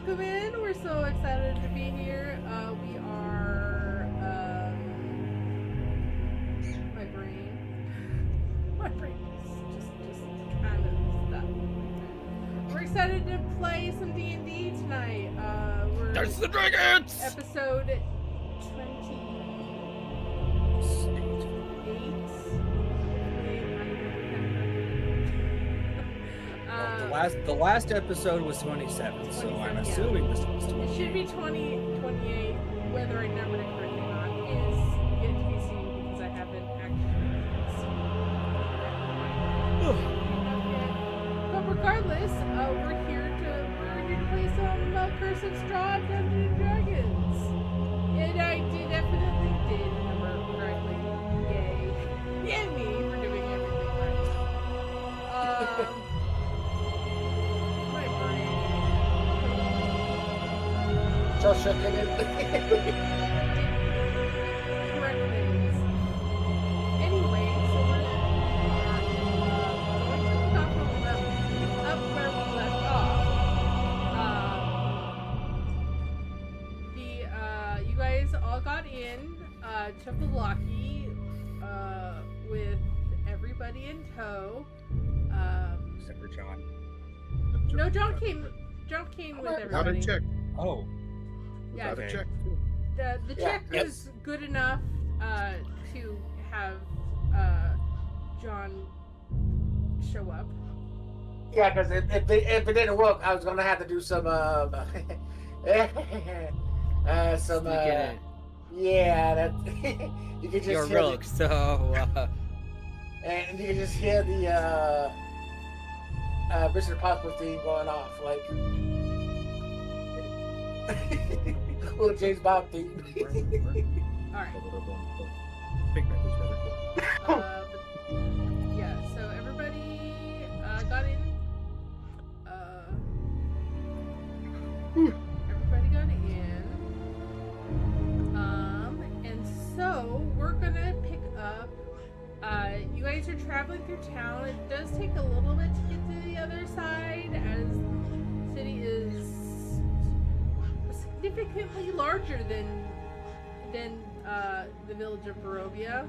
welcome in. We're so excited to be here. We are, my brain is just kind of stuck. We're excited to play some D&D tonight. We're That's the Dragons! Episode 28. The last episode was 27, so I'm assuming this was 28. It should be 28. Whether I numbered it correctly or not is yet to be seen because I haven't actually seen it. But regardless, we're here to play some Curse of Strahd Dungeons and Dragons. And I definitely did number it correctly. Yay. Yay me for doing everything right. Just checking in. Correct things. Anyway, so we're going to pick up where we left off. You guys all got in to Vallaki with everybody in tow. Except for John. No, John came with everybody. Got a check. Oh. Yeah, Got a check too. the check was good enough to have John show up. Yeah, because if it didn't work, I was gonna have to do some yeah, that you could just You're hear rogue, so and you can just hear the Mission Impossible theme going off, like little James Bond theme. Alright. Big Mac is better. But, yeah, so everybody got in. Everybody got in. And so we're gonna pick up. You guys are traveling through town. It does take a little bit to get to the other side, as the city is significantly larger than the village of Barovia.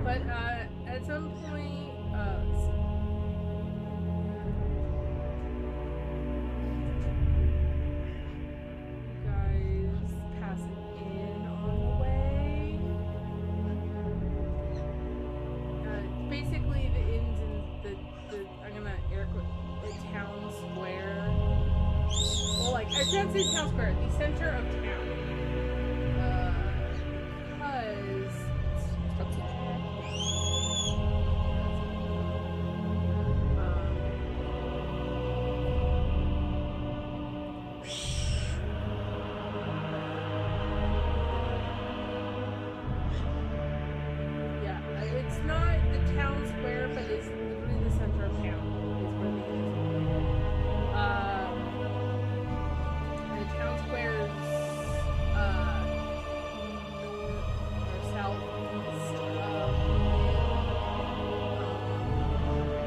But at some point, you guys passing in on the way. Basically, the inns and the I'm gonna air quote the town square. Well, like I shouldn't say town square, the center of town. It's not the town square, but it's literally the center of town. Is where the inns are. The town square is north or southeast of the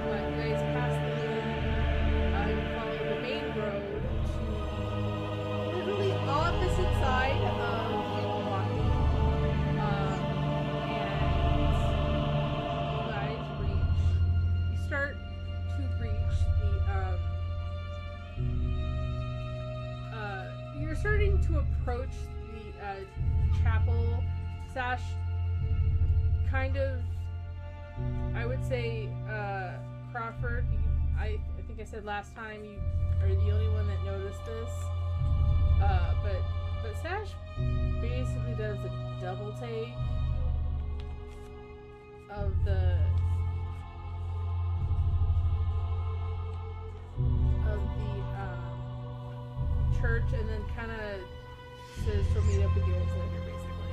but you guys pass the inn and follow the main road to literally opposite side of Vallaki. Start to reach the you're starting to approach the chapel sash, kind of, I would say, Crawford, I think I said last time you are the only one that noticed this, but Sash basically does a double take of the church, and then kind of says she'll meet up with you guys later, basically.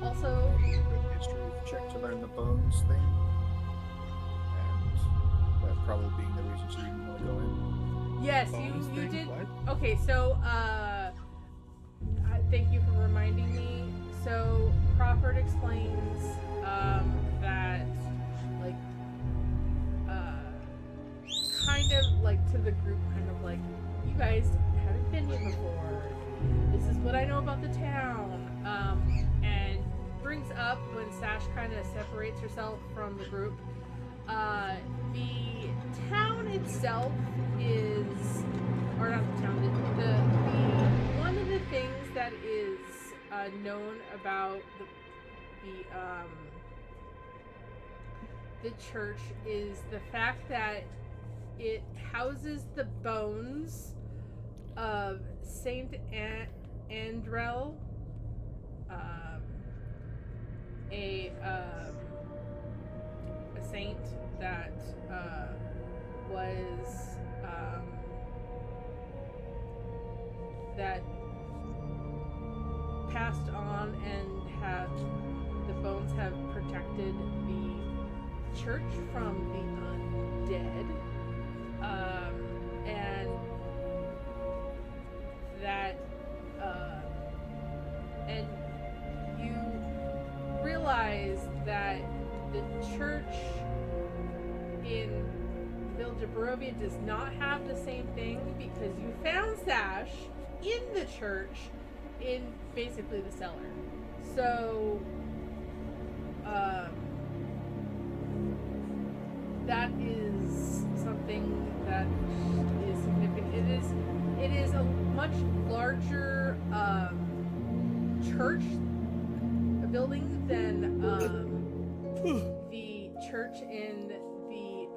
Also, History check to learn the bones thing, and that probably being the reason she didn't want to go in. yes, Bones you thing? did. What? Okay, so thank you for reminding me. So Crawford explains that, like, kind of like to the group, kind of like, you guys haven't been here before. This is what I know about the town. And brings up when Sash kind of separates herself from the group. The town itself is, or not the town, the one of the things that is known about the church is the fact that it houses the bones of Saint Andrel, a saint that was that passed on, and the bones have protected the church from the undead, and that and you realize that the church in the village of Barovia does not have the same thing, because you found Sash in the church in basically the cellar. So that is something that is significant. It is a much larger church building than the church in the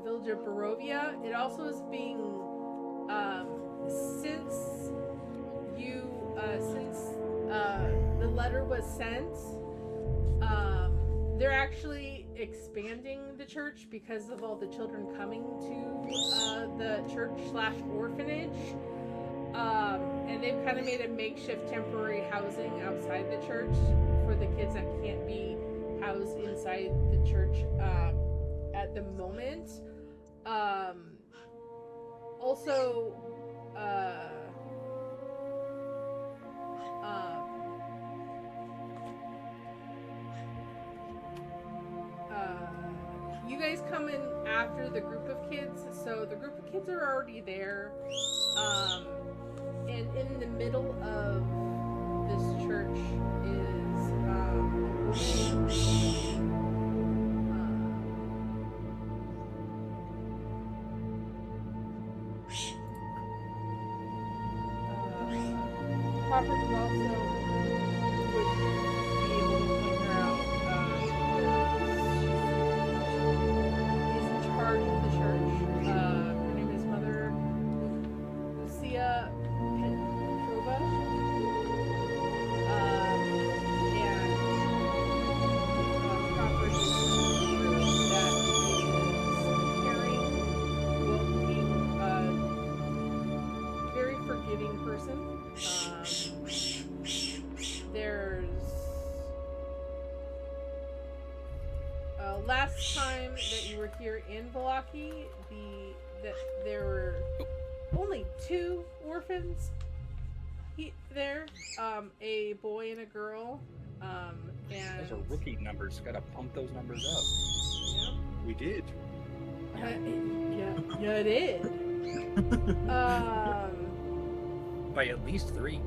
village of Barovia. It also is being since the letter was sent, they're actually expanding the church because of all the children coming to the church/orphanage. And they've kind of made a makeshift temporary housing outside the church for the kids that can't be housed inside the church at the moment. Also, you guys come in after the group of kids, so the group of kids are already there. And in the middle of this church is Crawford is also would be able to point her out. Is in charge of the church. Her name is Mother Lucia Petrova. And Crawford is that is caring, welcoming, very forgiving person. There's last time that you were here in Vallaki, that there were only 2 orphans there, a boy and a girl, and Those are rookie numbers. Gotta pump those numbers up. yeah, We did. yeah, it is. By at least 3.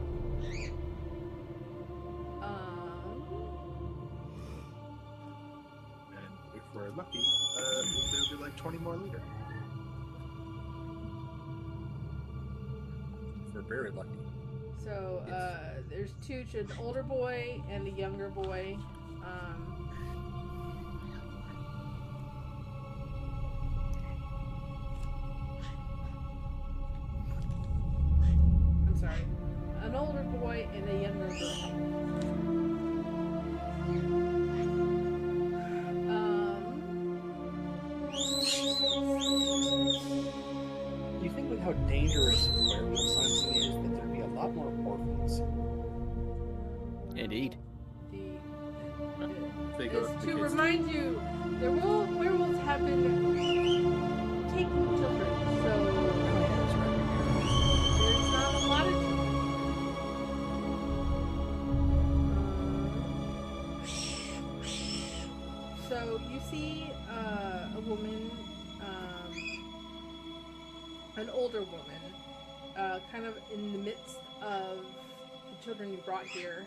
And if we're lucky, there'll be like 20 more later. If we're very lucky. So there's 2, an older boy and a younger boy. I'm sorry, an older boy and a younger girl. You think with how dangerous werewolf hunting is, that there'd be a lot more orphans? Indeed. They go Is the to kids- remind you, werewolves have been taking children, so there's not a lot of children. see a woman, an older woman, kind of in the midst of the children you brought here,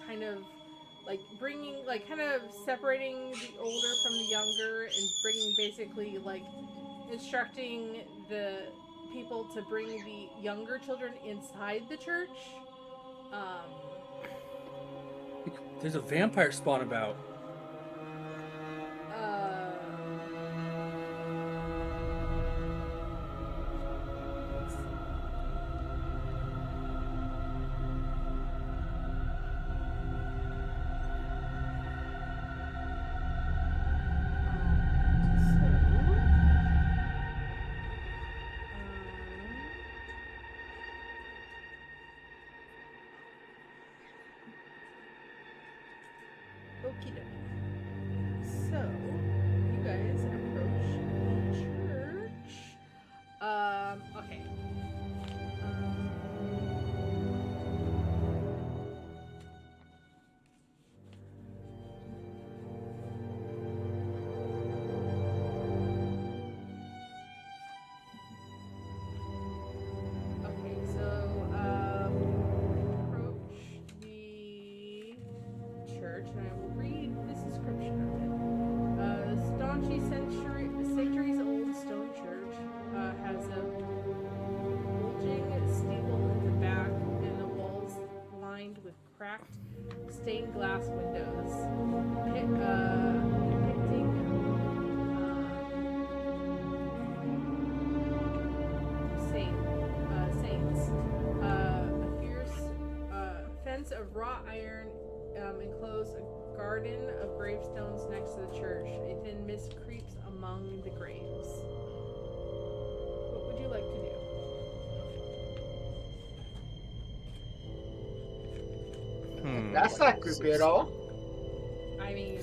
kind of like bringing, like kind of separating the older from the younger and bringing basically like instructing the people to bring the younger children inside the church. There's a vampire spawn about. Okie dokie. So, you guys approach the church. Okay. Okay, so, approach the church, and I will read this description of it. Staunchy centuries-old stone church has a bulging steeple in the back, and the walls lined with cracked stained glass windows, depicting saints. A fierce fence of wrought iron enclosed a garden of gravestones next to the church. A thin mist creeps among the graves. What would you like to do? That's not creepy at all. I mean,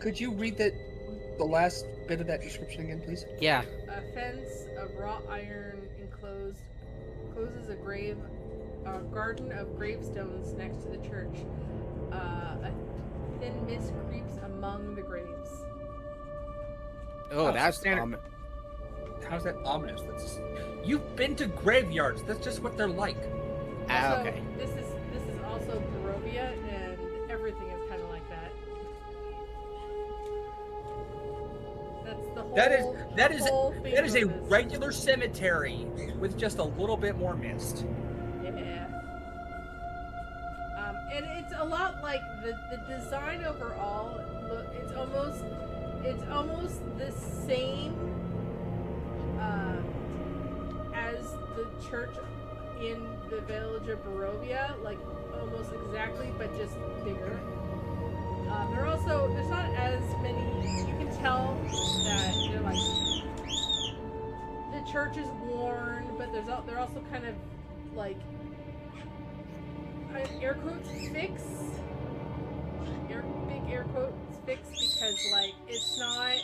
Could you read the last bit of that description again, please? Yeah. a fence of wrought iron encloses a garden of gravestones next to the church. A thin mist creeps among the graves. Oh, that's standard. How's that ominous? You've been to graveyards. That's just what they're like. Also, Okay. This is also Barovia, and everything is kind of like that. That's the whole. That is a thing of this. regular cemetery with just a little bit more mist. Yeah. And it's a lot like the design overall. Look, it's almost the same as the church in the village of Barovia, like almost exactly, but just bigger. There's not as many. You can tell that they're like the church is worn, but they're also kind of like air quotes fix. Big air quotes fix, because like it's not.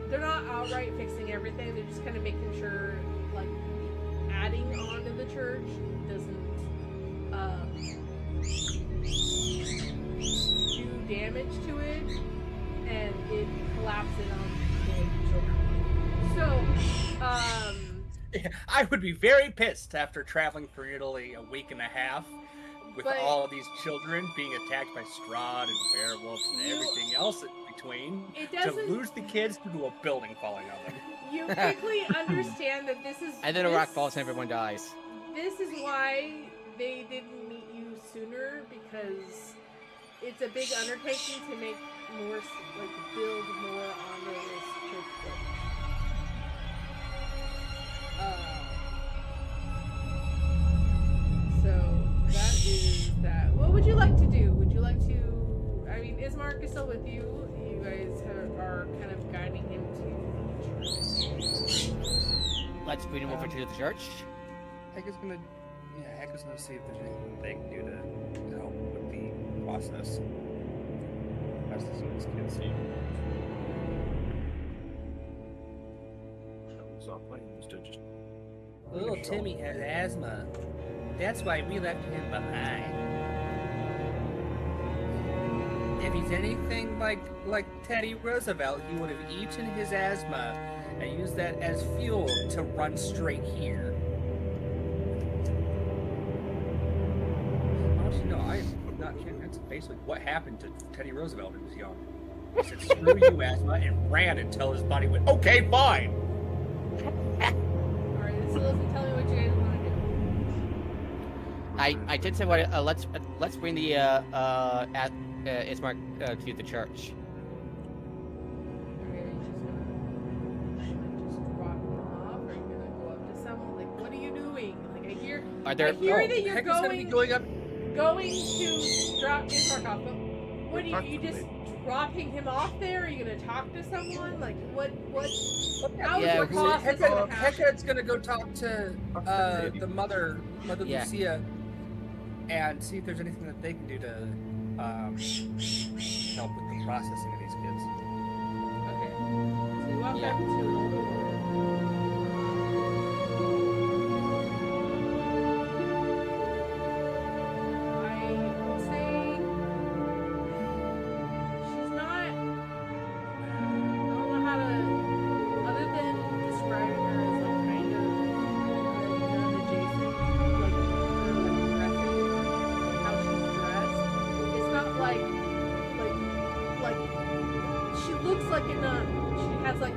They're not outright fixing everything. They're just kind of making sure, like, adding on to the church doesn't do damage to it, and it collapses on the children. So, I would be very pissed after traveling through Italy a week and a half with But- all of these children being attacked by Strahd and werewolves and everything else in between, it to doesn't. lose the kids due to a building falling on them. You quickly understand that this is. And then a rock falls and everyone dies. This is why they didn't meet you sooner, because it's a big undertaking to make more, like, build more on this church building. So that is that. What would you like to do? Would you like to? I mean, is Marcus still with you? You guys are kind of guiding him to the church. Let's bring him over to the church. Heck is gonna see if there's anything they can do to help with the process. As to these kids see. Stop playing instead, just Little Timmy has asthma. That's why we left him behind. If he's anything like Teddy Roosevelt, he would have eaten his asthma and used that as fuel to run straight here. Honestly, no, I'm not kidding. That's basically what happened to Teddy Roosevelt when he was young. He said, "Screw you, asthma," and ran until his body went, "Okay, fine." Alright, this doesn't tell me what you guys want to do. I did say what. Let's bring the Ismark to the church. Okay, just drop him off. Are you gonna go up to someone? Like, what are you doing? Like, I hear Are there? I hear that you're Heck is gonna be going up. going to drop Ismark off, but what are Talk you to just me. dropping him off there? Are you gonna talk to someone? Like, what? How's Yeah, your who- process gonna happen? Hecka's gonna go talk to the mother Yeah. Lucia, and see if there's anything that they can do to help with the processing of these kids. Okay. So you walk Yeah. up to the door. I would say she's not. I don't know how to, other than describing her as like kind of nun adjacent, like her like dressing, how she's dressed. It's not like she looks like a nun. She has like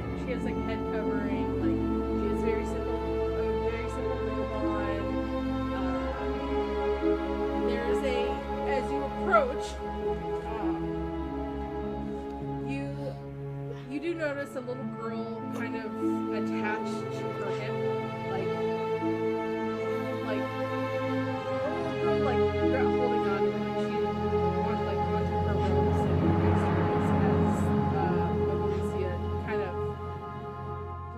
head covering. Like she has very simple robe on. There's as you approach, you do notice a little girl kind of attached to her hip, like a little girl like not holding on to her. Like she wants like onto her robes and next to her as Alicia kind of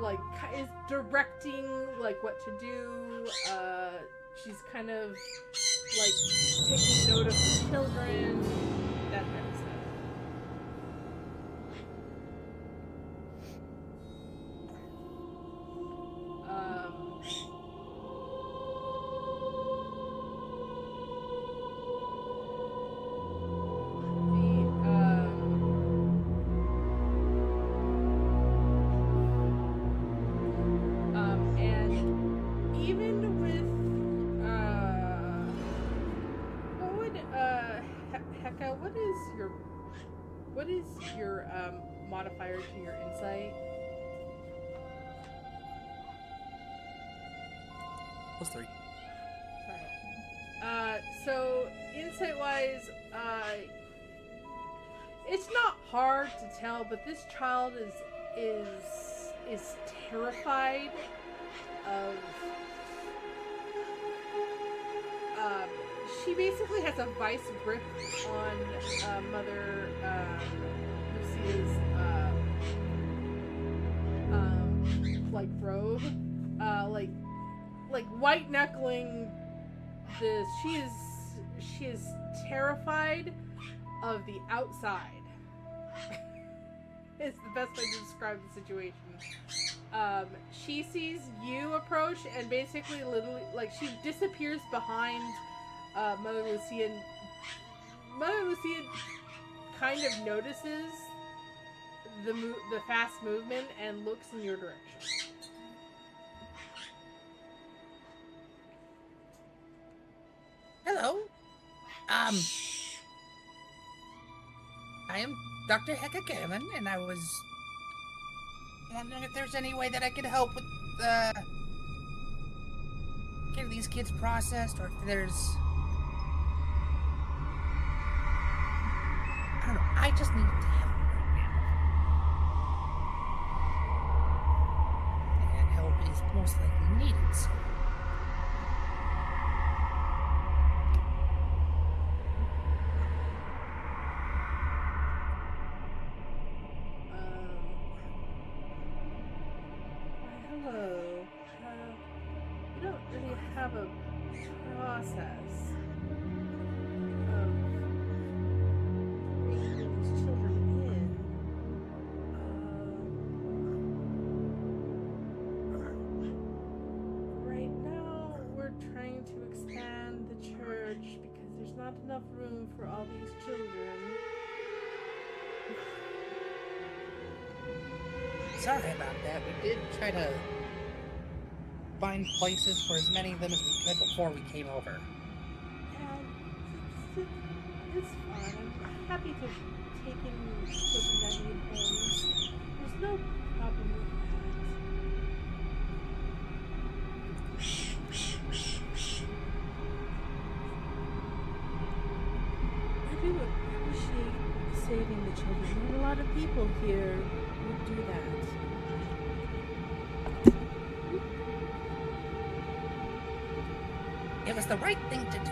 like is directing like what to do. She's kind of like taking note of the children, that kind of stuff. And even with what would Hecka, what is your modifier to your insight? +3. Right. So insight wise, it's not hard to tell, but this child is terrified of. She basically has a vice grip on Mother Lucia's like robe, like white knuckling this. She is terrified of the outside. It's the best way to describe the situation. She sees you approach and basically literally like she disappears behind Mother Lucia. Mother Lucia kind of notices the fast movement and looks in your direction. Hello. I am Dr. Hecka Gavin, and I was wondering if there's any way that I could help with getting these kids processed, or if there's... I don't know, I just need help right now. And help is most likely needed, so... Hello. We don't really have a process of bringing these children in. Right now, we're trying to expand the church because there's not enough room for all these children. sorry about that. We did try to find places for as many of them as we could before we came over. It's fine. I'm happy to take in children that need homes. There's no problem with that. I do appreciate saving the children. Not a lot of people here would do that. It was the right thing to do.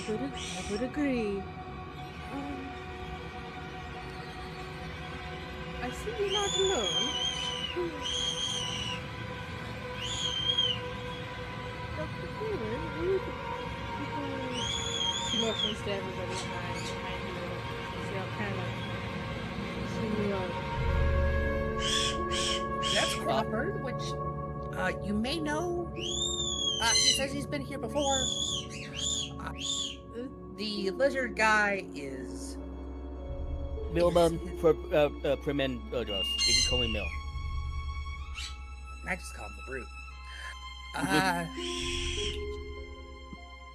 I would agree. I see you're not alone. Dr. Fuller, who are the people... She motions to everybody behind you. She all kind of... That's Crawford, which you may know. He says he's been here before. The lizard guy is Milman Premendros. You can call me Mill. I just call him the brute.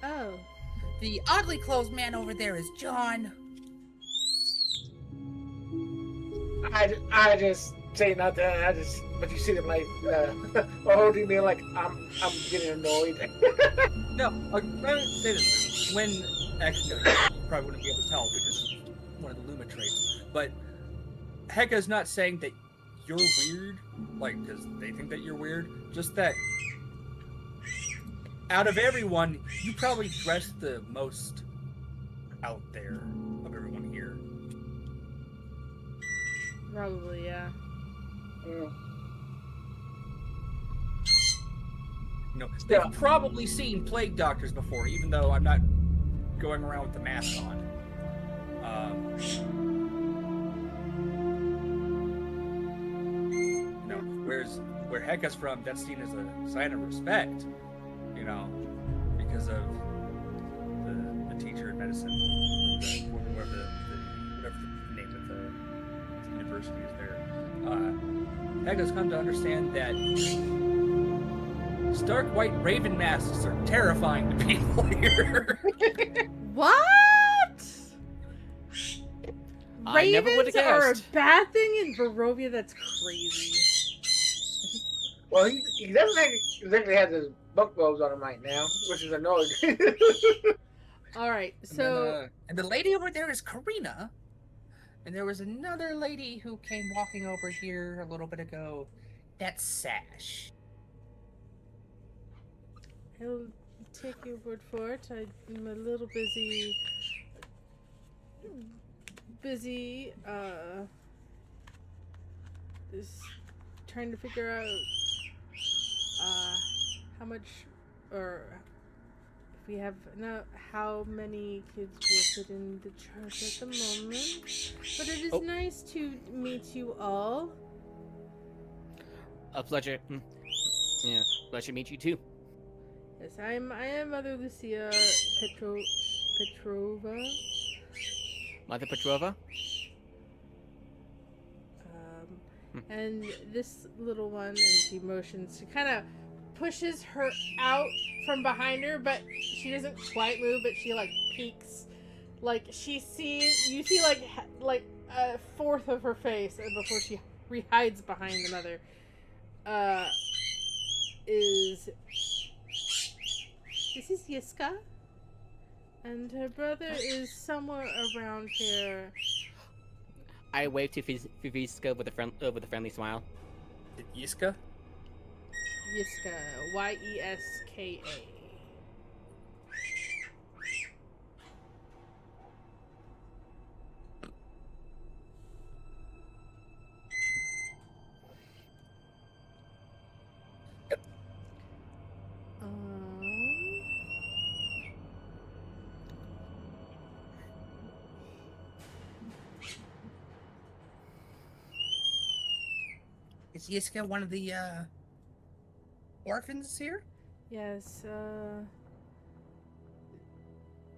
Oh. The oddly clothed man over there is John. I just say nothing. But you see them like holding me like I'm getting annoyed. No, let me say this. When actually, no, you probably wouldn't be able to tell because of one of the Luma traits. But Heka's not saying that you're weird, like because they think that you're weird. Just that out of everyone, you probably dress the most out there of everyone here. Probably, yeah. No, they've probably seen plague doctors before, even though I'm not going around with the mask on. Where Heka's from, that's seen as a sign of respect, because of the teacher in medicine, whatever the name of the university is there. Heka's come to understand that stark white raven masks are terrifying to people here. What? I never would have Ravens are a guessed. bad thing in Barovia? That's crazy. Well, he doesn't exactly have his bunk robes on him right now, which is annoying. Alright, so... And the lady over there is Karina. And there was another lady who came walking over here a little bit ago. That's Sash. I'll take your word for it. I'm a little busy, is trying to figure out, how much, or if we have, how many kids will fit in the church at the moment. But it is nice to meet you all. A pleasure. Yeah, pleasure to meet you too. Yes, I am Mother Lucia Petrova. Mother Petrova? And this little one, and she motions, she kind of pushes her out from behind her, but she doesn't quite move, but she like peeks. Like you see like a fourth of her face before she hides behind the mother. This is Yiska, and her brother is somewhere around here. I wave to Fiska with a friendly smile. Yiska? Yiska, Yeska. Is Yiska one of the orphans here? Yes, her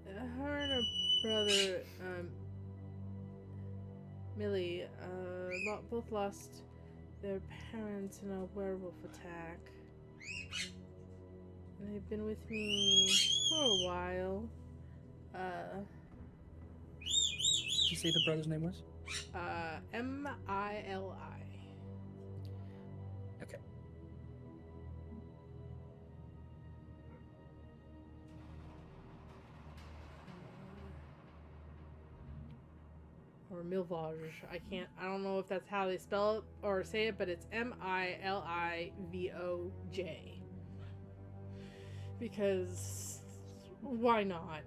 and her brother, Millie, both lost their parents in a werewolf attack. And they've been with me for a while. Did you say the brother's name was? Mili. Okay. Or Milvage. I don't know if that's how they spell it or say it, but it's Milivoj. Because why not?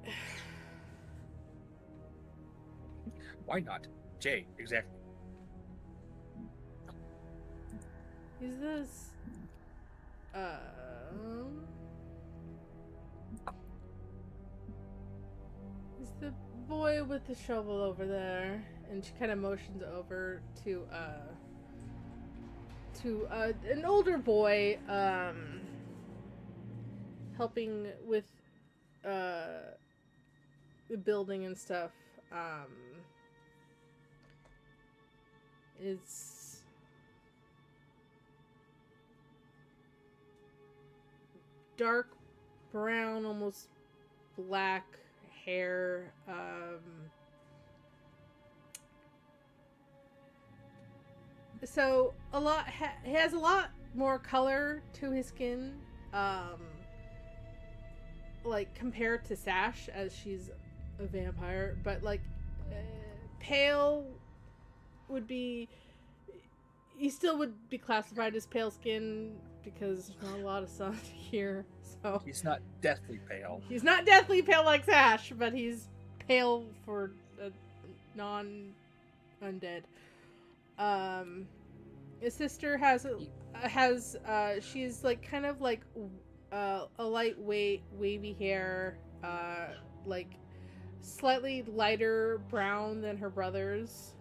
Why not? Jay, exactly. Is this is the boy with the shovel over there? And she kind of motions over to an older boy helping with the building and stuff. It's dark brown, almost black hair. So a lot he has a lot more color to his skin, like compared to Sash, as she's a vampire. But like pale would be, he still would be classified as pale skin because there's not a lot of sun here. So He's not deathly pale. he's not deathly pale like Sash, but he's pale for a non-undead. His sister has she's like kind of like a lightweight wavy hair, like slightly lighter brown than her brother's.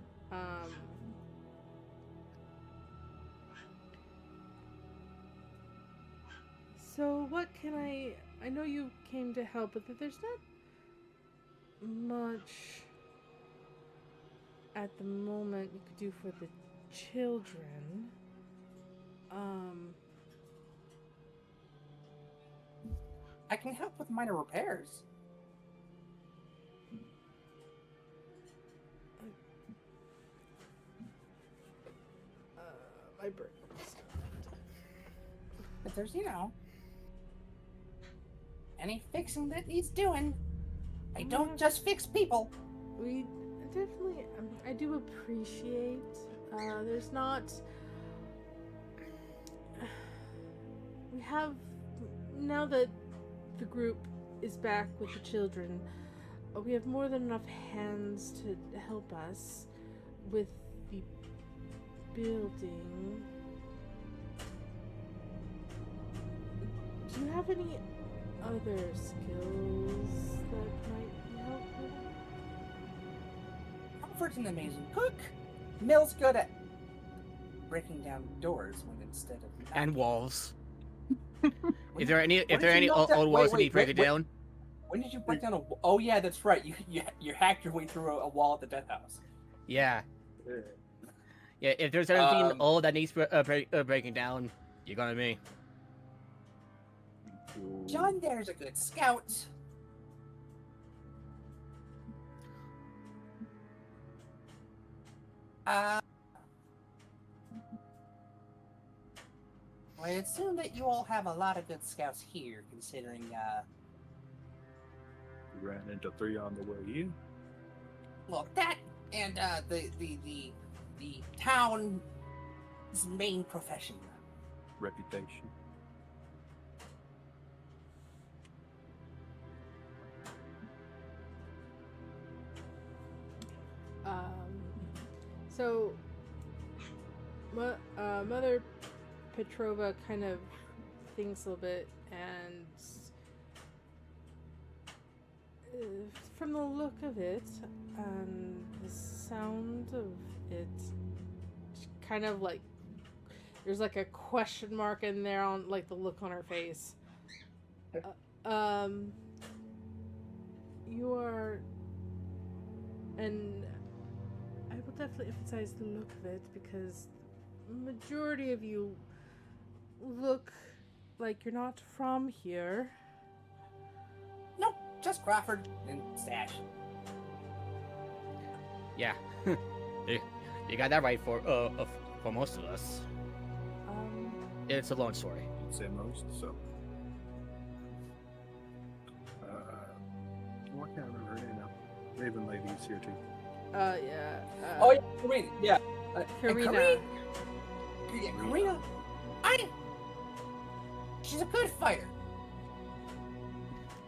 So what can I know you came to help, but there's not much at the moment you could do for the children. I can help with minor repairs. My brain. If there's, any fixing that needs doing. I don't just fix people. We definitely, I do appreciate, there's not, we have, now that the group is back with the children, we have more than enough hands to help us with the building. Do you have any other skills that might be helpful? Comfort's an amazing cook. Mill's good at breaking down doors when instead of And walls. When Is there any when did you knock old that- walls wait, that need wait, breaking wait, down? When did you break down a? Oh yeah, that's right. You hacked your way through a wall at the death house. Yeah. Yeah, if there's anything old that needs breaking down, you're gonna be. John there's a good scout. I assume that you all have a lot of good scouts here, considering We ran into 3 on the way in. look, that and the town's main profession. Reputation. So, Mother Petrova kind of thinks a little bit, and from the look of it and the sound of it, kind of like there's like a question mark in there on like the look on her face. You are, and I will definitely emphasize the look of it because majority of you look like you're not from here. Nope, just Crawford and Stash. Yeah, you got that right for most of us. It's a long story. I'd say most, so. Well, I can't remember her name now. Raven Lady's here too. Yeah. Oh yeah, Karina. Yeah. Karina. Karina, she's a good fighter.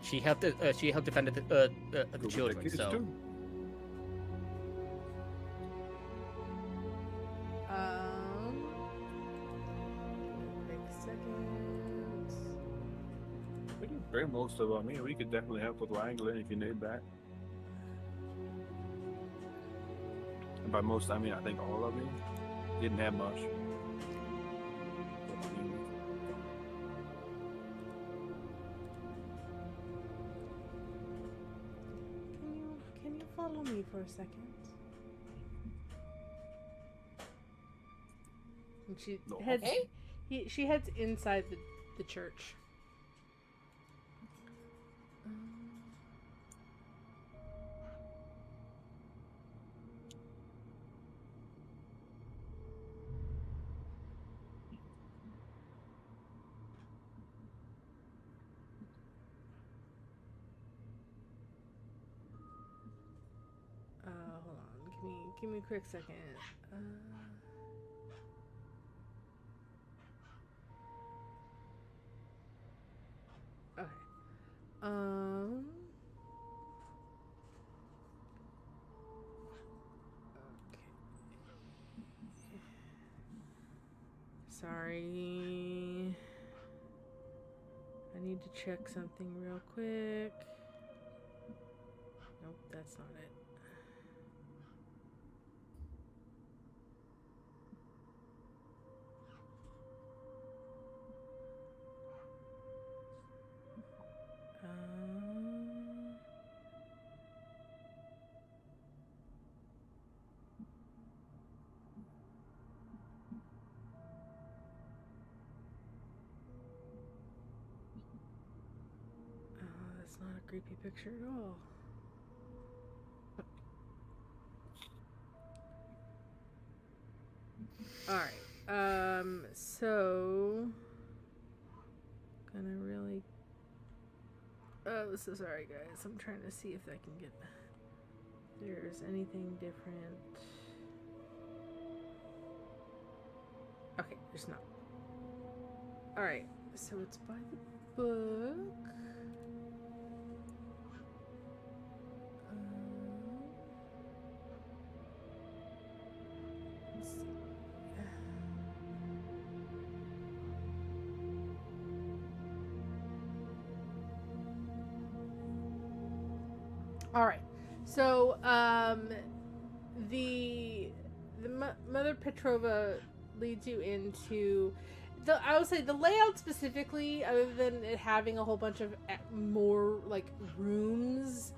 She helped defend the Go children. with the kids, So too. Quick second. We can bring most of them. I mean, we could definitely help with wrangling if you need that. And by most, I mean I think all of you didn't have much. Can you follow me for a second? And she No. heads. Okay. She heads inside the church. Hold on. Give me a quick second. Okay. Okay. Sorry. I need to check something real quick. Nope, that's not it. That's not a creepy picture at all. Alright, so gonna really this is alright guys. I'm trying to see if I can get there's anything different. Okay, there's not. Alright, so it's by the book. Let's see. All right. So, the Mother Petrova leads you into I would say the layout specifically, other than it having a whole bunch of more like rooms.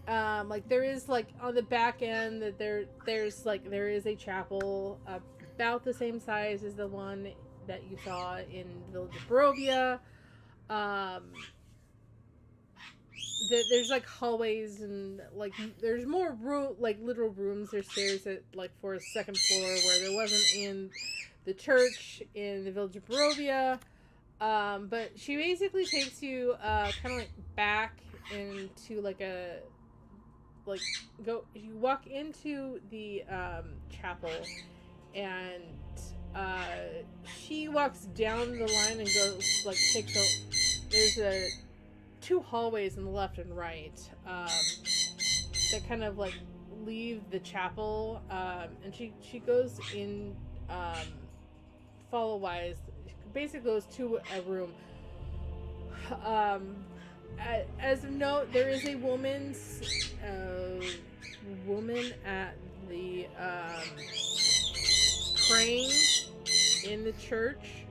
Like there is like on the back end that there is a chapel about the same size as the one that you saw in the Village of Barovia. There's like hallways and like there's more like literal rooms. There's stairs at like for a second floor where there wasn't in the church in the Village of Barovia. But she basically takes you kind of like back into like a you walk into the chapel and she walks down the line and goes like there's two hallways on the left and right that kind of like leave the chapel, and she goes in follow wise, basically goes to a room. As of note, there is a woman at the praying in the church.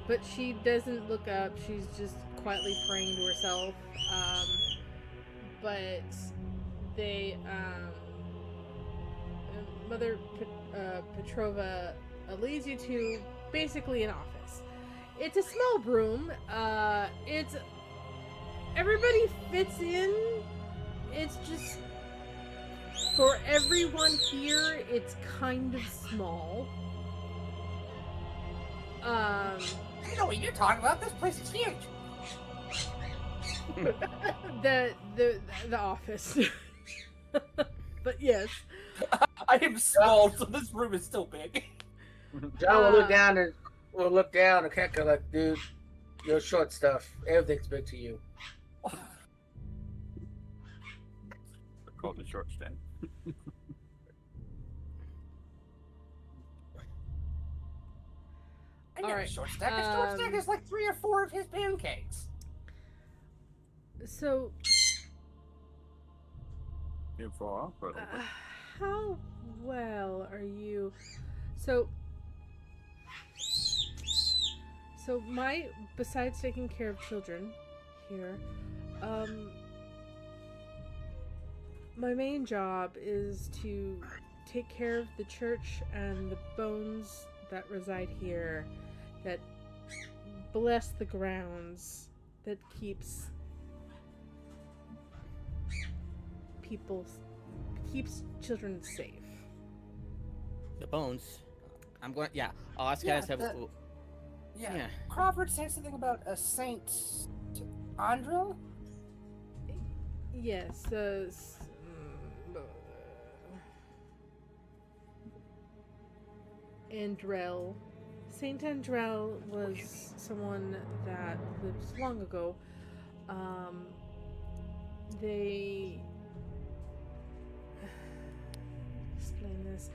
but she doesn't look up. She's just quietly praying to herself. But they, Mother Petrova leads you to basically an office. It's a small room. It's everybody fits in. It's just for everyone here. It's kind of small. I know what you're talking about. This place is huge. The office. But yes. I am small, so this room is still big. John will look down and kind of like, dude, you're short stuff. Everything's big to you. Called the short stand. I know Alright, short stack. A short stack is like 3 or 4 of his pancakes. So, You fall off, but how well are you? So besides taking care of children here, my main job is to take care of the church and the bones that reside here, that bless the grounds, that keeps children safe. The bones. I'm going. Yeah, I'll ask guys. Yeah. Crawford said something about a Saint Andrel? Yes, Andrel. Saint Andrel was someone that lived long ago. They explain this.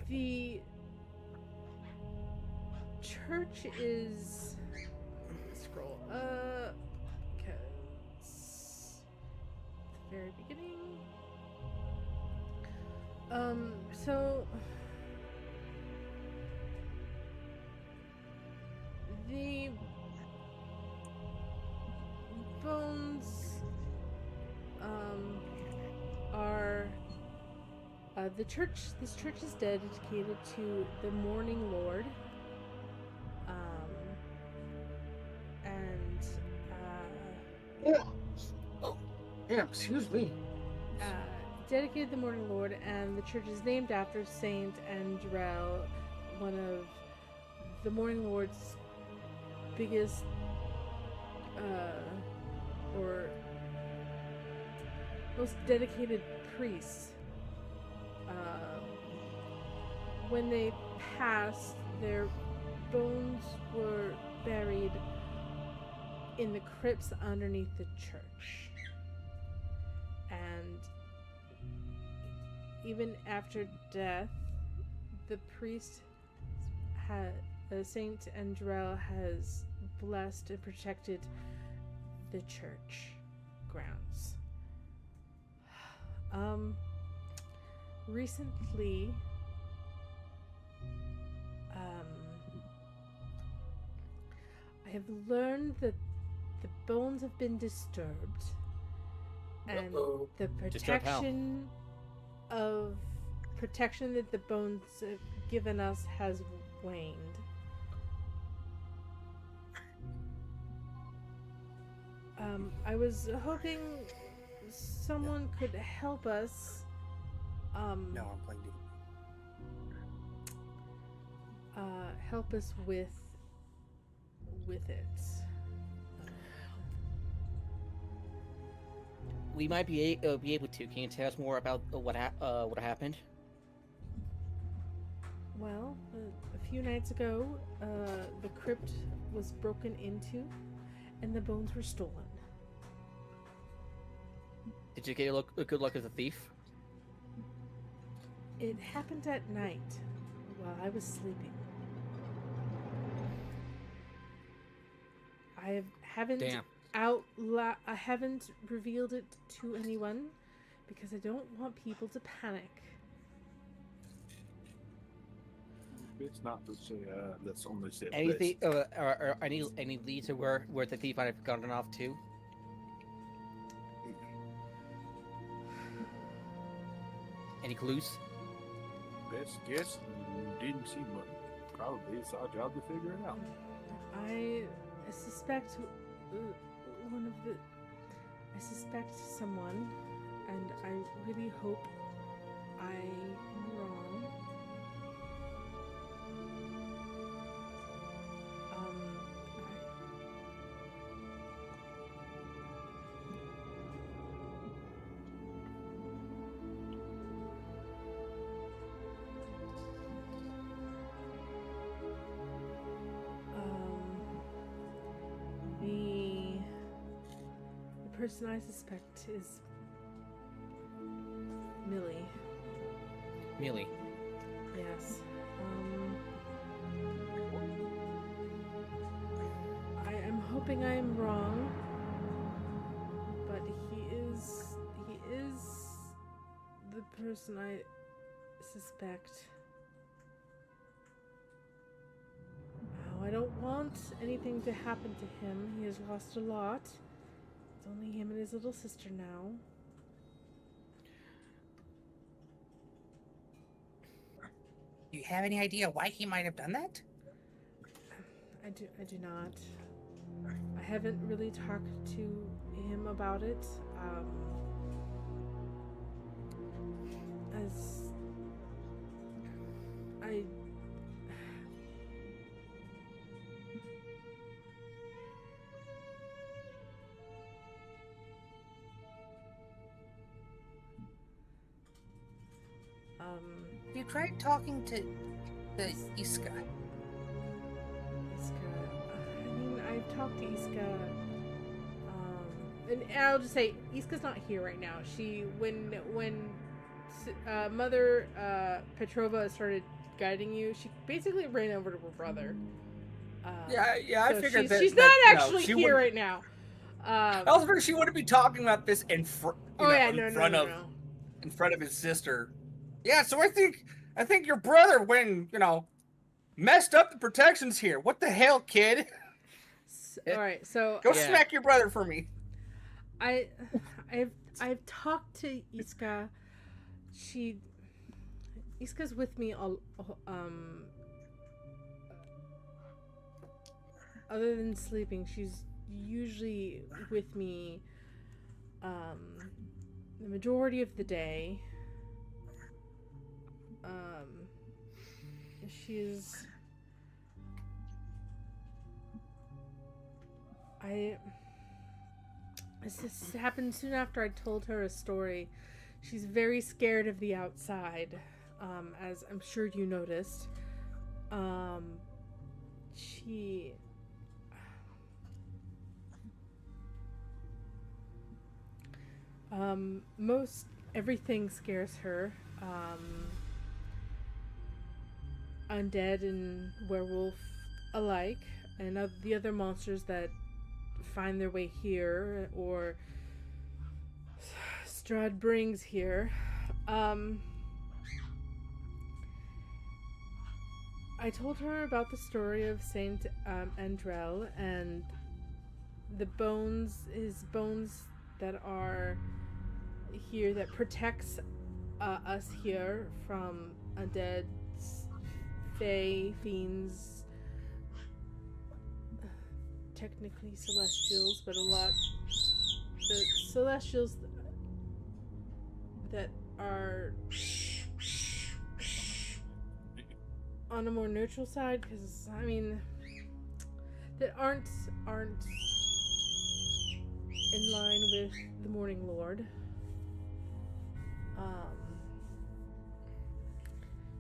The church is scroll. Because the very beginning. So the bones are the church. This church is dedicated to the Morning Lord, and Excuse me. dedicated to the Morning Lord, and the church is named after Saint Andrel, one of the Morning Lord's biggest or most dedicated priests. When they passed, their bones were buried in the crypts underneath the church. And even after death, the priest Saint Andrel has blessed and protected the church grounds. Recently, I have learned that the bones have been disturbed, and the protection that the bones have given us has waned. I was hoping someone could help us. No, I'm playing D. Help us with it. We might be able to. Can you tell us more about what happened? Well, a few nights ago, the crypt was broken into, and the bones were stolen. Did you get a good look at the thief? It happened at night, while I was sleeping. I haven't I haven't revealed it to anyone because I don't want people to panic. It's not to say that's only safe. Anything, or any leads of where the thief might have gotten off to? Any clues? Best guess, didn't see much. Probably it's our job to figure it out. I suspect one of the. I suspect someone, and I really hope I'm wrong. The person I suspect is Millie. Millie. Yes. I am hoping I am wrong, but he is the person I suspect. Oh, I don't want anything to happen to him. He has lost a lot. It's only him and his little sister now. Do you have any idea why he might have done that? I do not. I haven't really talked to him about it. As I You tried talking to the Iska. Iska. I mean, I've talked to Iska. And I'll just say, Iska's not here right now. She, when Mother Petrova started guiding you, she basically ran over to her brother. I figured that she's that, not you know, actually she here wouldn't- right now. I was figuring she wouldn't be talking about this in front of his sister. Yeah, so I think your brother, when messed up the protections here. What the hell, kid? All right, so Go smack your brother for me. I've talked to Iska. Iska's with me all other than sleeping, she's usually with me the majority of the day. She's this happened soon after I told her a story. She's very scared of the outside, as I'm sure you noticed. Most everything scares her. Undead and werewolf alike, and the other monsters that find their way here, or Strahd brings here. I told her about the story of Saint Andrel and his bones that are here, that protects us here from undead, fae, fiends, technically celestials, but the celestials that are on a more neutral side, because I mean, that aren't in line with the Morning Lord.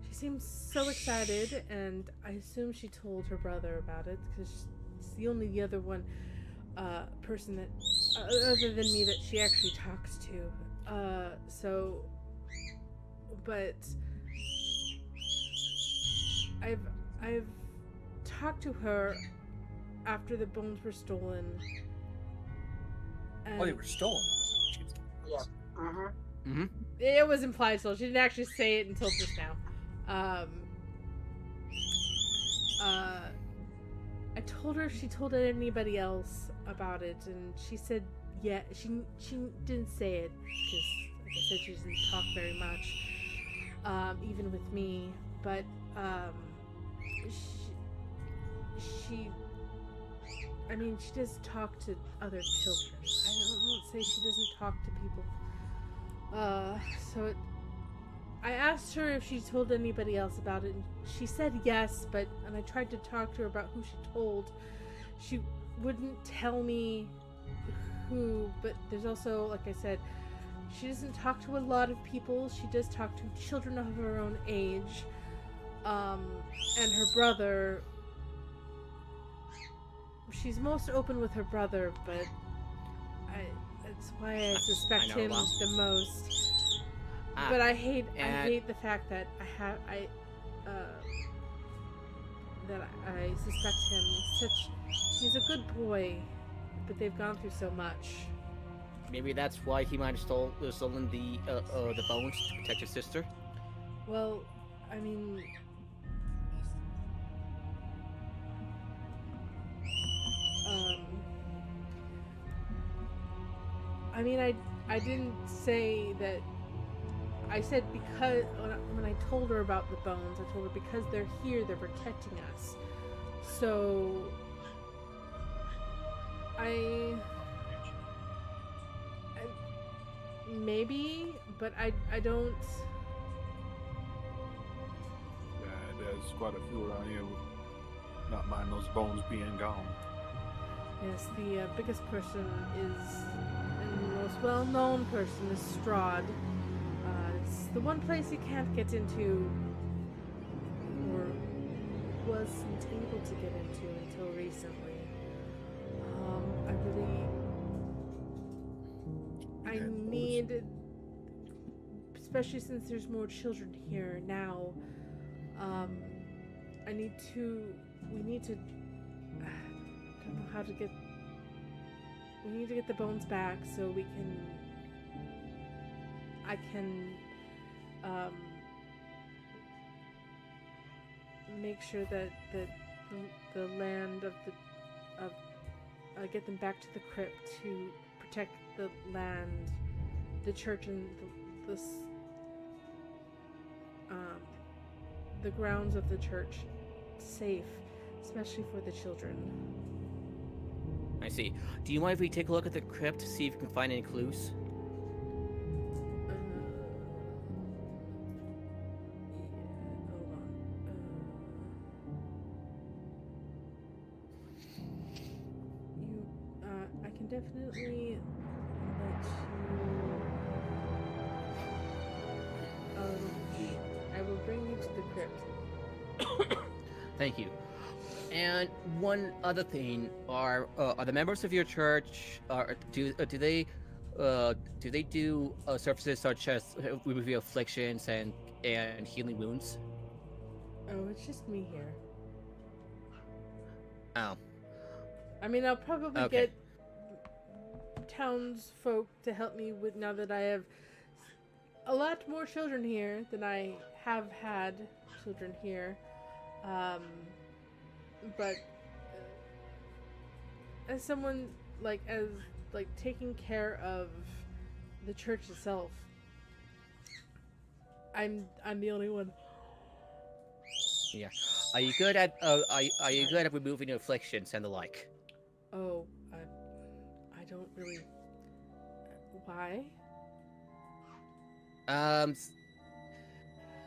She seems so excited, and I assume she told her brother about it, because she's the only other one person that other than me that she actually talks to. But I've talked to her after the bones were stolen. Oh, they were stolen. Yeah. Mm-hmm. Mm-hmm. It was implied, so she didn't actually say it until just now. I told her if she told anybody else about it, and she said yeah. She didn't say it because, like I said, she doesn't talk very much, even with me. But she I mean, she does talk to other children. I won't say she doesn't talk to people. I asked her if she told anybody else about it, and she said yes, and I tried to talk to her about who she told. She wouldn't tell me who, but there's also, like I said, she doesn't talk to a lot of people. She does talk to children of her own age, and her brother. She's most open with her brother, but that's why I suspect him the most. But I hate the fact that I suspect him. He's a good boy, but they've gone through so much. Maybe that's why he might have stolen the bones to protect his sister. Well, I mean, I didn't say that. I said because when I told her about the bones, I told her because they're here, they're protecting us. So I maybe, but I don't. Yeah, there's quite a few around here. Not mind those bones being gone. Yes, the biggest person is, and the most well-known person is Strahd. It's the one place you can't get into, or wasn't able to get into until recently. I need, especially since there's more children here now, we need to, I don't know how to get, we need to get the bones back so I can make sure that the land of get them back to the crypt to protect the land, the church, and the grounds of the church safe, especially for the children. I see. Do you mind if we take a look at the crypt to see if we can find any clues? I can definitely let you. I will bring you to the crypt. Thank you. And one other thing: are the members of your church do they do services such as review afflictions and healing wounds? Oh, it's just me here. Oh. I mean, I'll probably get townsfolk to help me with now that I have a lot more children here than I have had children here. But as someone taking care of the church itself, I'm the only one. Yeah. Are you good at are you good at removing afflictions and the like? Oh, I don't really. Why?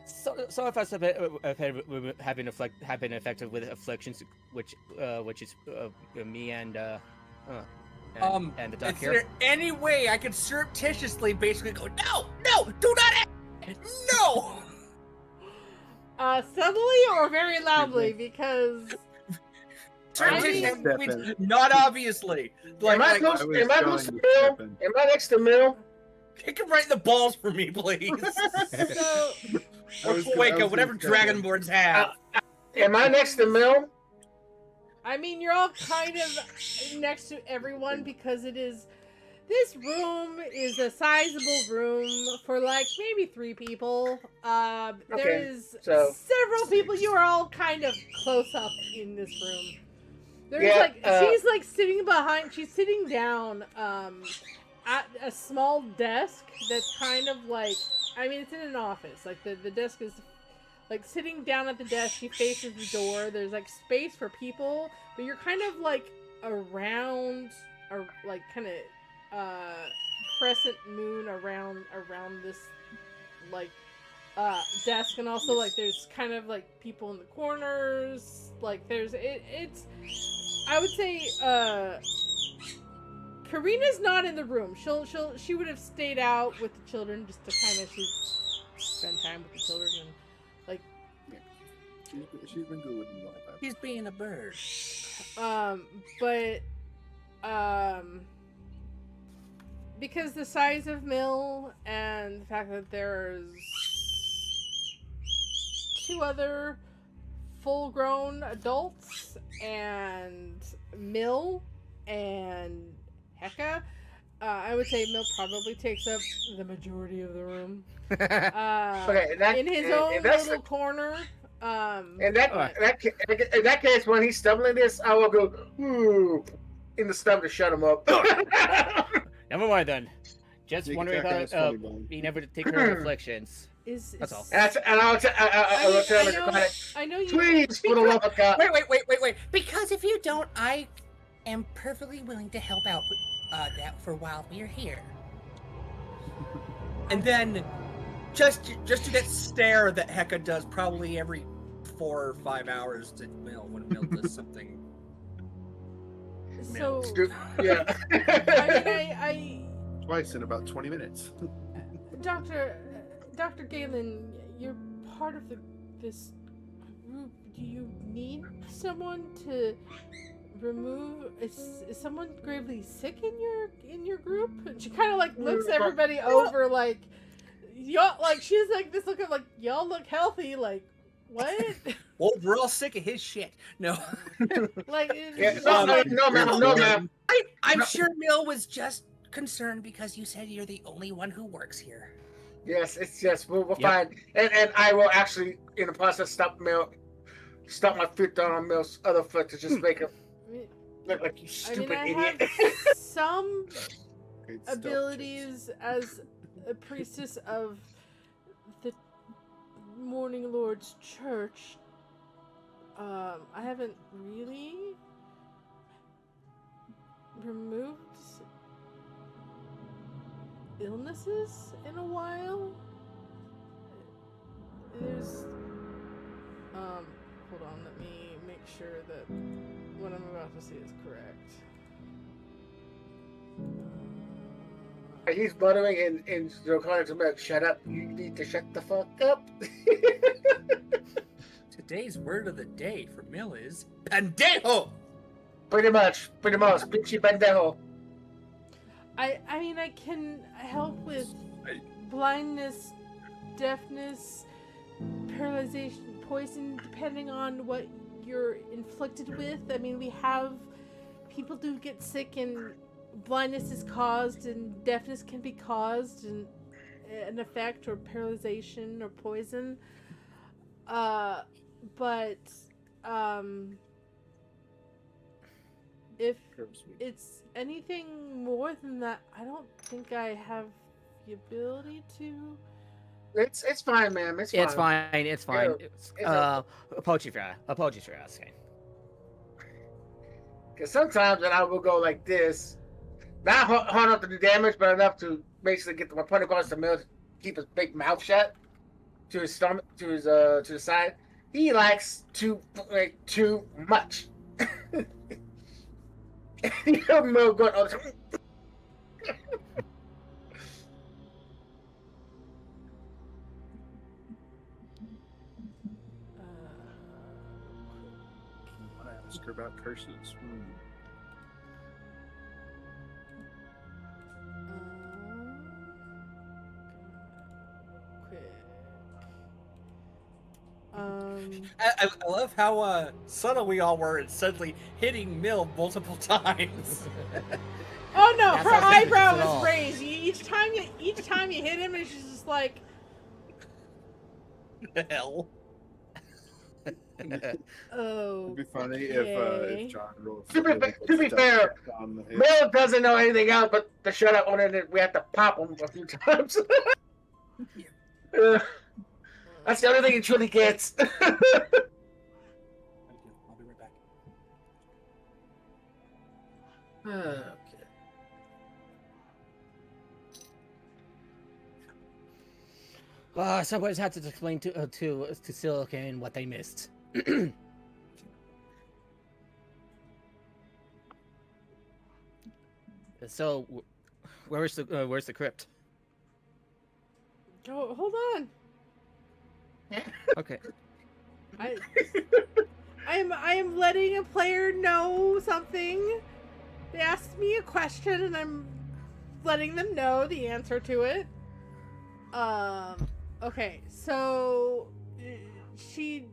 So if I have been affected with afflictions, which is me and the duck Is here. there any way I could surreptitiously basically go, no, do not act, no? Subtly or very loudly, because Surreptitiously means not obviously. Am I close to Mill? Am I next to Mill? Kick him right in the balls for me, please. So, or Fuego, whatever Dragonborns have. Am I next to Mill? I mean, you're all kind of next to everyone because it is This room is a sizable room for like maybe 3 people. There's so- several people. You are all kind of close up in this room. There's Yeah, like she's like sitting behind. She's sitting down at a small desk that's kind of like. I mean, it's in an office. Like the desk is like sitting down at the desk. She faces the door. There's like space for people, but you're kind of like around, or like kind of crescent moon around this like desk, and also like there's kind of like people in the corners. Like there's it's I would say Karina's not in the room. She would have stayed out with the children just to kind of spend time with the children and like She's been good with me like that. He's being a bird. but because the size of Mill and the fact that there's 2 other full-grown adults and Mill and Heka, I would say Mill probably takes up the majority of the room. Okay, In his own little corner. In that case, when he's stumbling this, I will go ooh in the stomach to shut him up. Never mind then. Just Sneak wondering attack on how his funny bone. being able to take her reflections. That's all. And I will tell him, I know you. please, for the love of God. Wait. Because if you don't, I am perfectly willing to help out that for while we are here. And then just do that stare that Heka does probably every 4 or 5 hours to Mill when Mill does something. So, Yeah. I Twice in about 20 minutes. Dr. Galen, you're part of this group. Do you need someone to remove? Is someone gravely sick in your group? And she kind of like looks everybody over, like y'all. Like she's like this look of like y'all look healthy. Like what? Well, we're all sick of his shit. No. Like Yeah, no, ma'am. I'm sure Mill was just concerned because you said you're the only one who works here. Yes, it's just we'll find, and I will actually in the process stop my foot down on Mill's other foot to just make him look like you stupid I idiot. have some Great stealth abilities as a priestess of the Morning Lord's Church. I haven't really removed illnesses in a while. There's hold on, let me make sure that what I'm about to say is correct. He's muttering and Draconic to Mill, shut up, you need to shut the fuck up. Today's word of the day for Mill is pendejo. Pretty much, bitchy pendejo. I mean, I can help with blindness, deafness, paralyzation, poison, depending on what you're inflicted with. I mean, we have people do get sick, and blindness is caused, and deafness can be caused, and an effect or paralyzation or poison. But if it's anything more than that, I don't think I have the ability to. It's fine, ma'am. It's fine. It's fine. Apologies for asking. Because sometimes then I will go like this, not hard enough to do damage, but enough to basically get my point across the middle, keep his big mouth shut, to his stomach, to the side. He likes too much. He'll move good all the time. I want to ask her about curses. I love how subtle we all were and suddenly hitting Mill multiple times. Oh no, That's her not suspicious eyebrow at is all. raised. Each time you hit him, and she's just like, The hell? oh. It'd be funny Okay. if John rolled To be, really good to be stealth fair, check on the hit. Will doesn't know anything else but the shut up one, and we have to pop him a few times. That's the only thing he truly gets. I'll be right back. Okay. Somebody's had to explain to Silicon what they missed. So, where's the crypt? Oh, hold on. Okay. I am letting a player know something. They asked me a question, and I'm letting them know the answer to it. Okay, so she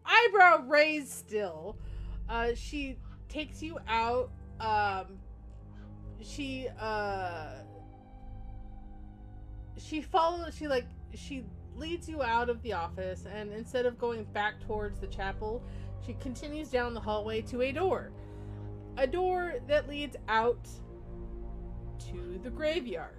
eyebrow raised still. She takes you out. She follows. She leads you out of the office, and instead of going back towards the chapel, she continues down the hallway to a door that leads out to the graveyard.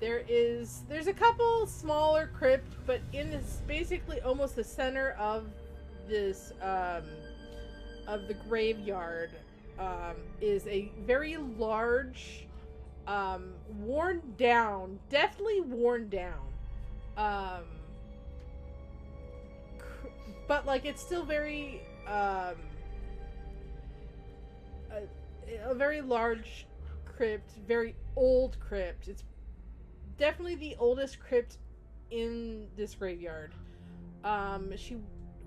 There's a couple smaller crypts, but in this basically almost the center of this of the graveyard is a very large, definitely worn down, but like it's still very a very large crypt, very old crypt. It's definitely the oldest crypt in this graveyard. She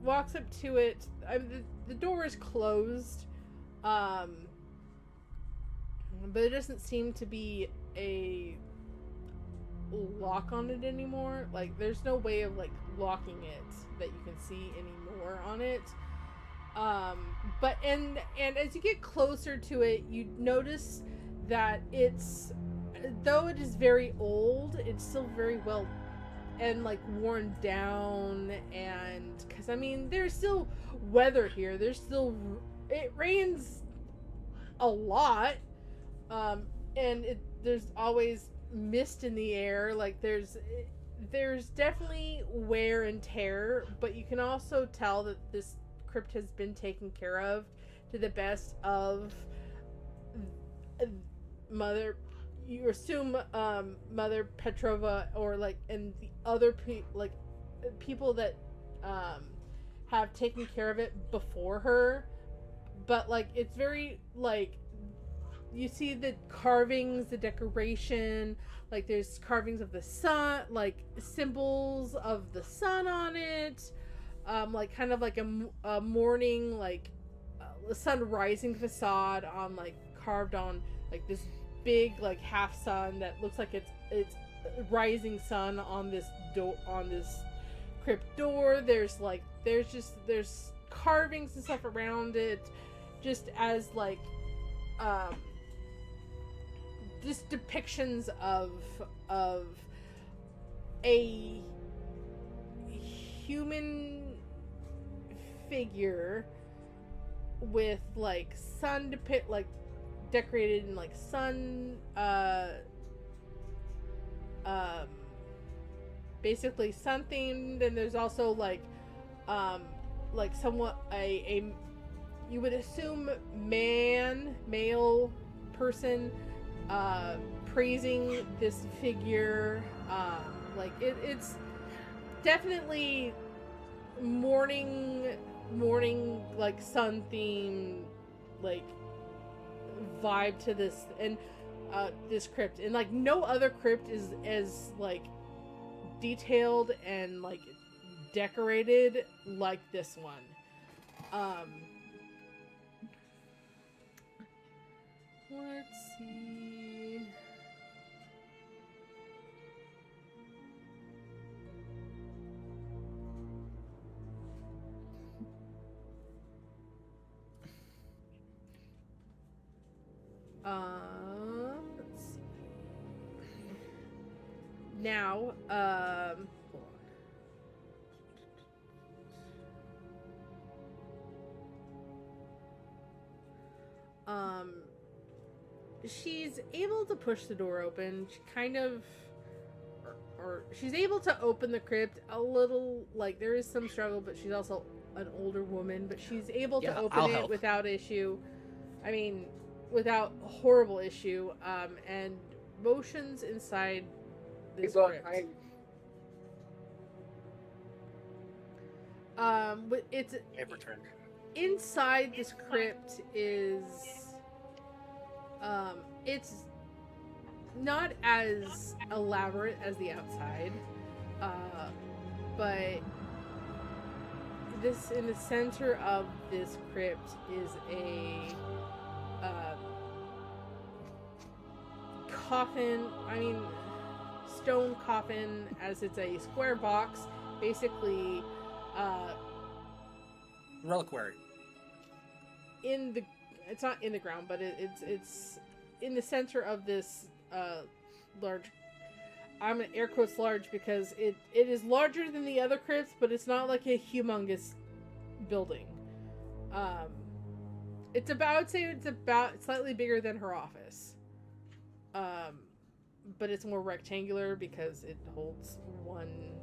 walks up to it. The door is closed, but it doesn't seem to be a lock on it anymore. Like, there's no way of like locking it that you can see anymore on it. But and as you get closer to it, you notice that though it is very old, it's still very well and like worn down, and because I mean there's still weather here. It rains a lot, and there's always mist in the air. Like there's definitely wear and tear, but you can also tell that this crypt has been taken care of to the best of you assume Mother Petrova, or like, and the other people that have taken care of it before her. But like it's very like, you see the carvings, the decoration, like there's carvings of the sun, like symbols of the sun on it, like kind of like a morning, like sun rising facade on, like carved on like this big like half sun that looks like it's rising sun on this crypt door. There's carvings and stuff around it, just as like just depictions of a human figure with like decorated in like sun, basically sun themed. And there's also like somewhat a you would assume male person praising this figure. Like it's definitely morning like sun themed like vibe to this, and this crypt, and like no other crypt is as like detailed and like decorated like this one. Let's see. Let's see. Now, she's able to push the door open. She kind of, or she's able to open the crypt a little. Like there is some struggle, but she's also an older woman. But she's able to open I'll it help. without issue. I mean, without horrible issue. And motions inside this Keep going. crypt. But it's Ever turned. inside this crypt is it's not as elaborate as the outside, but this in the center of this crypt is a coffin. I mean, stone coffin, as it's a square box, basically. Reliquary. It's not in the ground, but it's in the center of this large. I'm gonna air quotes large because it is larger than the other crypts, but it's not like a humongous building. It's about, I would say it's about slightly bigger than her office. But it's more rectangular because it holds one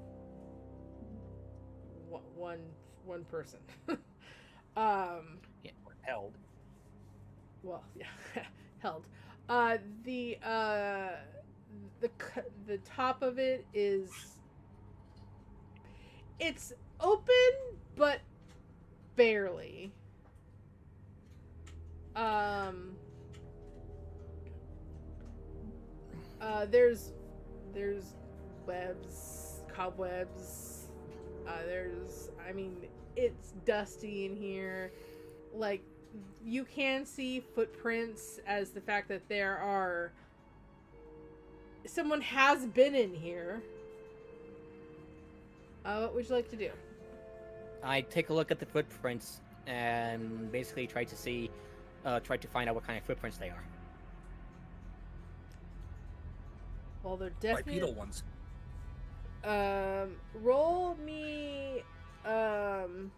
person. Yeah, held. Well, yeah, held. The top of it is, it's open but barely. There's webs, cobwebs. I mean, it's dusty in here. Like, you can see footprints as the fact that someone has been in here. What would you like to do? I take a look at the footprints and basically try to find out what kind of footprints they are. Well, they're Bipedal definitely. ones. Roll me an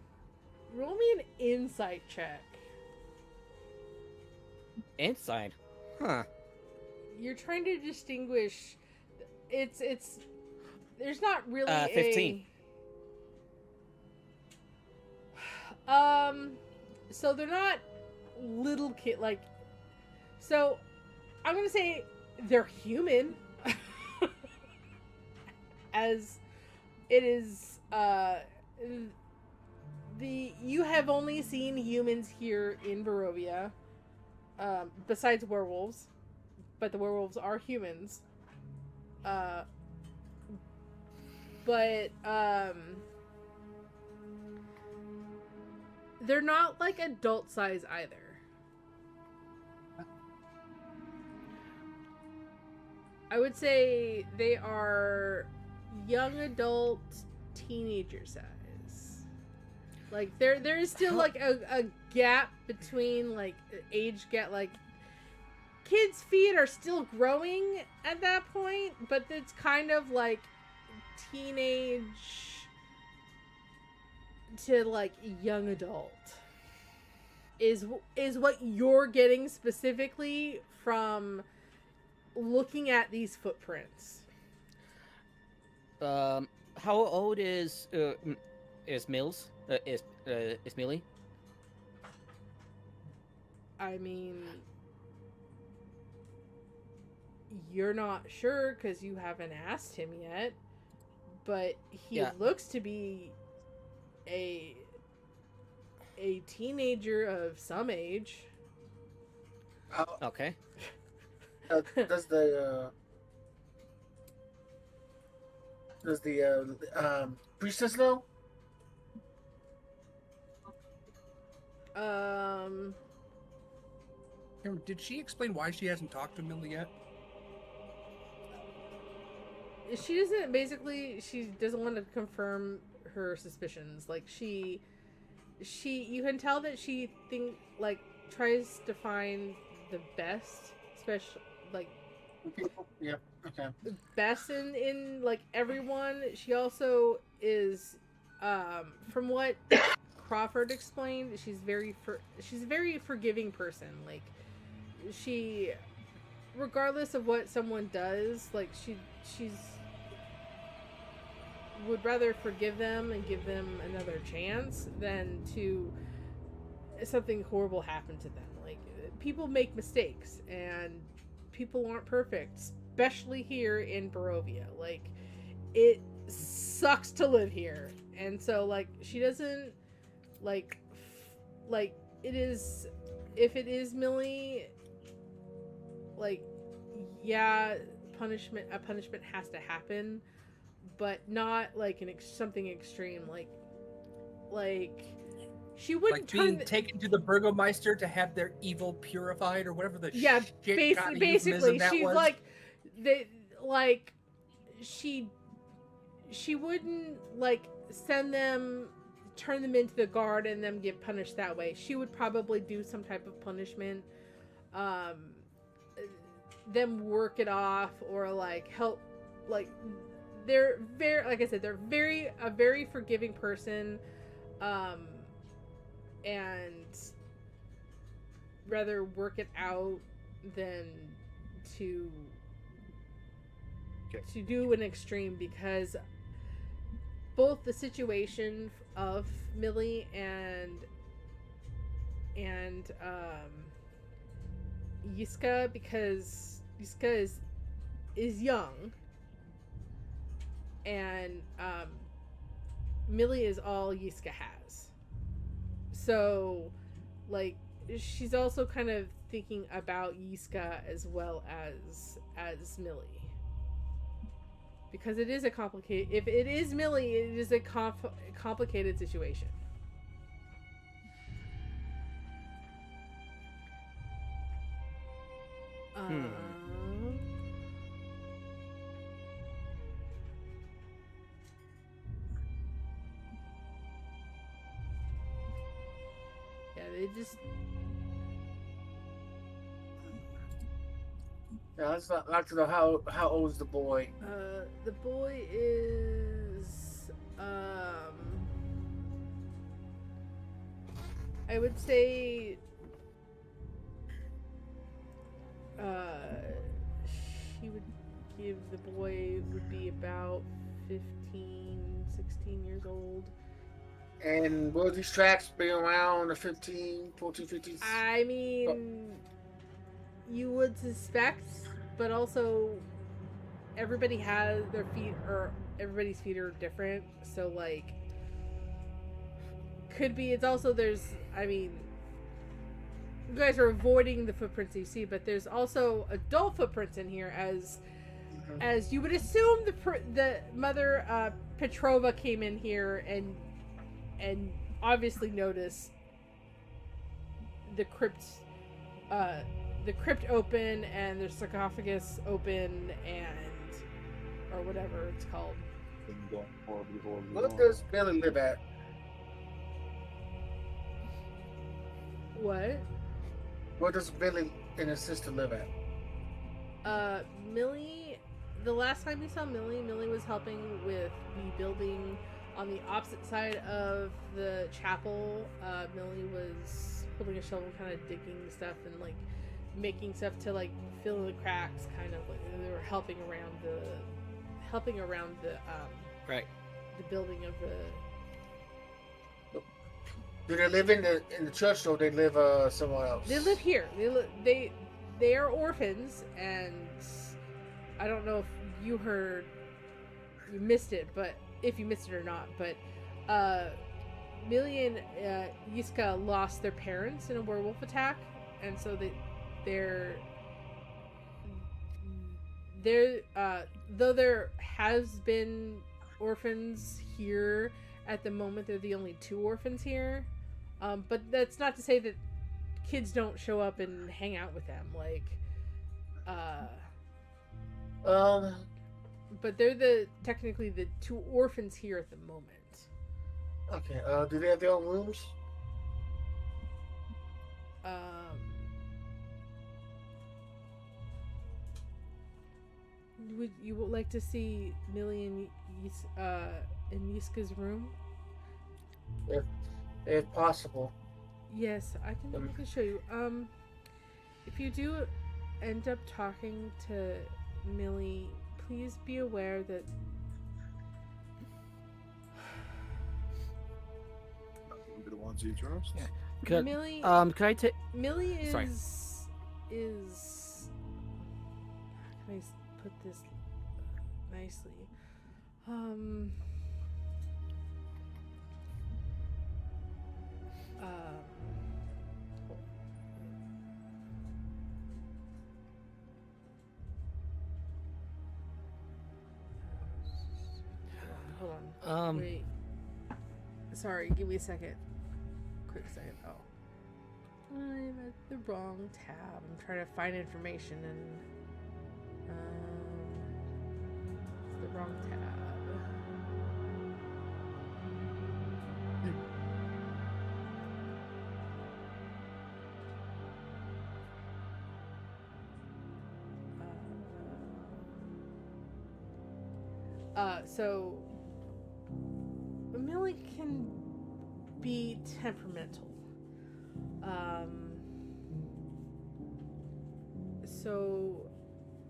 insight check. Inside. Huh. You're trying to distinguish. It's. There's not really 15. So they're not little kid like. So, I'm gonna say they're human. As it is, you have only seen humans here in Barovia, besides werewolves, but the werewolves are humans. But they're not like adult size either. I would say they are young adult, teenager size. Like there is still like a gap between like age gap. Like kids' feet are still growing at that point, but it's kind of like teenage to like young adult is what you're getting specifically from looking at these footprints. How old is Mills? Is Millie? I mean, you're not sure because you haven't asked him yet, but he looks to be a teenager of some age. Okay. Does the priestess know? Did she explain why she hasn't talked to Millie yet? She doesn't want to confirm her suspicions. Like you can tell that she tries to find the best, especially like Yeah. Okay. best in like everyone. She also is, from what Crawford explained, she's she's a very forgiving person. Like she, regardless of what someone does, like she's would rather forgive them and give them another chance than to something horrible happen to them. Like people make mistakes and people aren't perfect, especially here in Barovia. Like it sucks to live here. And so like she doesn't like like it is, if it is Millie, like yeah, a punishment has to happen, but not like something extreme, like she wouldn't Like being turn taken to the Burgomeister to have their evil purified, or whatever the yeah, shit kind of basically euphemism that she's was. like they like she wouldn't like turn them into the guard and them get punished that way. She would probably do some type of punishment, them work it off, or like help, like they're very, like I said, they're a very forgiving person, and rather work it out than to do an extreme, because both the situation of Millie and Yiska, because Yiska is young, and Millie is all Yiska has. So, like, she's also kind of thinking about Yiska as well as Millie. Because it is a complicated... If it is Millie, it is a complicated situation. Yeah, they just... Yeah, I'd like to know how old is the boy? The boy is... I would say... she would give the boy would be about 15, 16 years old. And will these tracks be around the 15, 14, 15? I mean, you would suspect, but also everybody has their feet, or everybody's feet are different. So like, could be. It's also I mean, you guys are avoiding the footprints you see, but there's also adult footprints in here, as you would assume the mother Petrova came in here and obviously noticed the crypt open and the sarcophagus open, or whatever it's called. What does Billy live at? What? Where does Billy and his sister live at? Millie, the last time we saw Millie was helping with the building on the opposite side of the chapel. Millie was holding a shovel, kind of digging stuff and like making stuff to like fill in the cracks, kind of like they were helping around the right, the building of the... Do they live in the church, or they live somewhere else? They live here. They are orphans, and I don't know if you missed it, but if you missed it or not, but Millie and Yiska lost their parents in a werewolf attack, and so though there has been orphans here at the moment, they're the only 2 orphans here. But that's not to say that kids don't show up and hang out with them. Like, but they're technically the 2 orphans here at the moment. Okay. Do they have their own rooms? Would you like to see Millie in Yiska's room? If possible. Yes, I can show you. If you do end up talking to Millie, please be aware that Be the ones you trust. Yeah. Could, Millie could I take? Millie is Sorry. how can I put this nicely? Hold on. Wait. Sorry, give me a second. Quick second. Oh. I'm at the wrong tab. I'm trying to find information and the wrong tab. So Millie can be temperamental. So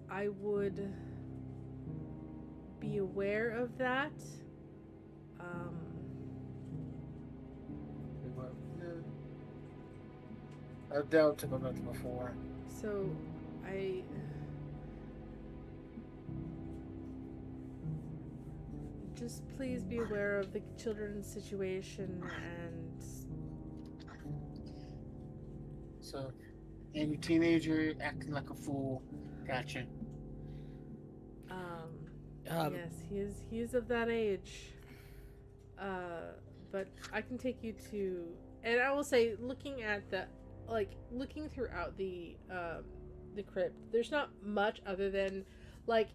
I would be aware of that. I've dealt temperamental before. So I just please be aware of the children's situation and So, any teenager acting like a fool. Gotcha. yes, he is of that age. But I can take you to, and I will say, looking throughout the crypt, there's not much other than, like,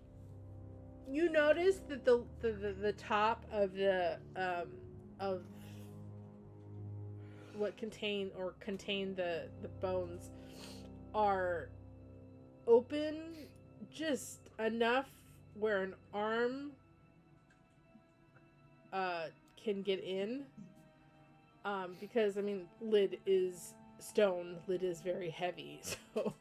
you notice that the top of the of what contain the bones are open just enough where an arm can get in, because I mean, lid is stone, lid is very heavy, so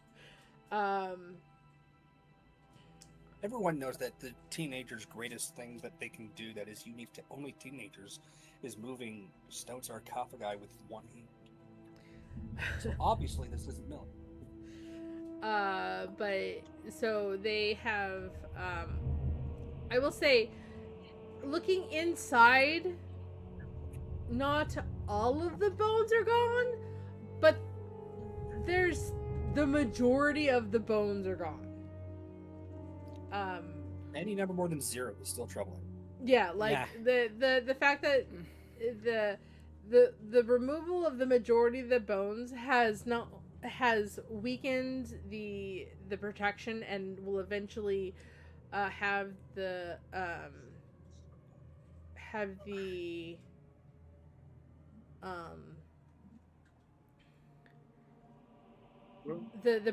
Everyone knows that the teenager's greatest thing that they can do that is unique to only teenagers is moving stone sarcophagi with one hand. So obviously this isn't Millie. but so they have, I will say, looking inside, not all of the bones are gone, but there's the majority of the bones are gone. Any number more than 0 is still troubling. Yeah, like the fact that the removal of the majority of the bones has weakened the protection and will eventually have the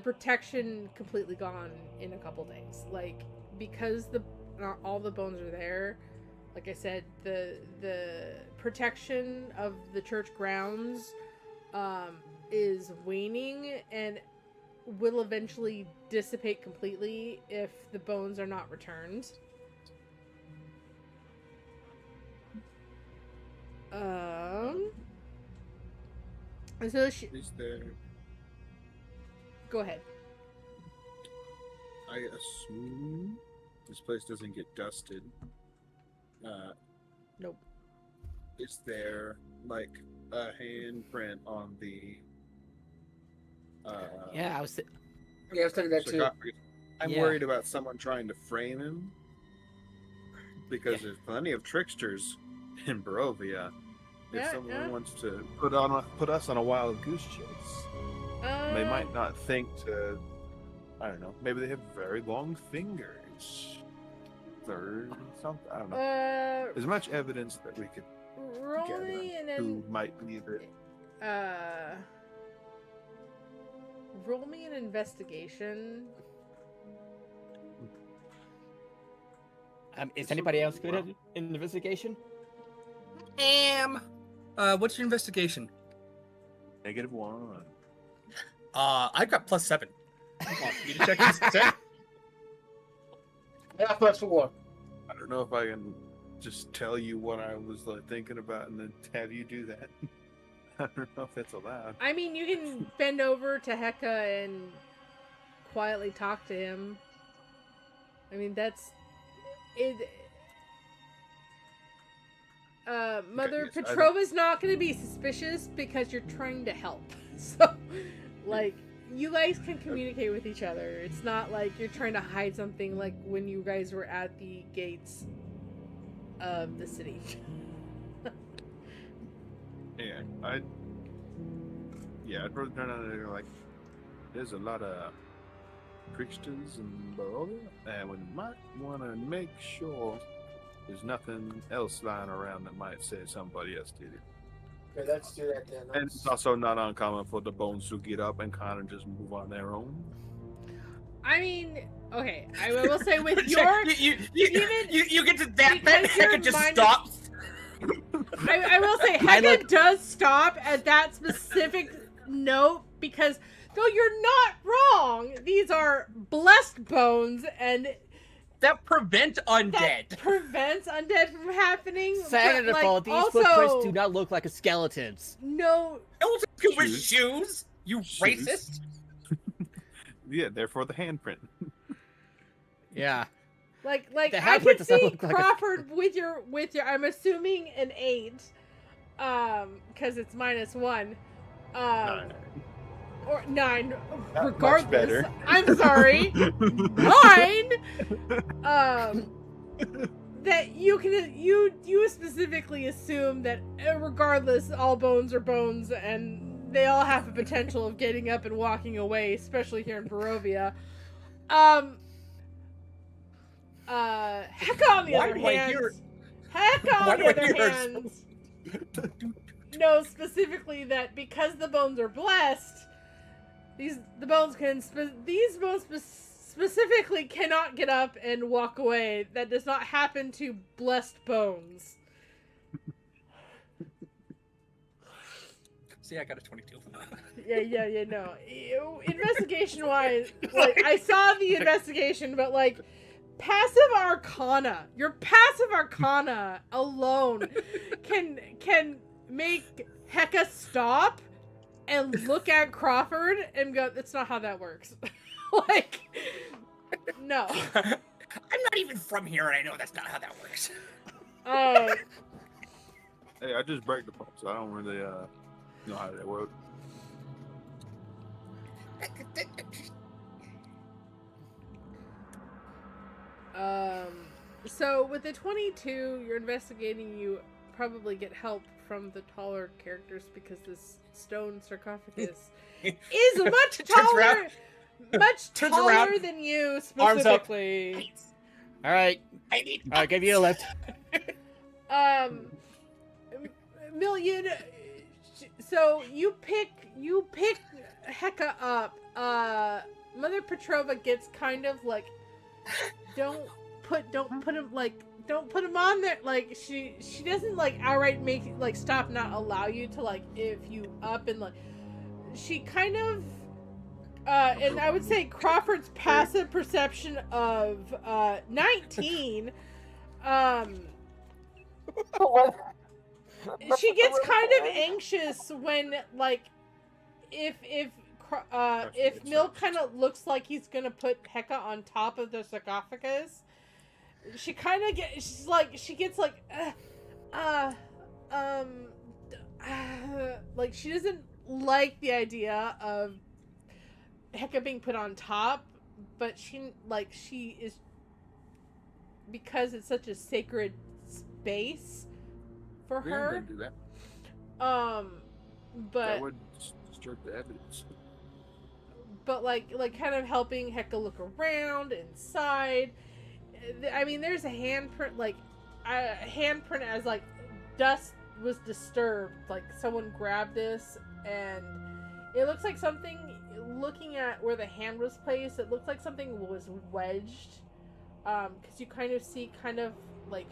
protection completely gone in a couple days, like, because not all the bones are there. Like I said, the protection of the church grounds is waning and will eventually dissipate completely if the bones are not returned. So Is there? Go ahead. I assume this place doesn't get dusted. Nope. Is there like a handprint on the? Yeah, I was. Yeah, I was thinking that too. sarcophagus? I'm Yeah. worried about someone trying to frame him because there's plenty of tricksters in Barovia. If someone wants to put us on a wild goose chase, they might not think to. I don't know. Maybe they have very long fingers. Or something. I don't know. There's much evidence that we could Roll gather me on who might be the. Roll me an investigation. Is anybody else good at investigation? What's your investigation? -1. I've got +7. Come on, you check this check. I got +4. I don't know if I can just tell you what I was like thinking about and then have you do that. I don't know if that's allowed. I mean, you can bend over to Heka and quietly talk to him. I mean, that's it. Mother yes, Petrova's not going to be suspicious because you're trying to help. So, like, you guys can communicate with each other. It's not like you're trying to hide something like when you guys were at the gates of the city. I'd probably turn out there like there's a lot of tricksters in Barovia, and we might want to make sure there's nothing else lying around that might say somebody else did it. Okay, let's do that then. And it's also not uncommon for the bones to get up and kind of just move on their own. I mean, okay, I will say with your you get to that because bit, your Heka just mind- stops. I will say Heka does stop at that specific note because though you're not wrong, these are blessed bones and That prevent undead. that prevents undead from happening. but, Sanderfall, like, these also, footprints do not look like skeletons. No, Don't you wear Shoes. shoes, you racist. Yeah, therefore the handprint. Yeah. like The I handprint can does not see look like a- Crawford with your I'm assuming an 8, because it's -1, or 9, Not much regardless. better. I'm sorry, 9. That you can you specifically assume that regardless, all bones are bones, and they all have a potential of getting up and walking away, especially here in Barovia. Heka on the Why other do I hand, hear- Heka Why on do the I other hear hand knows specifically that because the bones are blessed, these bones specifically cannot get up and walk away. That does not happen to blessed bones. See, I got a 22. Yeah, no. Investigation wise, like, I saw the investigation, but like, passive arcana, your passive arcana alone can make Heka stop and look at Crawford and go, that's not how that works. Like, no. I'm not even from here, and I know that's not how that works. Hey, I just break the bones. So I don't really know how that works. So with the 22, you're investigating, you probably get help from the taller characters because this stone sarcophagus is much Turns taller, around. much Turns taller around. than you Arms up. specifically. All right, I need. I'll give you a lift. Million. So you pick Heka up. Mother Petrova gets kind of like, don't put him on there. Like she doesn't like outright make like stop, not allow you to like if you up and like she kind of. And I would say Crawford's passive perception of 19. She gets kind of anxious when like if Mill kind of looks like he's gonna put Heka on top of the sarcophagus. She kind of gets like like she doesn't like the idea of Heka being put on top, but she is, because it's such a sacred space for her. Do that. But That would disturb the evidence. but like kind of helping Heka look around inside. I mean, there's a handprint, like a handprint as like dust was disturbed, like someone grabbed this, and it looks like something. Looking at where the hand was placed, it looks like something was wedged because you kind of see like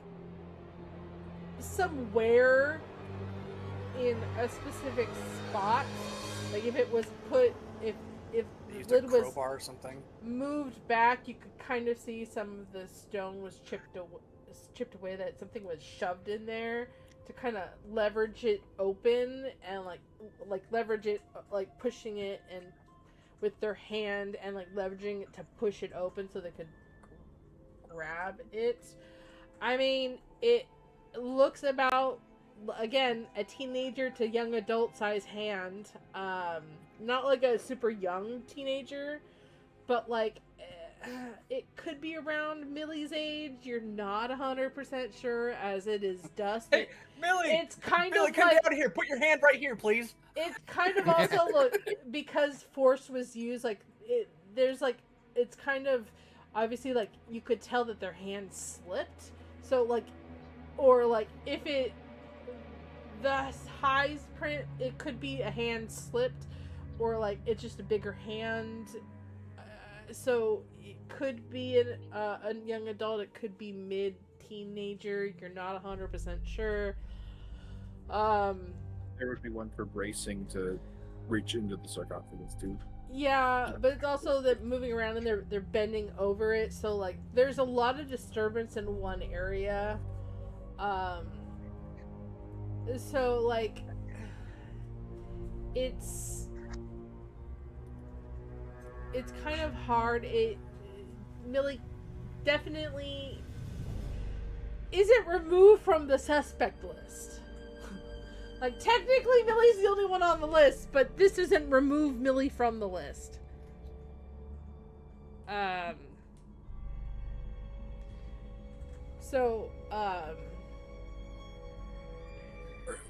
somewhere in a specific spot, like if it was put, if They used the a lid was crowbar or something. moved back, you could kind of see some of the stone was chipped away, that something was shoved in there to kind of leverage it open, and like leverage it, like pushing it and with their hand, and like leveraging it to push it open so they could grab it. I mean, it looks about, again, a teenager to young adult size hand. Not like a super young teenager, but like it could be around Millie's age. You're not 100% sure, as it is dust. Hey, Millie! It's kind Millie, of come like, down here. Put your hand right here, please. it's kind of also look, because force was used, like there's like, it's kind of obviously like you could tell that their hand slipped. So like, or like if it, the highs print, it could be a hand slipped, or like it's just a bigger hand. So it could be a young adult. It could be mid teenager. You're not 100% sure. There would be one for bracing to reach into the sarcophagus too. Yeah, but it's also that moving around and they're bending over it, so like there's a lot of disturbance in one area. So like it's kind of hard. Millie definitely isn't removed from the suspect list. Like, technically, Millie's the only one on the list, but this doesn't remove Millie from the list. So,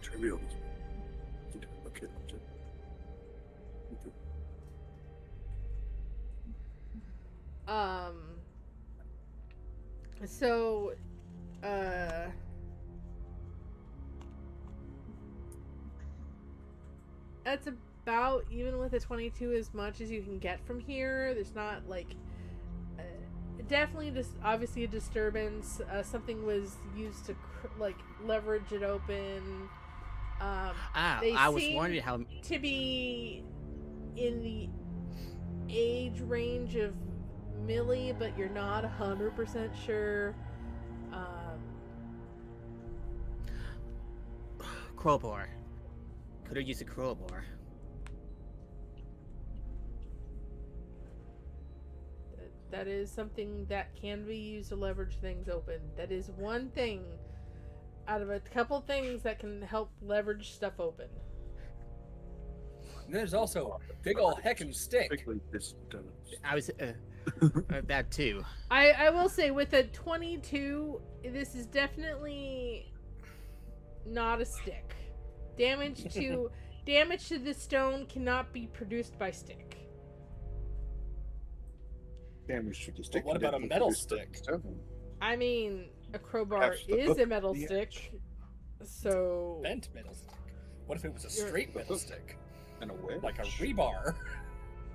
Trivial. Okay. So, that's about, even with a 22, as much as you can get from here. There's not like definitely just obviously a disturbance. Something was used to like leverage it open. They I was seem wondering how to be in the age range of Millie, but you're not 100% sure. crowbar. Could have used a crowbar. That is something that can be used to leverage things open. That is one thing out of a couple things that can help leverage stuff open. And there's also a big ol' heckin' stick. Particularly this does. I was that too. I will say, with a 22, this is definitely not a stick. Damage to the stone cannot be produced by stick. Damage to the stick. what about a metal stick? I mean, a crowbar Perhaps the is hook a metal the stick, so Bent metal stick. What if it was a You're- straight metal stick? And a wedge. Like a rebar?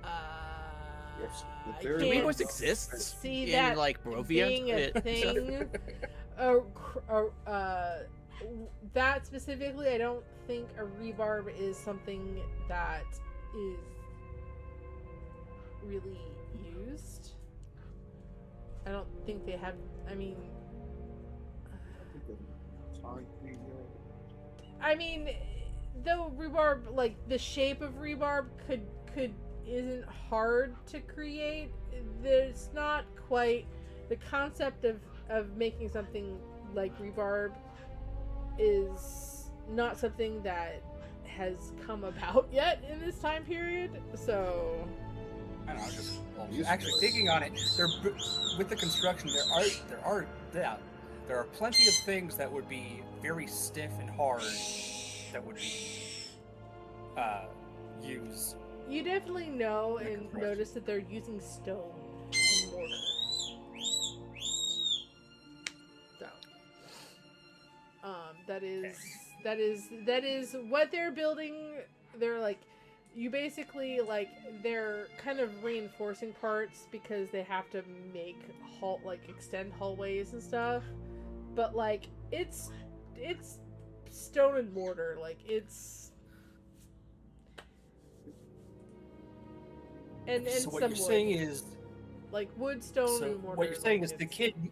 Yes, I but there- can't Rebars exists see in that like Barovia. being a thing. That specifically, I don't think a rebarb is something that is really used. I don't think they have. I mean, though rebarb, like the shape of rebarb could isn't hard to create. There's not quite the concept of making something like rebarb is not something that has come about yet in this time period. So I don't know, just actually thinking on it, with the construction, there are plenty of things that would be very stiff and hard that would be used. you definitely know and notice that they're using stone and mortar. So, that is what they're building. They're like, you basically like they're kind of reinforcing parts because they have to make extend hallways and stuff. But like it's stone and mortar, like it's and So what some you're wood. saying is, like wood, stone, so and mortar. what you're saying like, is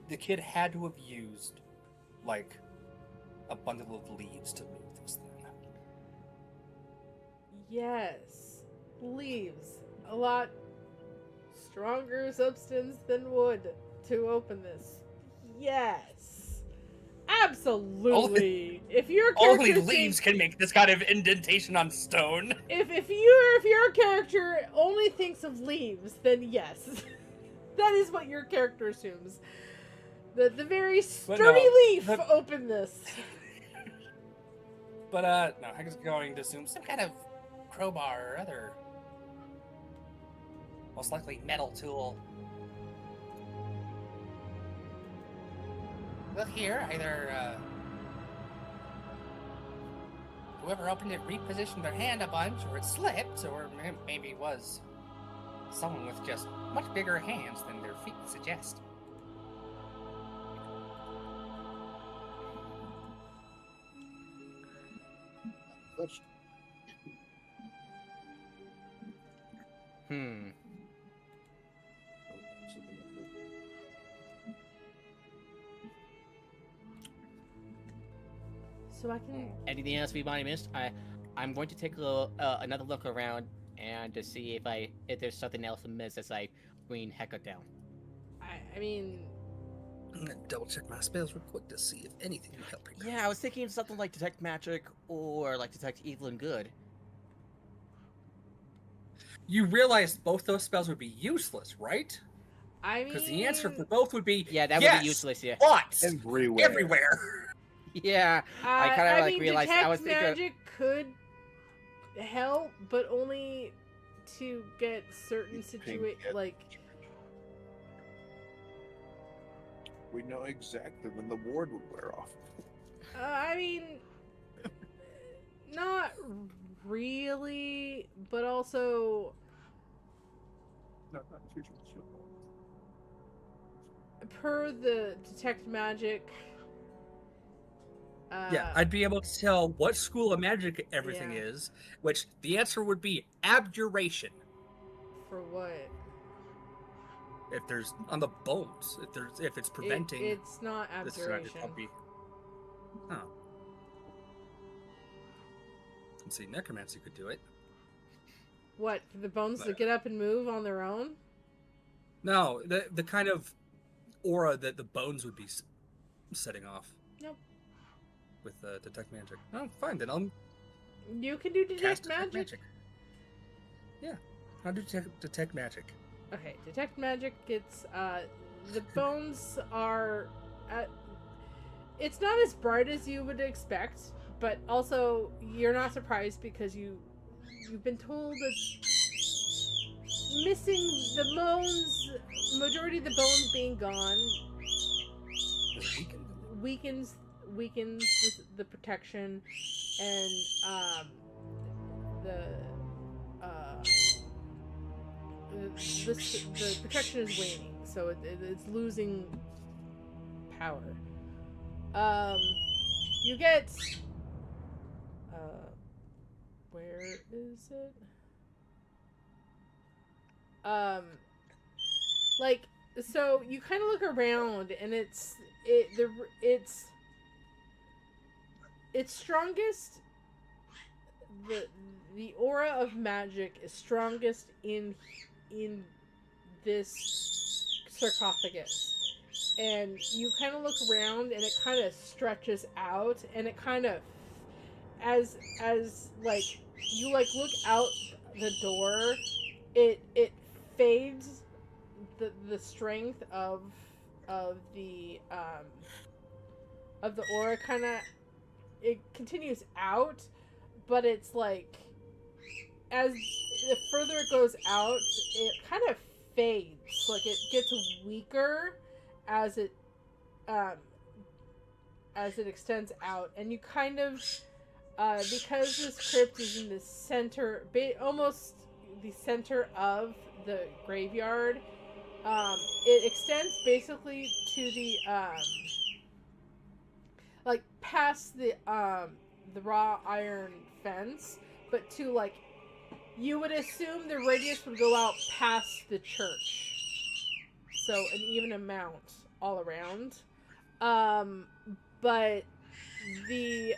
the kid had to have used like a bundle of leaves to move this thing. Yes, leaves. A lot stronger substance than wood to open this. Yes, absolutely. If your Only character leaves can make this kind of indentation on stone. if your character only thinks of leaves, then yes, that is what your character assumes. The very sturdy leaf opened this. But no, Hector's going to assume some kind of crowbar or other, most likely metal tool. Well, here, either whoever opened it repositioned their hand a bunch, or it slipped, or maybe it was someone with just much bigger hands than their feet suggest. So I can. Anything else we might have missed? I'm going to take another look around and to see if there's something else amiss as I bring Hecka down. I mean, I'm gonna double check my spells real quick to see if anything can help you. Yeah, I was thinking something like detect magic or like detect evil and good. You realize both those spells would be useless, right? I mean, Because the answer for both would be Yeah, that yes, would be useless. Yeah. But Everywhere. everywhere. Yeah. I kind of like mean, realized detect I was thinking. magic could help, but only to get certain situations. Like, We know exactly when the ward would wear off. I mean, not really, but also No, not future. per the detect magic. Yeah, I'd be able to tell what school of magic everything Yeah. is, which the answer would be abjuration. For what? If there's on the bones, if it's preventing It's not this abjuration. Oh. Let's see, necromancy could do it. What, for the bones to get up and move on their own? No, the kind of aura that the bones would be setting off. Nope. With detect magic. Oh, fine then. I'll You can do cast detect magic. Yeah, I'll do detect magic. Okay, detect magic gets the bones are it's not as bright as you would expect, but also you're not surprised because you've been told that missing the bones, majority of the bones being gone weakens the protection, and the protection is waning, so it's losing power. You get where is it? Like, so you kind of look around, and it's strongest. The aura of magic is strongest in this sarcophagus, and you kind of look around, and it kind of stretches out, and it kind of as like you like look out the door, it fades the strength of the aura, kind of it continues out, but it's like as the further it goes out, it kind of fades, like it gets weaker as it extends out, and you kind of because this crypt is in the center, almost the center of the graveyard, it extends basically to the like past the raw iron fence, but to like you would assume the radius would go out past the church, so an even amount all around. But the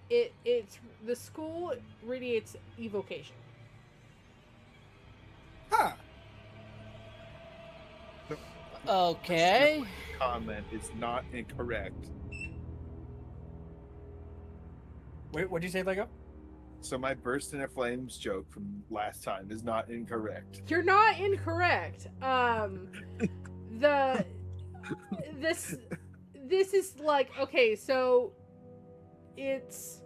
it's the school radiates evocation. Huh. Okay. Comment is not incorrect. Wait, what'd you say, Lego? So my burst into flames joke from last time is not incorrect. You're not incorrect. The this is like, okay, so it's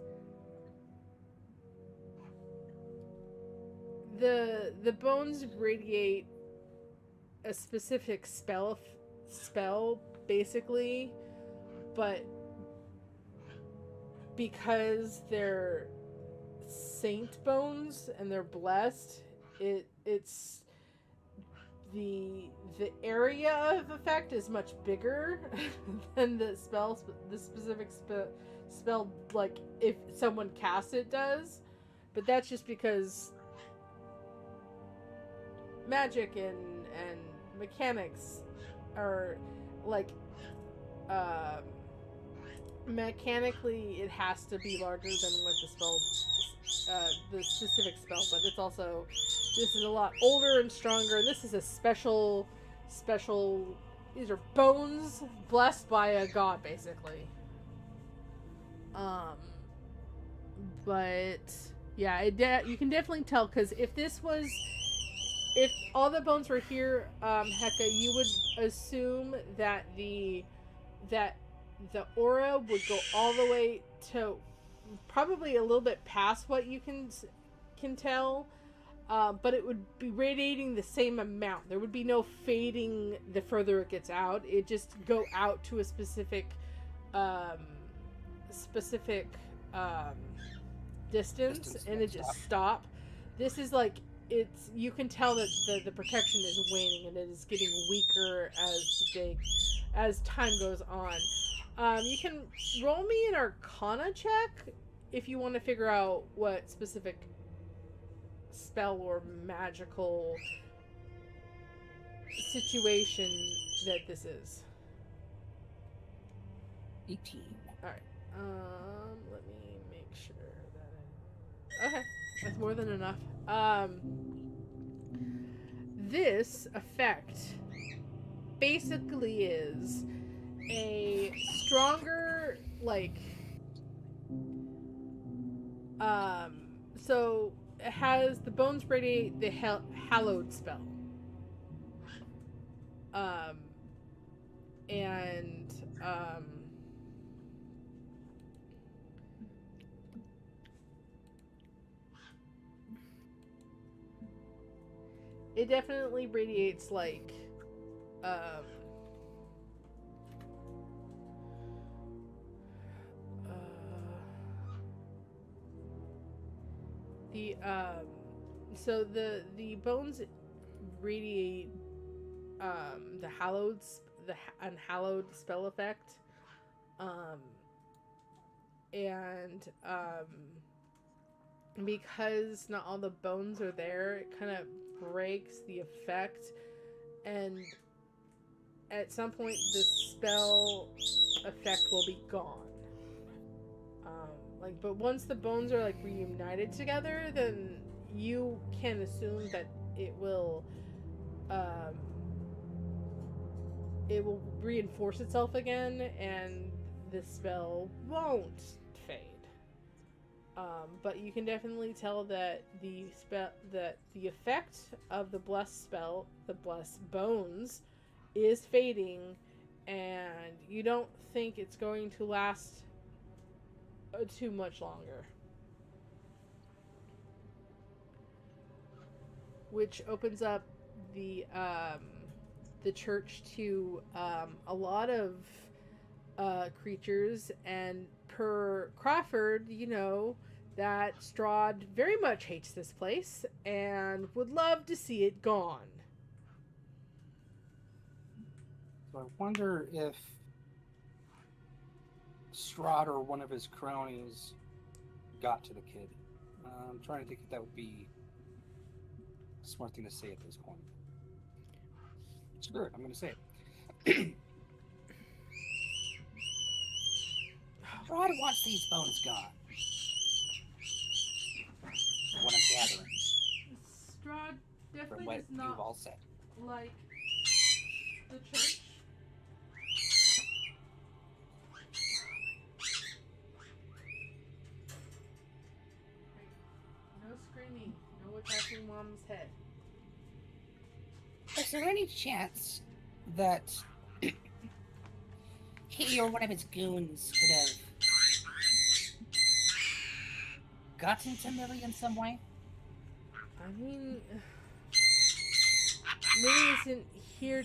the bones radiate a specific spell basically, but because they're saint bones and they're blessed, it's the area of effect is much bigger than the specific spell, like if someone casts it does, but that's just because magic and mechanics are like mechanically it has to be larger than what the spell the specific spell, but it's also, this is a lot older and stronger. This is a special these are bones blessed by a god basically. But yeah, you can definitely tell, because if all the bones were here, Heka, you would assume that the aura would go all the way to probably a little bit past what you can tell, but it would be radiating the same amount. There would be no fading the further it gets out. It just go out to a specific distance, and it just stop. This is like, it's, you can tell that the protection is waning and it is getting weaker as time goes on. You can roll me an Arcana check if you want to figure out what specific spell or magical situation that this is. 18. Alright. Let me make sure that okay, that's more than enough. This effect basically is a stronger, like, so it has the bones radiate the hallowed spell, and it definitely radiates like so the bones radiate the unhallowed spell effect, and because not all the bones are there, it kind of breaks the effect, and at some point the spell effect will be gone. But once the bones are like reunited together, then you can assume that it will reinforce itself again, and the spell won't fade. But you can definitely tell that the effect of the blessed spell, the blessed bones, is fading, and you don't think it's going to last too much longer. Which opens up the church to a lot of creatures, and per Crawford, you know that Strahd very much hates this place and would love to see it gone. So I wonder if Strahd or one of his cronies got to the kid. I'm trying to think if that would be a smart thing to say at this point. Screw it, I'm going to say it. Strahd wants these bones gone. What I'm gathering Strahd from definitely what does you've not all said. like the church. No screaming. No attacking mom's head. Is there any chance that he or one of his goons could have gotten to Millie in some way? I mean, Millie isn't here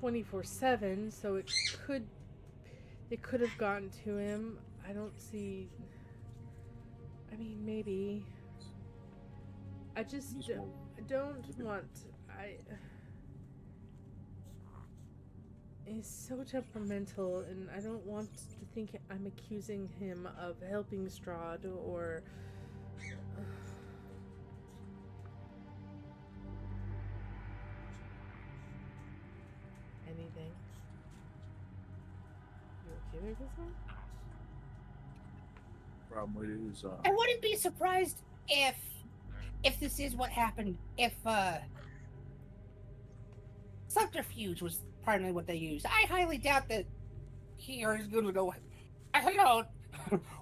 24/7, so it could have gotten to him. I don't see. I mean, maybe. I just don't want. He's so temperamental, and I don't want to think I'm accusing him of helping Strahd or. Anything. You okay there, Gizmo? Problem is, I wouldn't be surprised if this is what happened. If subterfuge was primarily what they used. I highly doubt that he or his goons would go, "Hello,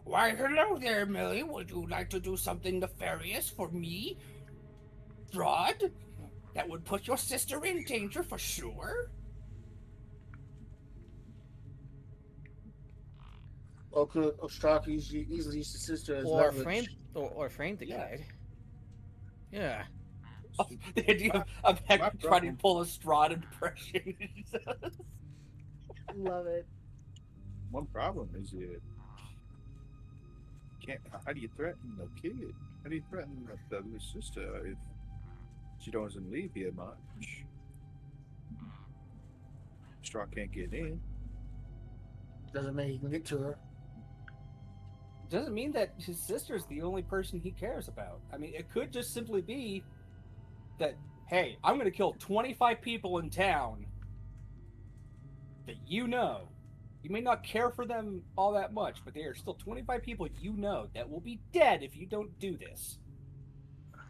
why hello there, Millie. Would you like to do something nefarious for me, Strahd? That would put your sister in danger for sure." Or could Ostraki easily use the sister as Or leverage? frame the Yeah. kid. Yeah. The idea of my Heck trying to problem- pull a Strahd impression. Love it. one problem is you can't. How do you threaten the kid? How do you threaten the other sister if she doesn't leave here much? Straw can't get in. Doesn't mean he can get to her. Doesn't mean that his sister's the only person he cares about. I mean, it could just simply be that, hey, I'm going to kill 25 people in town that you know. You may not care for them all that much, but they are still 25 people you know that will be dead if you don't do this.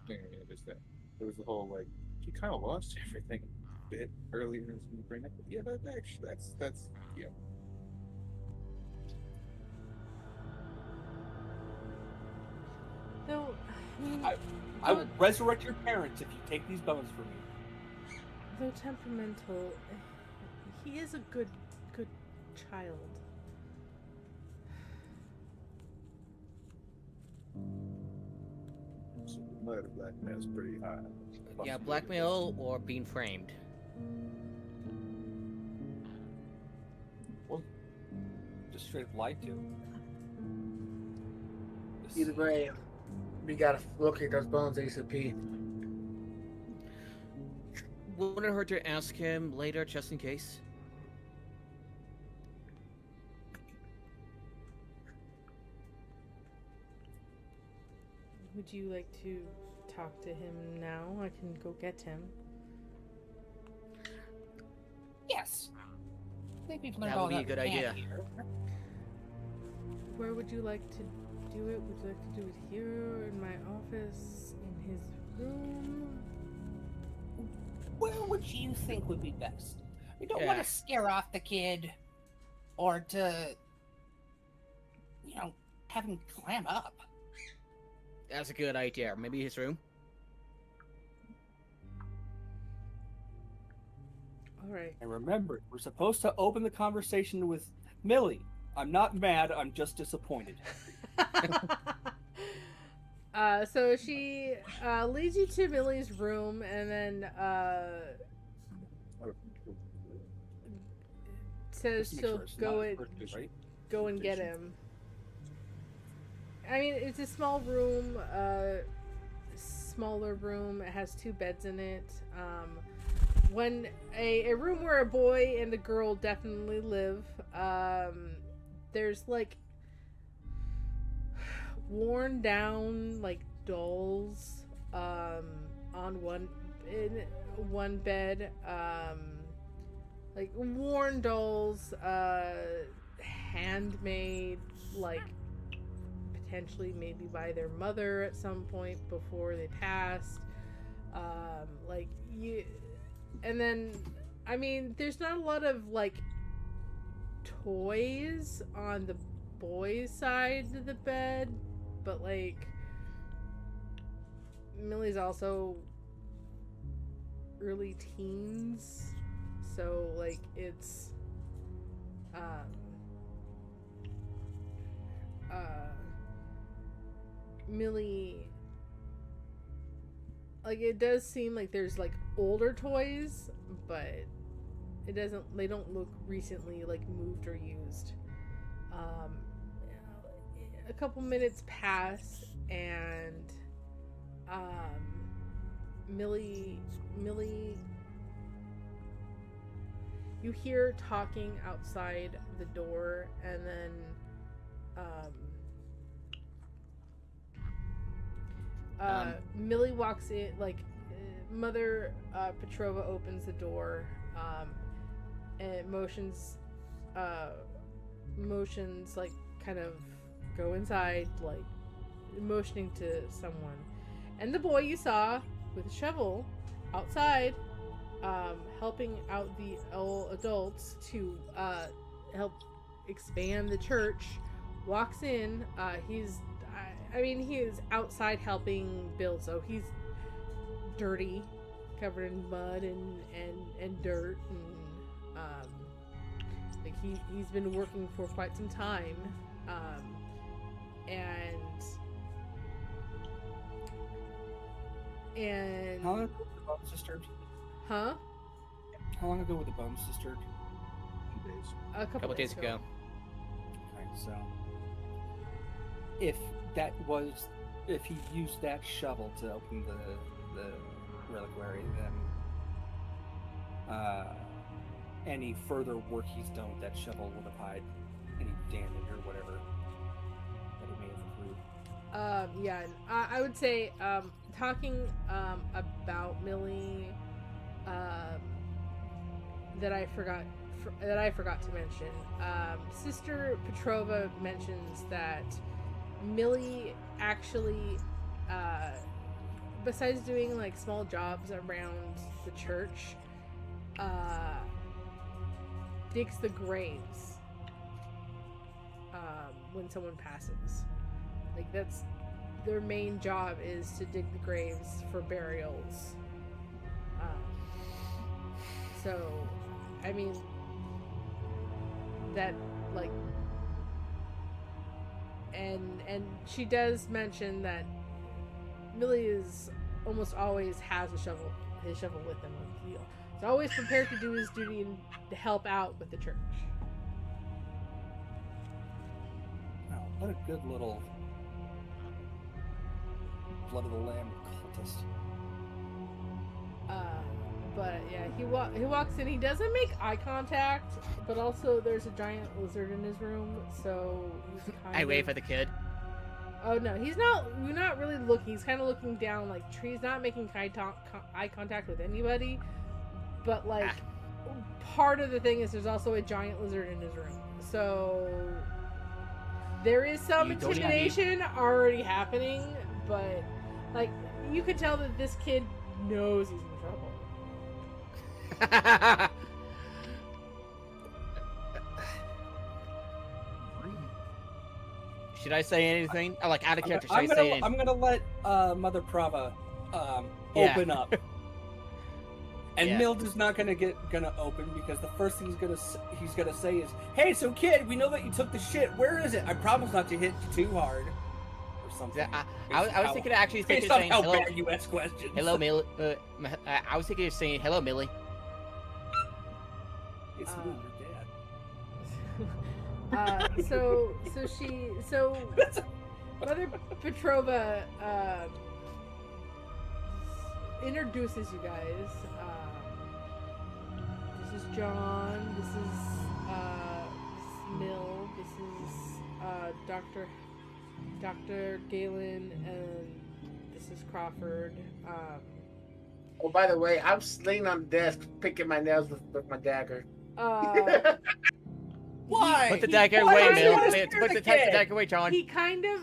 Yeah, there's that. There was the whole like he kind of lost everything a bit earlier in his brain. Yeah, that's yeah. Though, I mean, I will resurrect your parents if you take these bones from me. though temperamental, he is a good child. So the murder blackmail is pretty high. Yeah, blackmail or being framed. Well, just straight up lied to. Either way, we gotta locate those bones ASAP. Wouldn't it hurt to ask him later, just in case? Would you like to talk to him now? I can go get him. Yes. I think we've learned That all would be a that good we can idea. here. Where would you like to do it? Would you like to do it here, in my office, in his room? Where would you think would be best? We don't Yeah. want to scare off the kid or to, have him clam up. That's a good idea. Maybe his room? All right. And remember, we're supposed to open the conversation with Millie. I'm not mad, I'm just disappointed. So she leads you to Millie's room, says Just to make she'll sure it's go not and birthday, right? go and get him. I mean, it's a small room, smaller room. It has 2 beds in it. A room where a boy and a girl definitely live. There's like worn down like dolls on one bed, like worn dolls, handmade, like potentially maybe by their mother at some point before they passed. And then I mean there's not a lot of like toys on the boys' side of the bed, but like Millie's also early teens, so like it's Millie, like it does seem like there's like older toys, but they don't look recently like moved or used. A couple minutes pass and Millie, you hear talking outside the door, and then Millie walks in, like Mother Petrova opens the door and motions like kind of go inside, like motioning to someone. And the boy you saw with a shovel outside, helping out the adults to help expand the church, walks in. He is outside helping build, so he's dirty, covered in mud and dirt, and like he's been working for quite some time, and How long ago were the bones disturbed? huh? How long ago were the bones disturbed? 2 days. A couple days ago. Okay, so if he used that shovel to open the reliquary, then any further work he's done with that shovel would have hide any damage or whatever that it may have accrued. Yeah, and I would say, talking about Millie, that I forgot to mention. Sister Petrova mentions that Millie actually, besides doing like small jobs around the church, digs the graves when someone passes. Like that's their main job, is to dig the graves for burials. So, I mean, that like, and she does mention that Millie is almost always has his shovel with him. He's always prepared to do his duty and to help out with the church. Oh, what a good little blood of the lamb cultist. But yeah, he walks in. He doesn't make eye contact, but also there's a giant lizard in his room, so he's kind I of... wait for the kid. Oh no, he's not. You're not really looking. He's kind of looking down, like he's not making eye contact with anybody. But like, part of the thing is there's also a giant lizard in his room, so there is some intimidation already happening. But like, you could tell that this kid knows he's in trouble. Should I say anything? Oh, like out of character, should I say anything? I'm gonna let Mother Prava open up, and Mild is not gonna open because the first thing he's gonna say is, "Hey, so kid, we know that you took the shit. Where is it? I promise not to hit you too hard." Something. I was thinking of actually saying how hello. bad you ask questions. Hello, Millie. I was thinking of saying hello, Millie. It's me, your dad. So Mother Petrova introduces you guys. This is John. This is Mill. This is Dr. Galen, and this is Crawford. Oh, by the way, I'm laying on the desk picking my nails with my dagger. Why? Put the dagger why away, do you Mill. wanna Put the dagger away, John. He kind of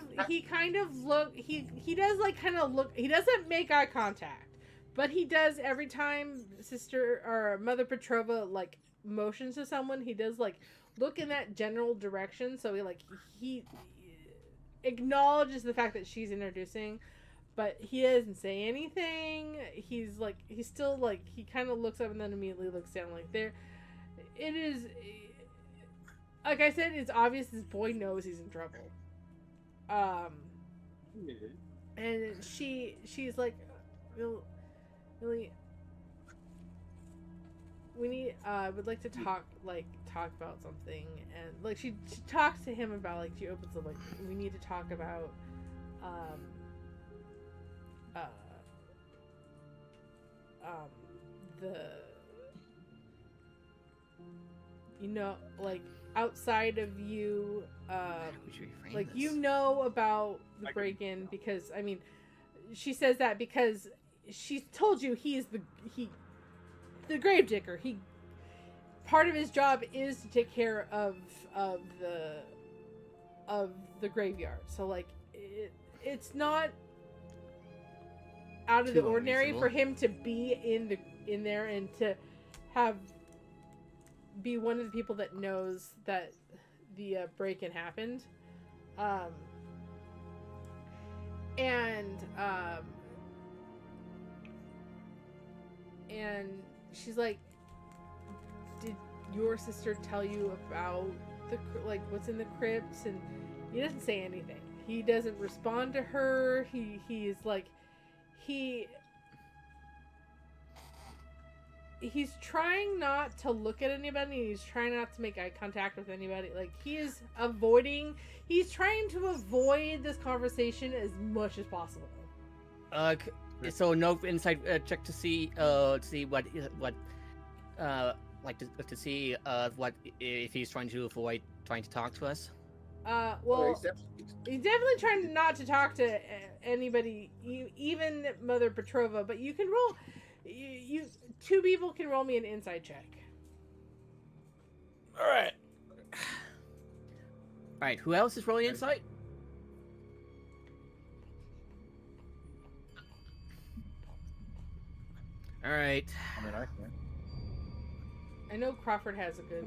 look. He does like kind of look. He doesn't make eye contact, but he does every time Sister or Mother Petrova like motions to someone. He does like look in that general direction. So he acknowledges the fact that she's introducing, but he doesn't say anything. He's still like, he kind of looks up and then immediately looks down. Like, there, it is. Like I said, it's obvious this boy knows he's in trouble. And she's like, really, we need, would like to talk about something. And like she talks to him about, like, she opens up, like, we need to talk about the, you know, like, outside of you, like, you know about the break-in because, I mean, she says that because she's told you he's the gravedigger. Part of his job is to take care of the graveyard. So, like, it's not out of the ordinary for him to be in there and to be one of the people that knows that the break-in happened. And she's like, did your sister tell you about what's in the crypts? And he doesn't say anything. He doesn't respond to her. He's like, he's trying not to look at anybody. He's trying not to make eye contact with anybody. Like, he's trying to avoid this conversation as much as possible. So no inside check to see what if he's trying to avoid trying to talk to us. Well, he's definitely trying not to talk to anybody, even Mother Petrova. But you can roll. You two people can roll me an inside check. All right. Who else is rolling insight? All right. I mean, I can. I know Crawford has a good.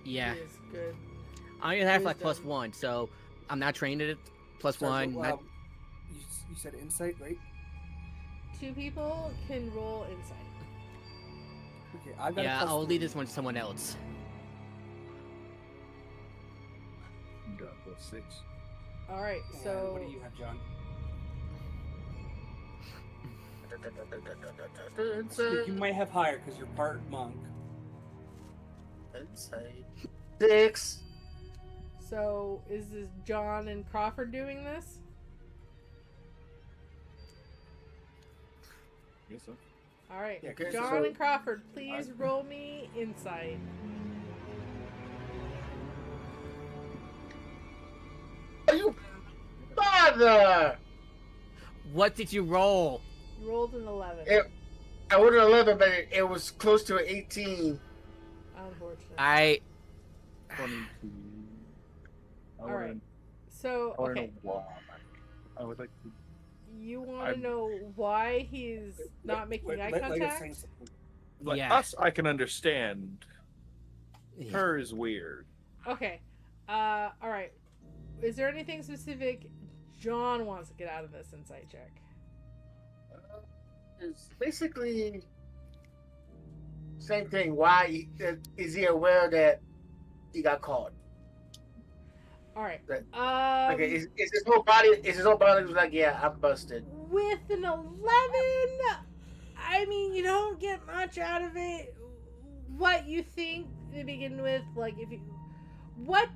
Yeah. He is good. I have like +1, so I'm not trained at it. +1. You said insight, right? Two people can roll insight. Okay, I've got. Yeah, I'll leave this one to someone else. You got +6. All right, And so what do you have, John? You might have higher because you're part monk. Insight 6. So is this John and Crawford doing this? Yes, sir. All right, Yeah, okay, John so- and Crawford, please roll me insight. Are you bother? What did you roll? You rolled an 11. I rolled an 11, but it was close to an 18. Unfortunately. 22. All right. So I want to okay, know why. I would like to. you want to know why he's not making eye Let us contact? say something. Like Yeah. us, I can understand. Her is weird. Okay. All right. Is there anything specific John wants to get out of this insight check? It's basically same thing. Why is he aware that he got caught? All right. Okay, is his whole body? Is his whole body was like, yeah, I'm busted. With an 11, I mean, you don't get much out of it. What you think to begin with, like, if you, what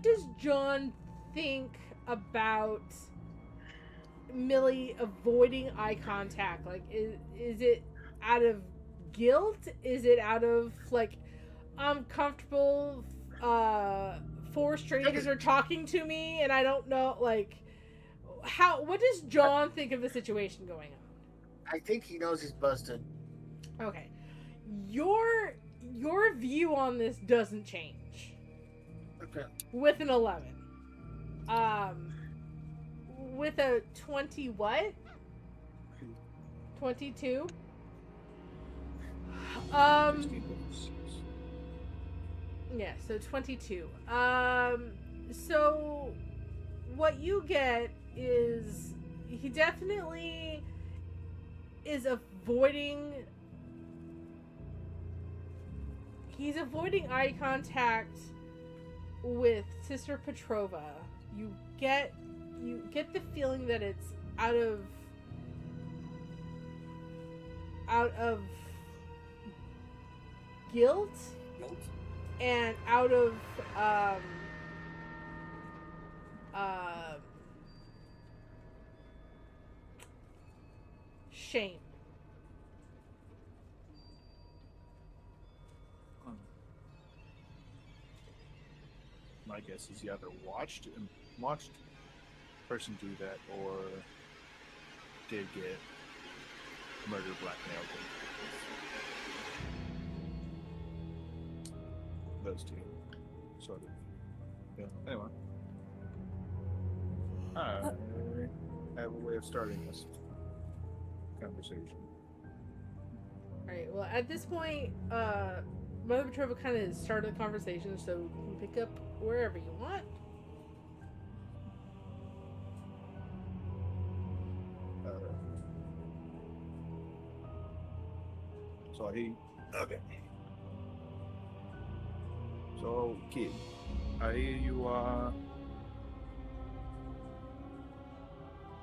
does John think about Millie avoiding eye contact? Like, is it out of guilt? Is it out of like, I'm comfortable? Four strangers are talking to me, and I don't know. Like, how? What does John think of the situation going on? I think he knows he's busted. Okay, your view on this doesn't change. Okay. With an 11. With a 20 what? 22? Yeah, so 22. So what you get is he definitely is avoiding eye contact with Sister Petrova. You get the feeling that it's out of guilt and out of shame. My guess is he either watched a person do that or did get murder blackmailed. Those two, sort of. Yeah. Anyway, I have a way of starting this conversation. Alright, well, at this point, Mother Petrova kind of started the conversation, so you can pick up wherever you want. Okay. So, kid, I hear you,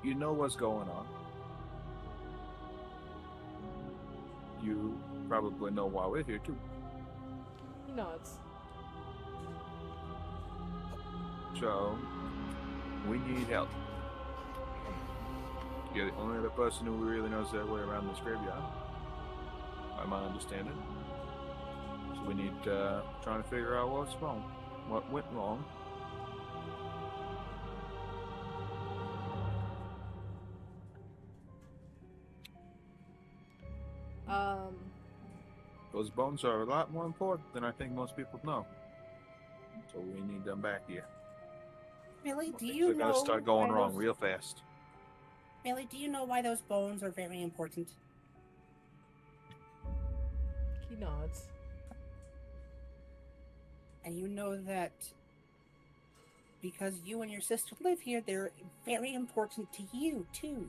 you know what's going on. You probably know why we're here, too. He nods. So, we need help. You're the only other person who really knows their way around this graveyard, by my understanding. So we need trying to figure out what's wrong, what went wrong. Those bones are a lot more important than I think most people know. So we need them back here. Millie, do Things you are know? gonna start going why wrong those- real fast. Millie, do you know why those bones are very important? He nods. And you know that because you and your sister live here, they're very important to you, too.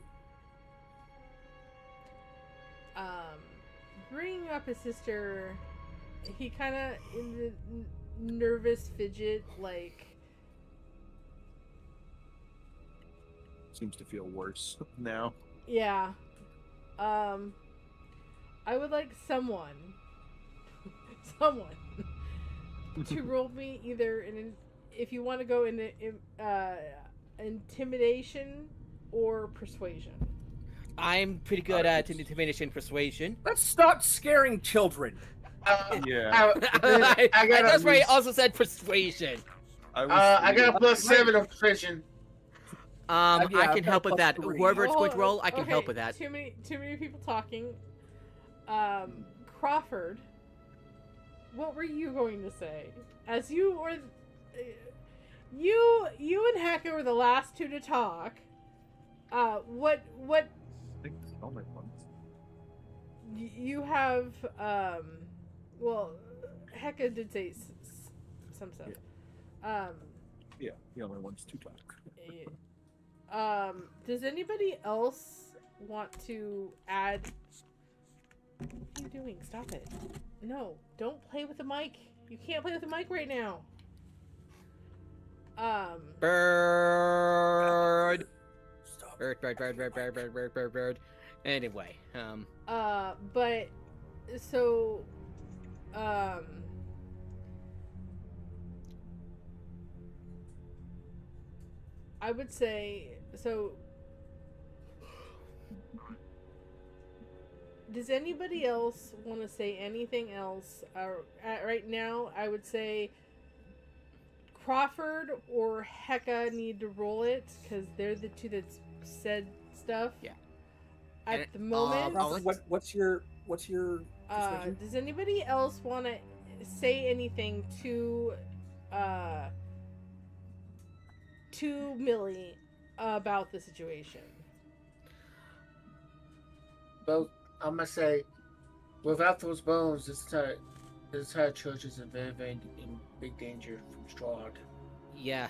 Bringing up his sister, he kind of in the nervous fidget, like, Seems to feel worse now. yeah. I would like someone to roll me either if you want to go in intimidation or persuasion. I'm pretty good at intimidation persuasion. Let's stop scaring children. Yeah. That's why I also said persuasion. I got a +7 of persuasion. I yeah, can help with that. +3. Whoever it's going to Oh, roll, I can okay, help with that. Too many people talking. Crawford, what were you going to say? As you were, you and Hecka were the last two to talk. What I think the only ones. you have? Well, Hecka did say some stuff. Yeah, the only ones to talk. Does anybody else want to add? What are you doing? Stop it. No, don't play with the mic. You can't play with the mic right now. Bird. Stop. Bird. Anyway, but so, I would say so. Does anybody else want to say anything else? Right now, I would say Crawford or Hecka need to roll it because they're the two that said stuff. Yeah. At And, the moment, What's your persuasion? does anybody else want to say anything to Millie about the situation? Well, I'm gonna say, without those bones, this entire church is in in big danger from Strahd. Yeah,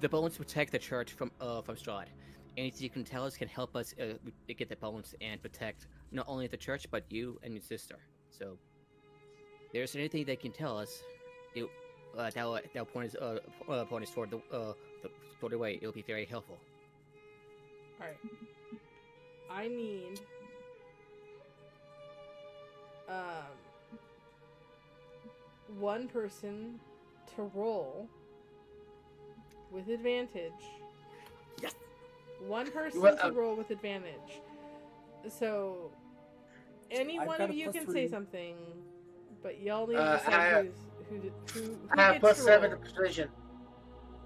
the bones protect the church from Strahd. Anything you can tell us can help us get the bones and protect not only the church but you and your sister. So, if there's anything they can tell us, that'll point us toward the way. It'll be very helpful. All right. I need one person to roll with advantage. Yes. One person Well, to roll with advantage. So, any I've one got of a you plus can 3. say something, but y'all need to I say have- who I have gets to +7 roll. to persuasion.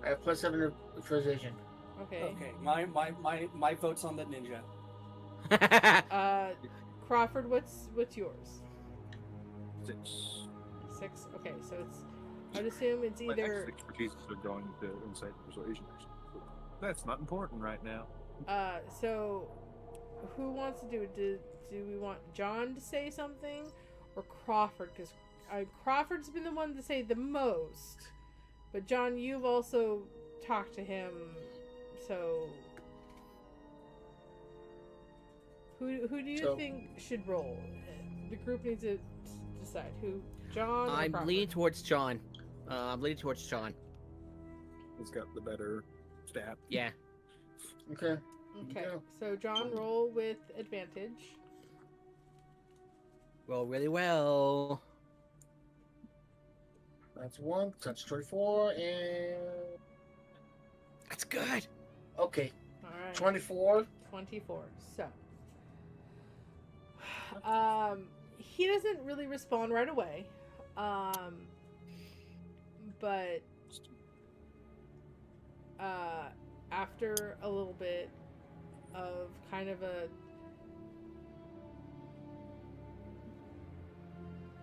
I have +7 to persuasion. Okay. Okay, my vote's on the ninja. Crawford, what's yours? 6. 6. Okay, so it's. I'd assume it's My either. next expertise is going to insight and persuasion. That's not important right now. So, who wants to do it? Do we want John to say something, or Crawford? Because Crawford's been the one to say the most, but John, you've also talked to him. So, who do you think should roll? The group needs to decide who. John. Or I'm Crawford? leaning towards John. I'm leaning towards John. He's got the better stat. Yeah. Okay. Okay, Yeah. so John, roll with advantage. Roll really well. That's 1. That's 24, and That's good. okay, All right. 24. 24. So, he doesn't really respond right away. But after a little bit of kind of a,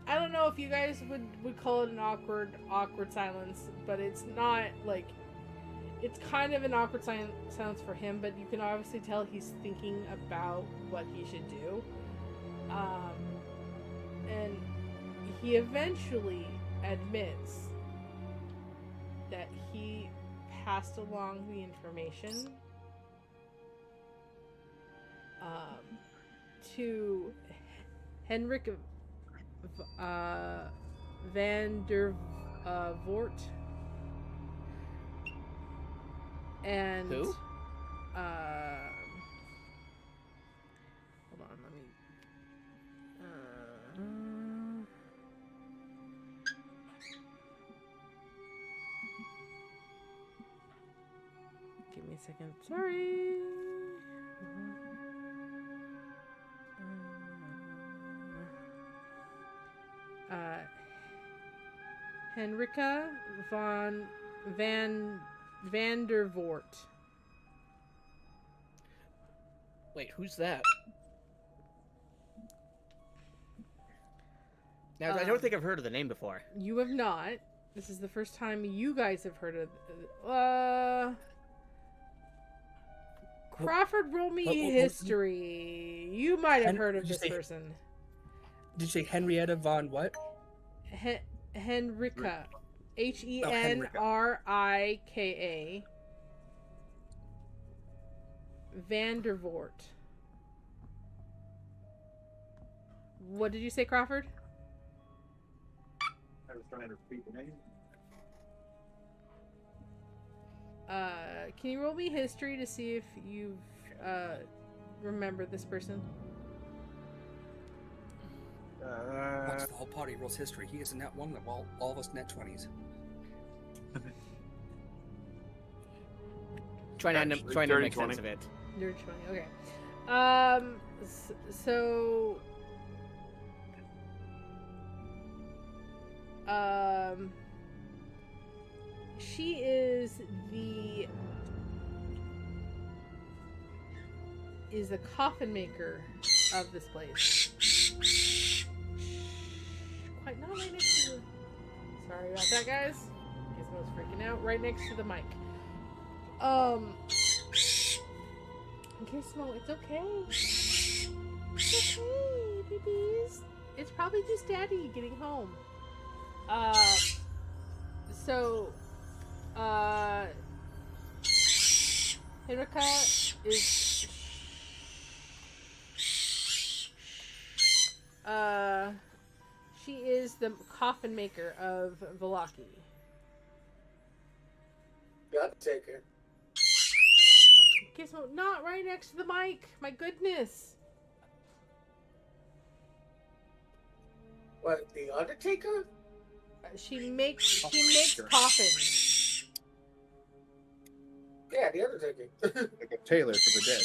I don't know if you guys would call it an awkward silence, but it's not like, it's kind of an awkward silence for him, but you can obviously tell he's thinking about what he should do. And he eventually admits that he passed along the information to Henrik van der Voort. And Who? hold on, let me give me a second. Sorry. Henrika van der Voort. Wait, who's that? Now, I don't think I've heard of the name before. You have not. This is the first time you guys have heard of. Crawford, roll me history. You might have heard of did you this say- person. Did you say Henrietta von what? Henrika. Henrika. Van der Voort. What did you say, Crawford? I was trying to repeat the name. Can you roll me history to see if you've remember this person? Watch the whole party rolls history. He is a net 1, while all of us net 20s. trying to Dirty make 20. sense of it. You're 20. Okay. So. She is the coffin maker of this place. Quite not right next to the... Sorry about that, guys. Gizmo's freaking out. Right next to the mic. Gizmo, it's okay. It's okay, babies. It's probably just Daddy getting home. Henrika is she is the coffin maker of Vallaki. Got to take her. Gizmo, not right next to the mic. My goodness. What, the Undertaker? She makes coffins. Yeah, the Undertaker. Like a tailor for the dead.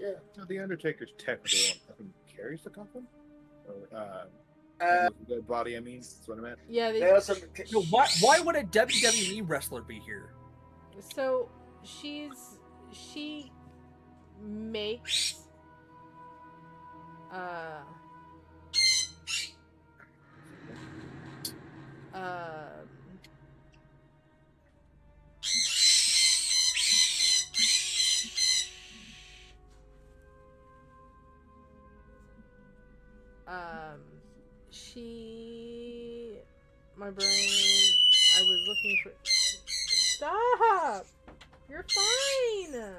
Yeah. No, the Undertaker's technically the one who carries the coffin. Or, Uh, the dead body. I mean, that's what I meant. Yeah, they also. So why would a WWE wrestler be here? So she makes my brain, I was looking for... Stop! You're fine!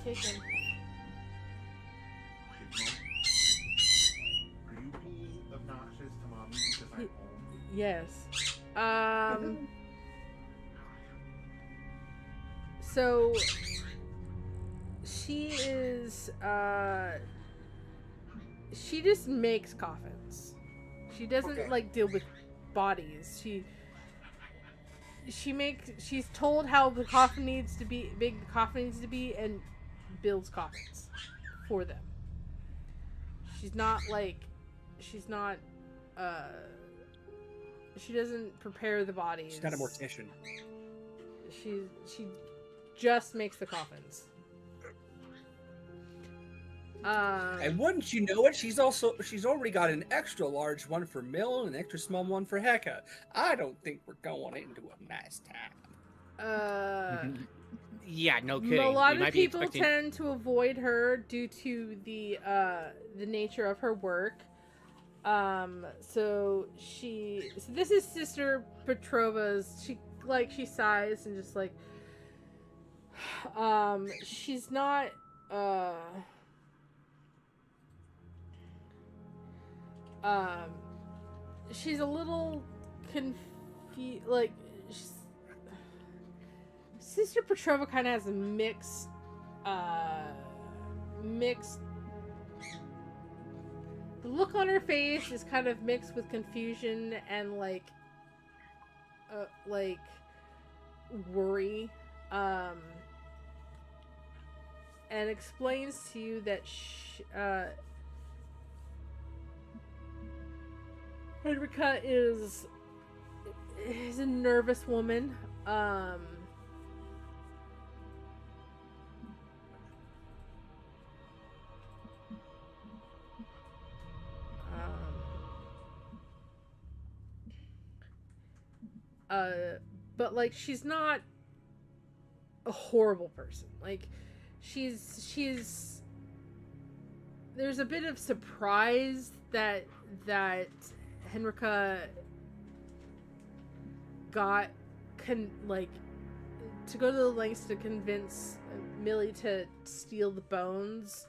Take him. Are you being obnoxious to mommy because I'm home? Yes. So she is she just makes coffins. She doesn't like deal with bodies. She's told how the coffin needs to be big, the coffin needs to be, and builds coffins for them. She doesn't prepare the bodies. She's not a mortician. She just makes the coffins. And wouldn't you know it, she's already got an extra large one for Mill and an extra small one for Hecka. I don't think we're going into a nice time. Yeah, no kidding. A lot We of might be people expecting- tend to avoid her due to the nature of her work. So this is Sister Petrova's. She sighs and just like, she's not she's a little confused. Like, Sister Petrova kind of has a mixed. The look on her face is kind of mixed with confusion and like worry, and explains to you that Henrika is a nervous woman. But like, she's not a horrible person. Like, she's there's a bit of surprise that Henrika got to go to the lengths to convince Millie to steal the bones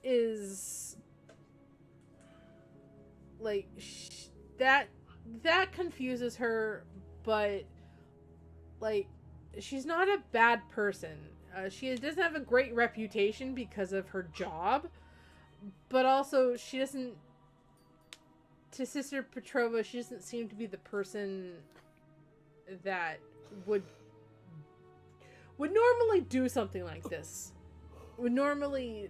is like that confuses her, but like, she's not a bad person. She doesn't have a great reputation because of her job, but also she doesn't to Sister Petrova, she doesn't seem to be the person that would normally do something like this. Would normally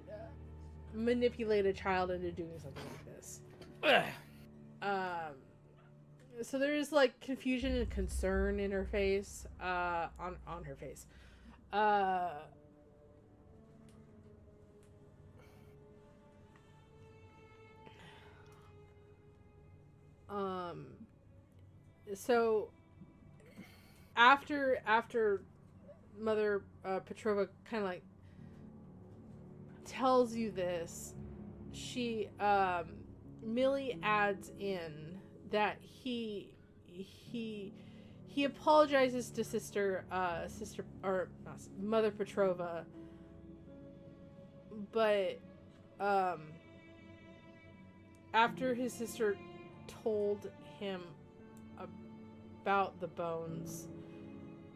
manipulate a child into doing something like this. So there is like confusion and concern in her face, on her face. So after Mother Petrova kind of like tells you this, she Millie adds in that he apologizes to Mother Petrova, but after his sister told him about the bones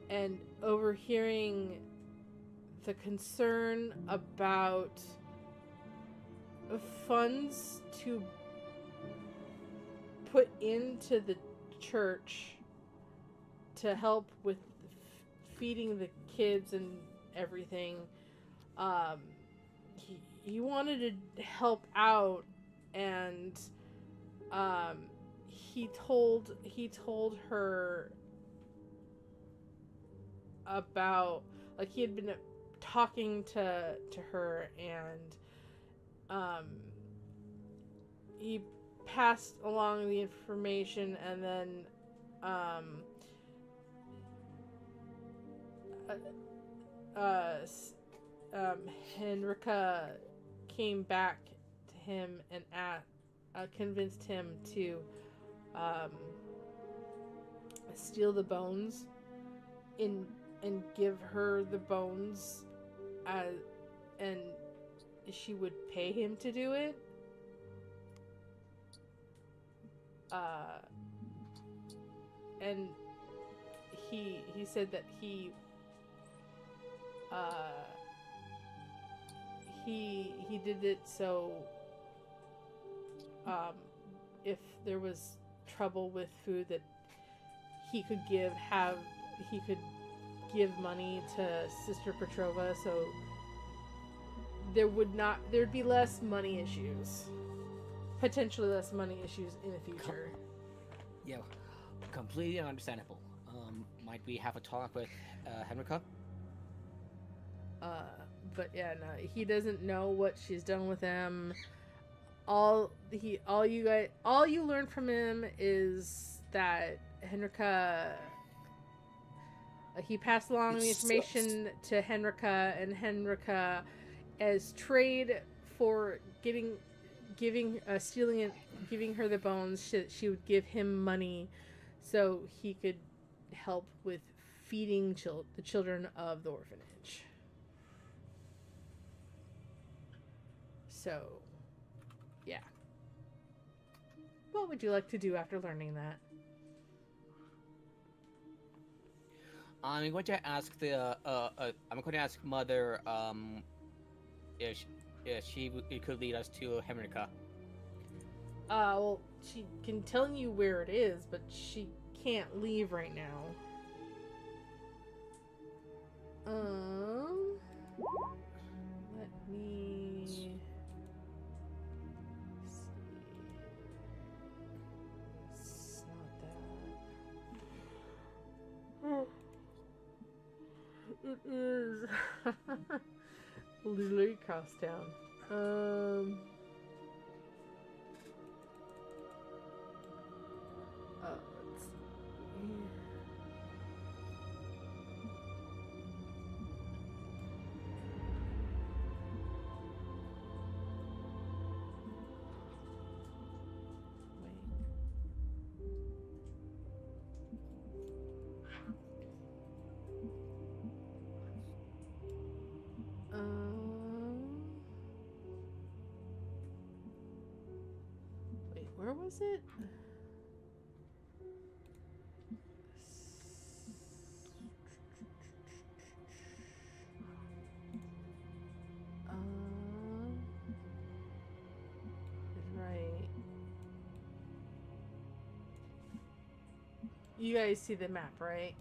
and overhearing the concern about funds to put into the church to help with feeding the kids and everything, he wanted to help out, and he told her about, like, he had been talking to her, and he passed along the information, and then Henrika came back to him and convinced him to steal the bones and give her the bones, and she would pay him to do it. And he said that he did it so if there was trouble with food, that he could give money to Sister Petrova, so there'd be less money issues. Potentially less money issues in the future. Yeah, completely understandable. Might we have a talk with Henrika? But yeah, no, he doesn't know what she's done with him. All you learn from him is that Henrika, he passed along the information to Henrika, and Henrika, as trade for giving her the bones, she would give him money so he could help with feeding the children of the orphanage. So, yeah. What would you like to do after learning that? I'm going to ask Mother if she could lead us to Henrika. Well, she can tell you where it is, but she can't leave right now. Let me see. It's not that. It is literally across town. Let's see. Wait, where was it? Right. You guys see the map, right?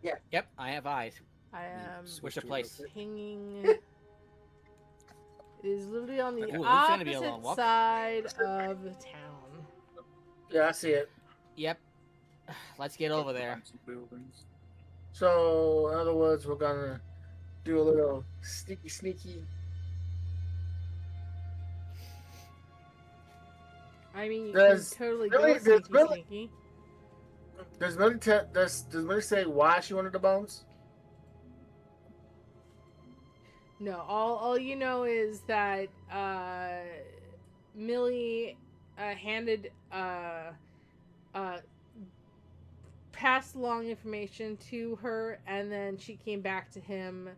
Yep, I have eyes. I am Where's the place? hanging. It is literally on the Ooh, this is gonna be a long opposite walk. side of the town. Yeah, I see it. Yep. Let's get over there. Buildings. So, in other words, we're gonna do a little sneaky. I mean, you Does can totally Millie- go does Millie- sneaky. Does Millie say why she wanted the bones? No, all you know is that Millie handed passed along information to her, and then she came back to him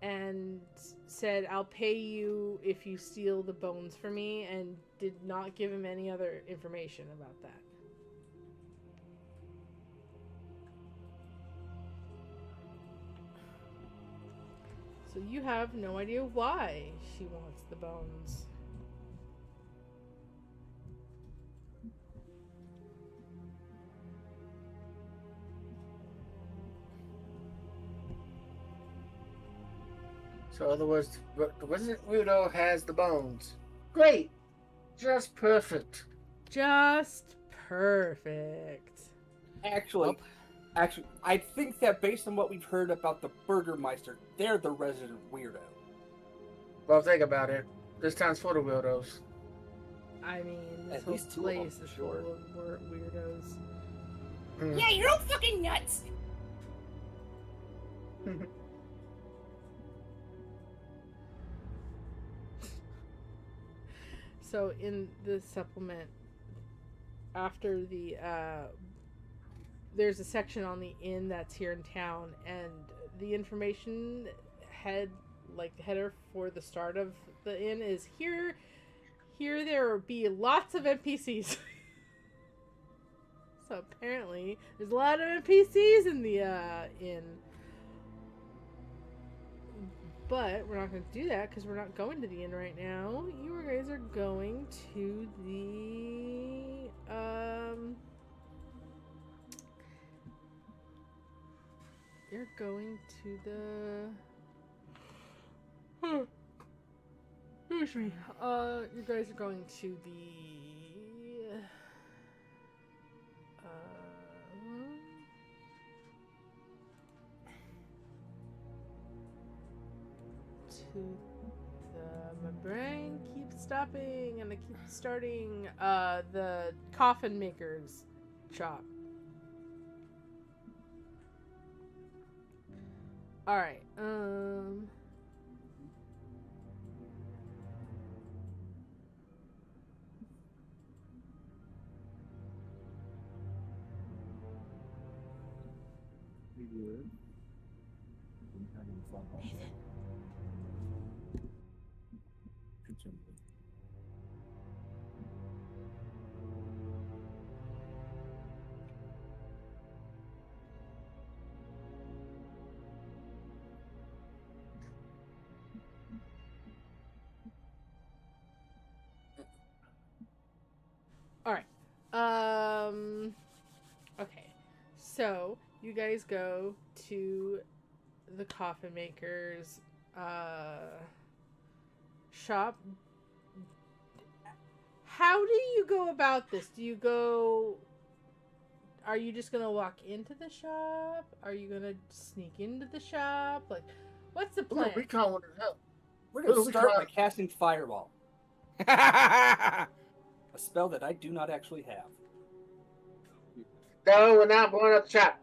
and said, "I'll pay you if you steal the bones for me," and did not give him any other information about that. So you have no idea why she wants the bones. So, in other words, the resident weirdo has the bones. Great, just perfect. Just perfect. Actually, I think that based on what we've heard about the Burgermeister, they're the resident weirdo. Well, think about it. This town's full of weirdos. I mean, this At whole least two of them, place for is sure. full of weirdos. Yeah, you're all fucking nuts. So in the supplement, after the there's a section on the inn that's here in town, and the information header for the start of the inn is here. Here there will be lots of NPCs. So apparently there's a lot of NPCs in the inn. But we're not going to do that because we're not going to the inn right now. You guys are going to the you're going to the excuse me. You guys are going to the to my brain keeps stopping and I keep starting the coffin maker's shop. Alright, Alright. Okay. So, you guys go to the coffin maker's shop. How do you go about this? Are you just gonna walk into the shop? Are you gonna sneak into the shop? Like, what's the plan? We can't want to help. We're going Well, to we start try- by casting Fireball, a spell that I do not actually have. No, we're not blowing up the shop.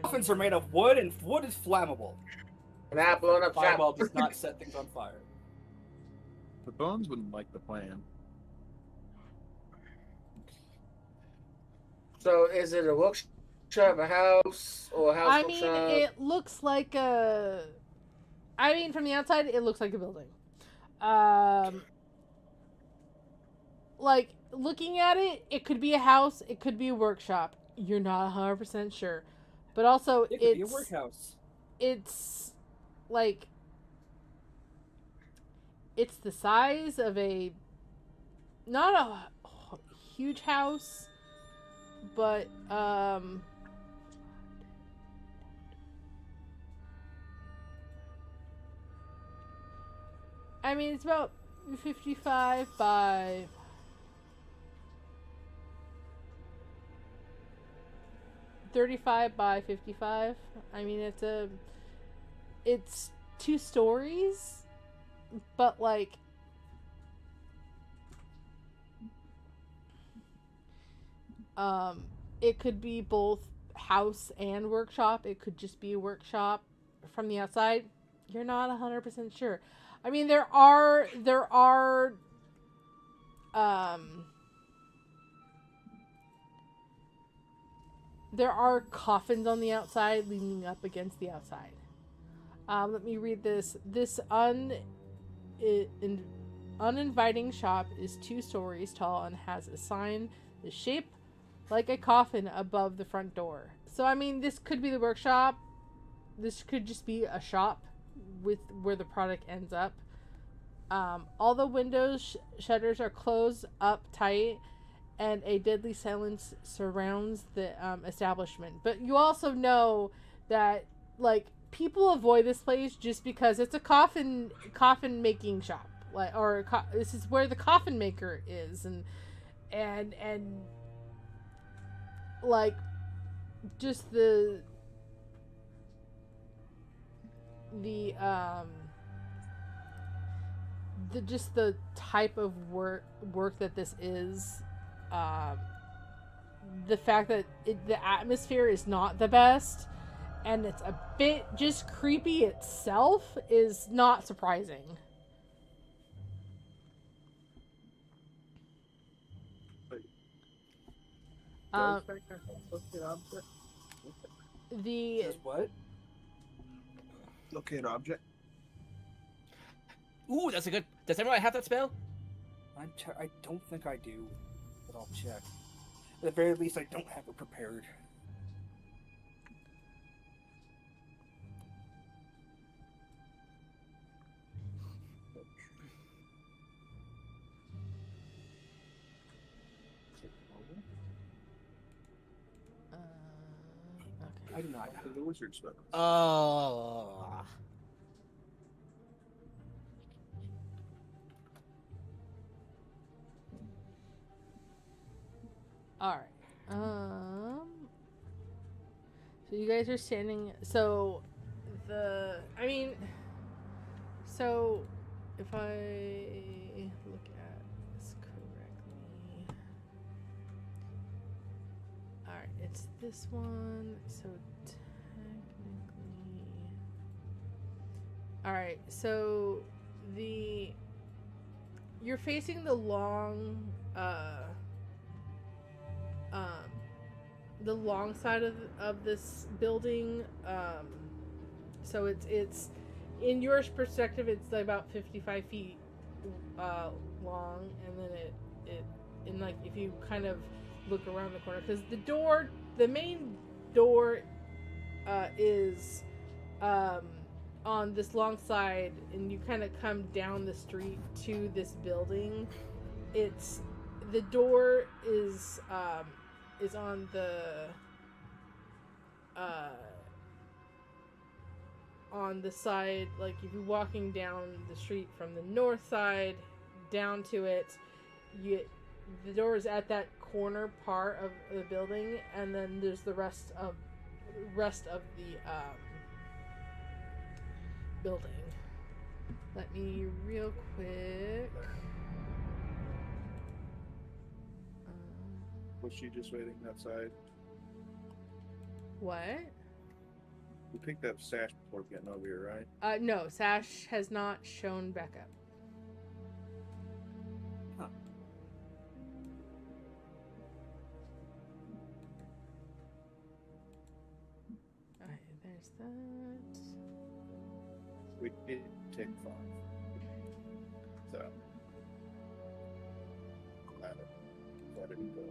Coffins are made of wood, and wood is flammable. We're not blowing up the Fireball shop. does not set things on fire. The bones wouldn't like the plan. So, is it a workshop, a house, or a house I mean, workshop? it looks like a. I mean, from the outside, it looks like a building. Like, looking at it, it could be a house, it could be a workshop. You're not 100% sure. But also, It could be a workhouse. It's like. It's the size of a. Not a huge house, but I mean, it's about 55 by 35 by 55. I mean, it's 2 stories, but like it could be both house and workshop. It could just be a workshop from the outside. You're not 100% sure. I mean, um there are coffins on the outside leaning up against the outside. Let me read this. This uninviting shop is 2 stories tall and has a sign the shape like a coffin above the front door. So I mean, this could be the workshop. This could just be a shop with where the product ends up. All the windows shutters are closed up tight, and a deadly silence surrounds the establishment. But you also know that like people avoid this place just because it's a coffin making shop, like this is where the coffin maker is, and like just the just the type of work that this is, the fact that the atmosphere is not the best and it's a bit just creepy itself is not surprising. Does that kind of locate object? The Says what? Locate object? Ooh, that's a good. Does everyone have that spell? I don't think I do, but I'll check. At the very least, I don't have it prepared. okay. I do not. The wizard spell. Oh. All right. So you guys are standing. So if I look at this correctly, all right, it's this one. So technically, all right. So you're facing the long the long side of this building. So it's in your perspective, it's like about 55 feet long, and then it in like if you kind of look around the corner, because the main door is on this long side, and you kind of come down the street to this building. The door is on the side, like if you're walking down the street from the north side down to it, the door is at that corner part of the building, and then there's the rest of the building. Let me real quick. Was she just waiting outside? What? We picked up Sash before getting over here, right? No, Sash has not shown back up. Huh. Alright, there's that. We did take 5. So. Glad it didn't go.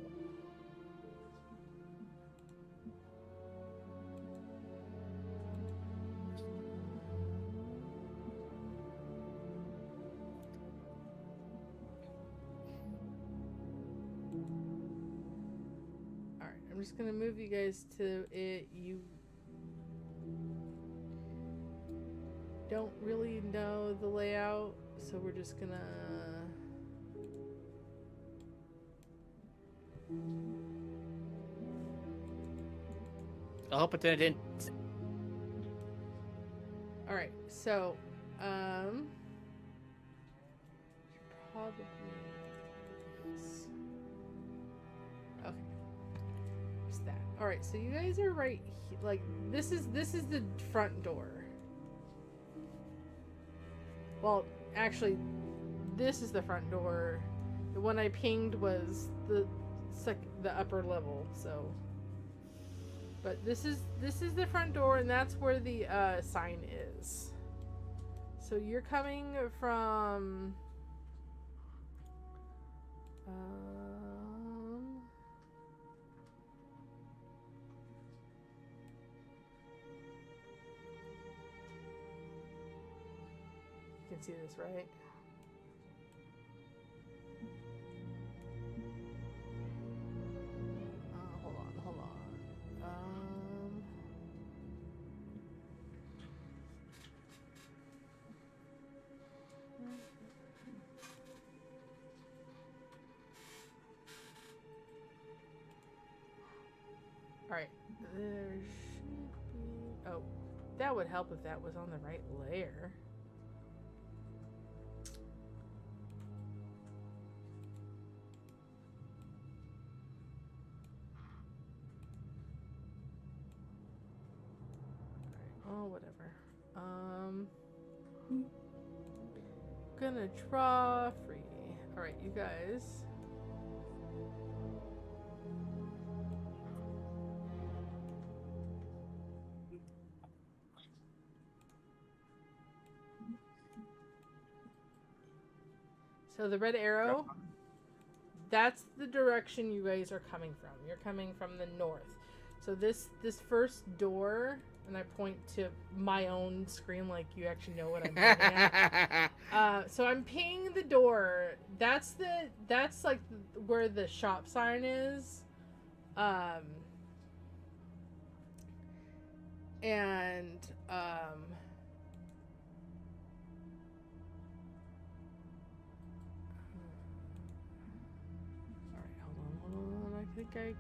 Alright, I'm just gonna move you guys to it. You don't really know the layout, so we're just gonna. I hope it didn't. All right, so probably. Okay. There's that. All right, so you guys are right. Like this is the front door. Well, actually, this is the front door. The one I pinged was the upper level. So, but this is the front door, and that's where the sign is. So you're coming from. You can see this, right? Hold on. All right. There should be. Oh, that would help if that was on the right layer. Oh, whatever. Gonna draw free. Alright, you guys. So the red arrow, that's the direction you guys are coming from. You're coming from the north. So this first door, and I point to my own screen like you actually know what I'm pointing at. So I'm pinging the door. That's like where the shop sign is. Alright, hold on. I think hide area.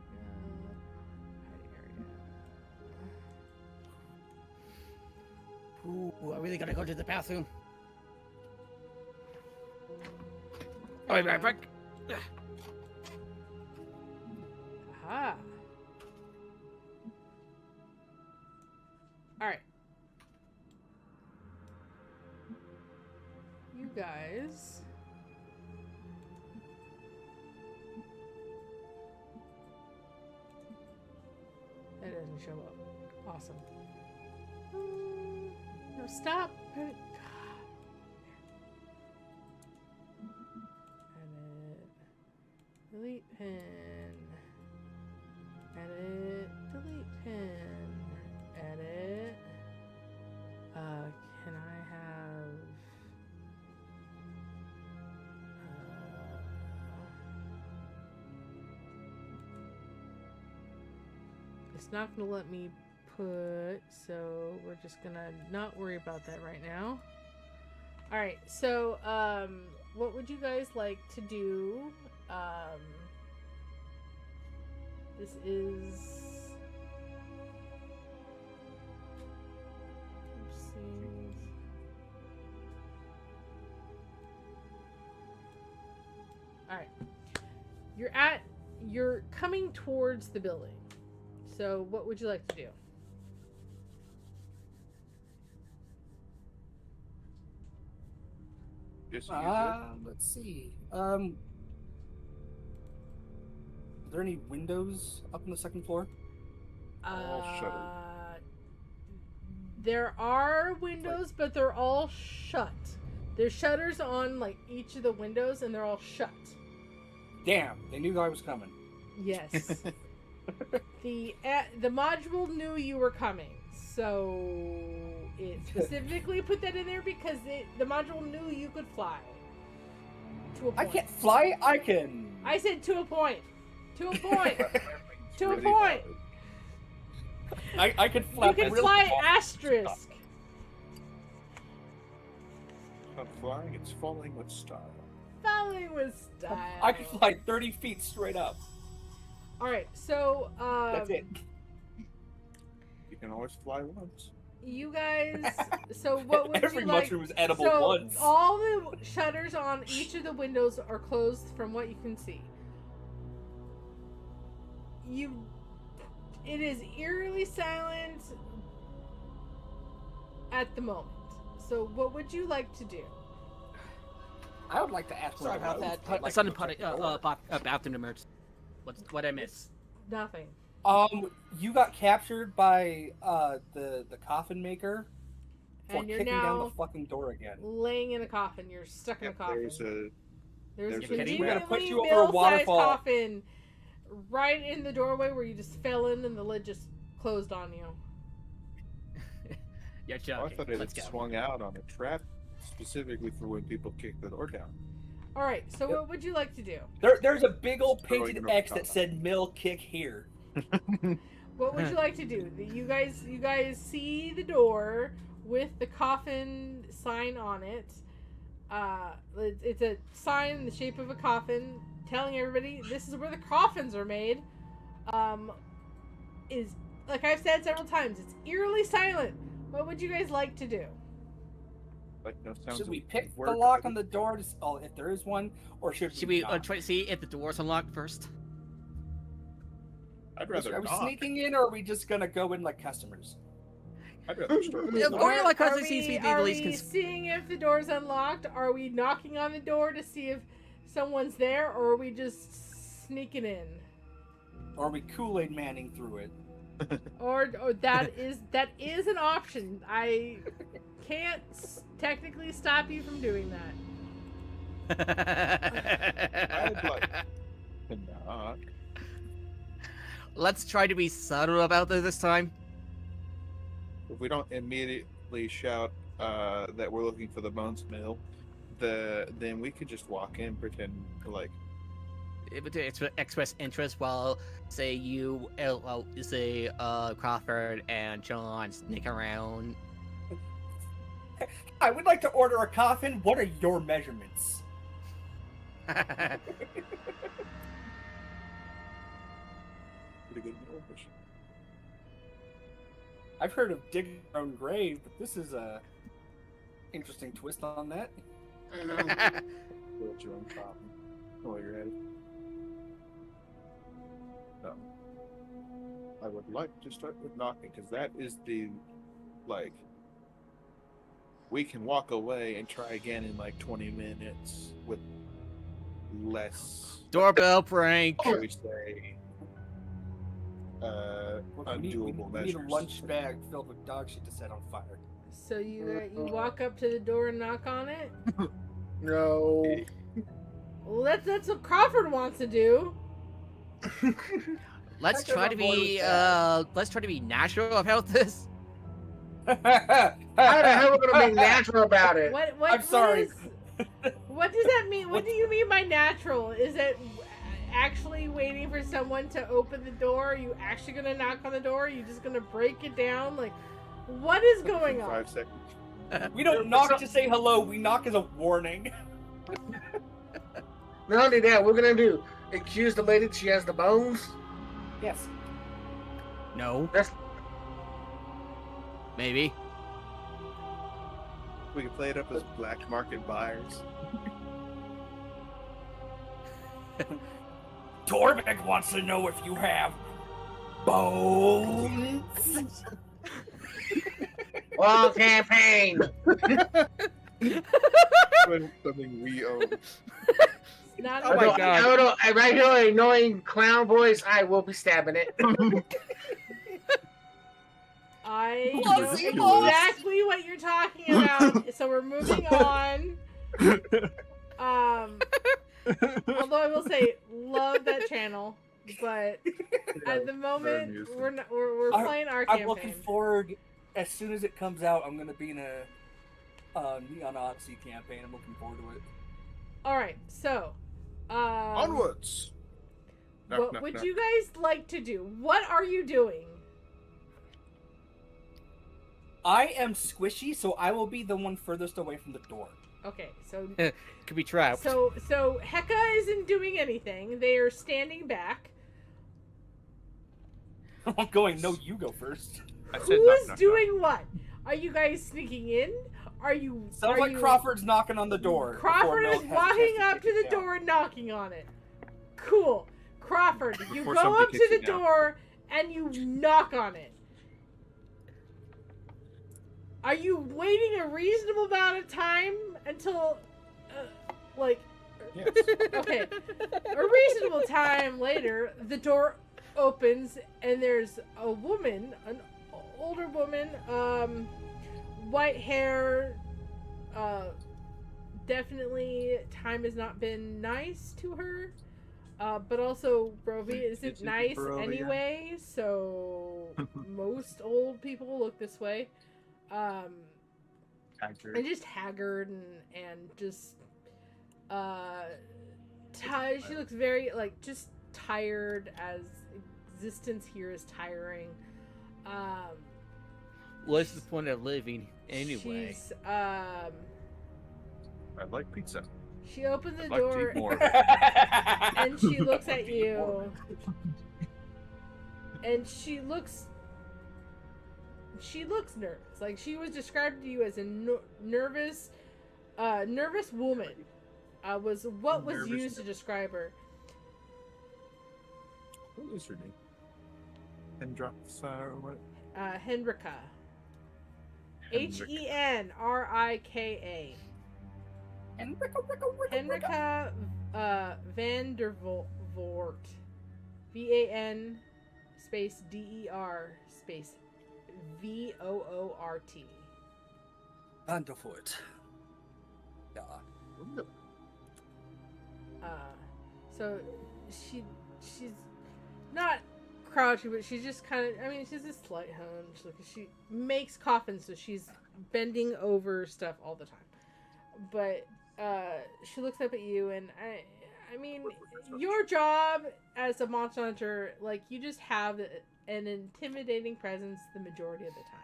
Ooh, I really gotta go to the bathroom. I'll be right back. Aha. Alright. You guys. That doesn't show up. Awesome. No, stop. Edit. Delete pin. Edit. Delete pin. Edit. Can I have... it's not going to let me put, so we're just going to not worry about that right now. Alright, so, what would you guys like to do? This is... oopsies. Alright. You're coming towards the building. So, what would you like to do? Just Let's see. Are there any windows up on the second floor? All shuttered. There are windows, but they're all shut. There's shutters on like each of the windows, and they're all shut. Damn, they knew I was coming. Yes. The module knew you were coming, so it specifically put that in there because the module knew you could fly. To a point. I can't fly. I can. I said to a point. To a point. to a Really point. hard. I could You flap. can really fly far. asterisk. It's not flying, it's falling with style. Falling with style. I could fly 30 feet straight up. All right, so That's it. You can always fly once. you guys. So what would Every you like? mushroom is edible so once. all the shutters on each of the windows are closed from what you can see. It is eerily silent at the moment. So what would you like to do? I would like to ask. Sorry one of about that. those. I'd like Sudden to check the door. bathroom emergency. What I miss? Nothing. You got captured by the coffin maker for And you're kicking down now the fucking door again. laying in a coffin. You're stuck in a coffin. There's a There's a there's a- conveniently We're gonna push you over a mill-sized waterfall. coffin right in the doorway where you just fell in and the lid just closed on you. You're I joking. thought it Let's had go. swung out on a trap specifically for when people kick the door down. All right. So Yep. what would you like to do? There's a big old Throwing painted it over X top. that said "Mill Kick Here." What would you like to do? You guys see the door with the coffin sign on it. It's a sign in the shape of a coffin telling everybody this is where the coffins are made. Is like I've said several times, it's eerily silent. What would you guys like to do? Like no sounds Should we of pick the work. lock on the door to if there is one, or should we not? try to see if the door's unlocked first? I'd rather Are we knock. sneaking in, or are we just gonna go in like customers? I'd rather start with Yeah, knock. going like Are customers seems to be the are least we seeing if the door's unlocked? Are we knocking on the door to see if someone's there, or are we just sneaking in? Or are we Kool-Aid Manning through it? Or that is an option. I can't technically stop you from doing that. I'd like to knock. Let's try to be subtle about this time. If we don't immediately shout that we're looking for the Bones Mill, then we could just walk in, pretend like Express interest while, say, Crawford and John sneak around. I would like to order a coffin. What are your measurements? pretty good English. I've heard of digging your own grave, but this is a interesting twist on that. Build your own coffin while you're at it. No. I would like to start with knocking because that is the like. We can walk away and try again in like 20 minutes with less. Doorbell prank. Shall we say? Undoable We need a measures. lunch bag filled with dog shit to set on fire. So you walk up to the door and knock on it. No. Well, that's what Crawford wants to do. Let's I try don't to know be what let's try to be natural about this. How the hell are we gonna be natural about it? What I'm sorry. What does that mean? What do you mean by natural? Is it actually waiting for someone to open the door? Are you actually gonna knock on the door? Are you just gonna break it down? Like, what is going on? 5 seconds. We don't knock to say hello. We knock as a warning. Not only that, we're gonna do accuse the lady that she has the bones. Yes. No. That's Maybe. We can play it up as black market buyers. Torbeck wants to know if you have bones. wrong campaign. Something we own. Not Oh my God. Right here, annoying clown voice. I will be stabbing it. I Ridiculous. know exactly what you're talking about. So we're moving on. Although I will say, love that channel, but at the moment amusing. we're playing our I'm campaign. looking forward. As soon as it comes out, I'm gonna be in a Neon Odyssey campaign. I'm looking forward to it. All right, so Onwards. What knock, would knock. you guys like to do? What are you doing? I am squishy, so I will be the one furthest away from the door. Okay, so Could be trapped. so Heka isn't doing anything. They are standing back. I'm going, no, you go first. I said Who knock, is knock, doing what? Are you guys sneaking in? Are you? Sounds are like you... Crawford's knocking on the door. before Crawford Milk is has a walking chance to up kick to it the down. door and knocking on it. Cool. Crawford, you Before go somebody up to kicks the it down. door and you knock on it. Are you waiting a reasonable amount of time until, like, Yes. okay, a reasonable time later, the door opens and there's a woman, an older woman, white hair, definitely time has not been nice to her, but also Brovia isn't Is it nice Barovia? anyway, so most old people look this way. Haggard. And just haggard and just she looks very like just tired, as existence here is tiring. What's the point of living anyway? She's I like pizza. she opens the I'd like to door eat more. and she looks at you and she looks nervous. Like, she was described to you as a nervous woman. Was what was Nervous used to describe her. What is her name? Hendrix, or what? Henrika. Henrika. Henrika. Henrika Vandervoort. VAN space DER space VOORT. Underfoot. Yeah. So she's not crouching, but she's just kind of, I mean, she's a slight hunch. Like, she makes coffins, so she's bending over stuff all the time. But she looks up at you, and I mean, your job as a monster hunter, like, you just have an intimidating presence the majority of the time.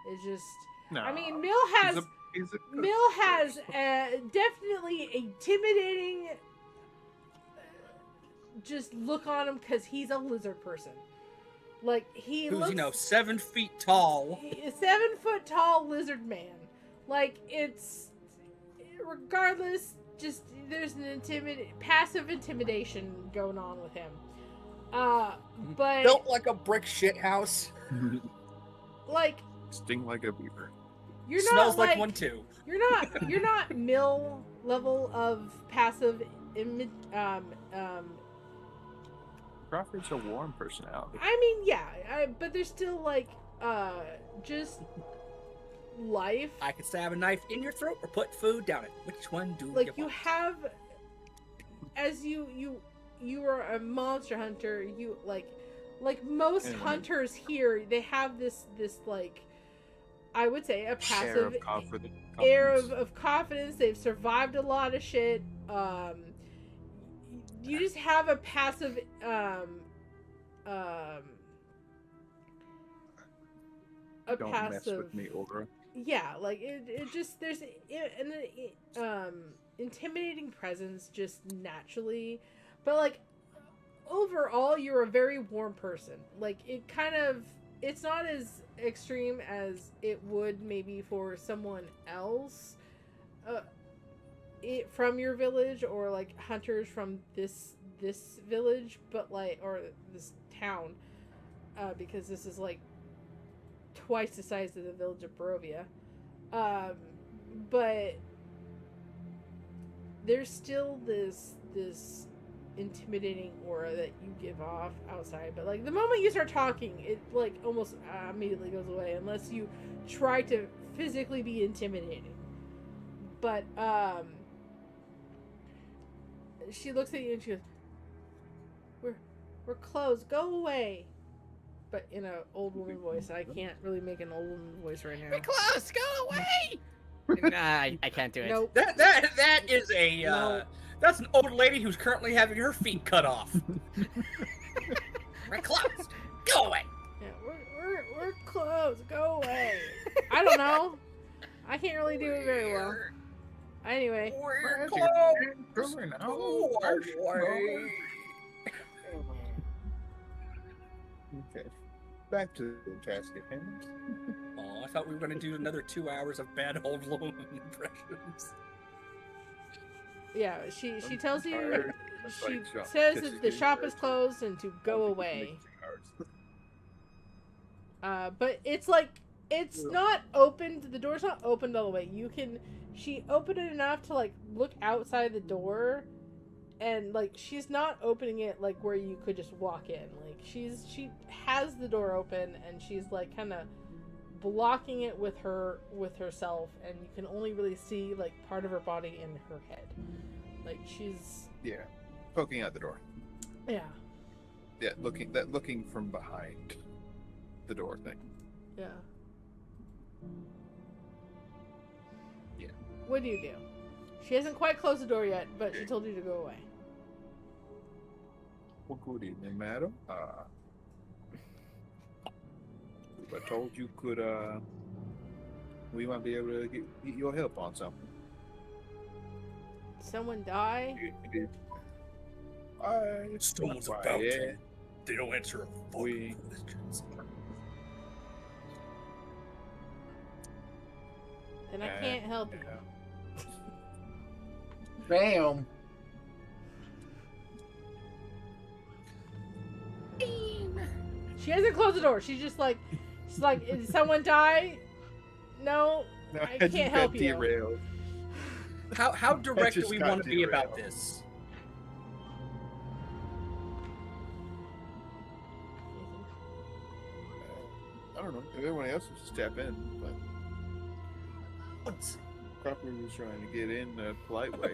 It's just, No. I mean, Mill has he's a good Mill has person. definitely intimidating just look on him because he's a lizard person. Like, he Who's, looks 7 feet tall. a 7-foot tall lizard man. Like, it's regardless, just there's an passive intimidation going on with him. But Built like a brick shit house. like, Sting like a beaver. you're Smells not like one too. You're not Mill level of passive Crawford's a warm personality. I mean, yeah, but there's still like just life. I could stab a knife in your throat or put food down it. Which one do Like, you want? have, as you are a monster hunter. You like most Mhm. hunters here. They have this like, I would say, a passive air of confidence. They've survived a lot of shit. You just have a passive Don't mess with me, Ulra. yeah, like it just there's an intimidating presence just naturally, but like overall you're a very warm person. Like, it's not as extreme as it would maybe for someone else from your village, or like hunters from this village, but like, or this town, because this is like twice the size of the village of Barovia. But there's still this intimidating aura that you give off outside. But like, the moment you start talking, it like almost immediately goes away, unless you try to physically be intimidating. But she looks at you and she goes, we're closed, go away. But in an old woman voice. I can't really make an old woman voice right now. We're close. Go away. Nah, I can't do it. Nope. That is a No. that's an old lady who's currently having her feet cut off. closed. Go away. I don't know. I can't really do it very well. Anyway. We're Coming closed. out. Go away. Okay. Back to the task at hand. Oh, I thought we were going to do another 2 hours of bad Home Alone impressions. Yeah, she tells you, Tired. she Like shop. says Kisses that the you shop first. is closed and to go I'll away. make 3 hours. But it's like, it's not opened, the door's not opened all the way. She opened it enough to like look outside the door, and like she's not opening it like where you could just walk in. Like she has the door open and she's like kind of blocking it with herself, and you can only really see like part of her body and her head. Like she's Poking out the door. yeah. Yeah, looking from behind the door thing. Yeah. Yeah. What do you do? She hasn't quite closed the door yet, but she told you to go away. Well, good evening, madam. I told you could we might be able to get your help on something. Someone die? Someone's Why, about yeah. to. They don't answer a We- fucking questions. Then I can't help you. Bam. She hasn't closed the door. She's like, did someone die? No, No, I just can't got help you. derailed. How direct do just we got want to be about derailed. this? I don't know. Everyone else was step in, but What's Cropper was trying to get in a polite way.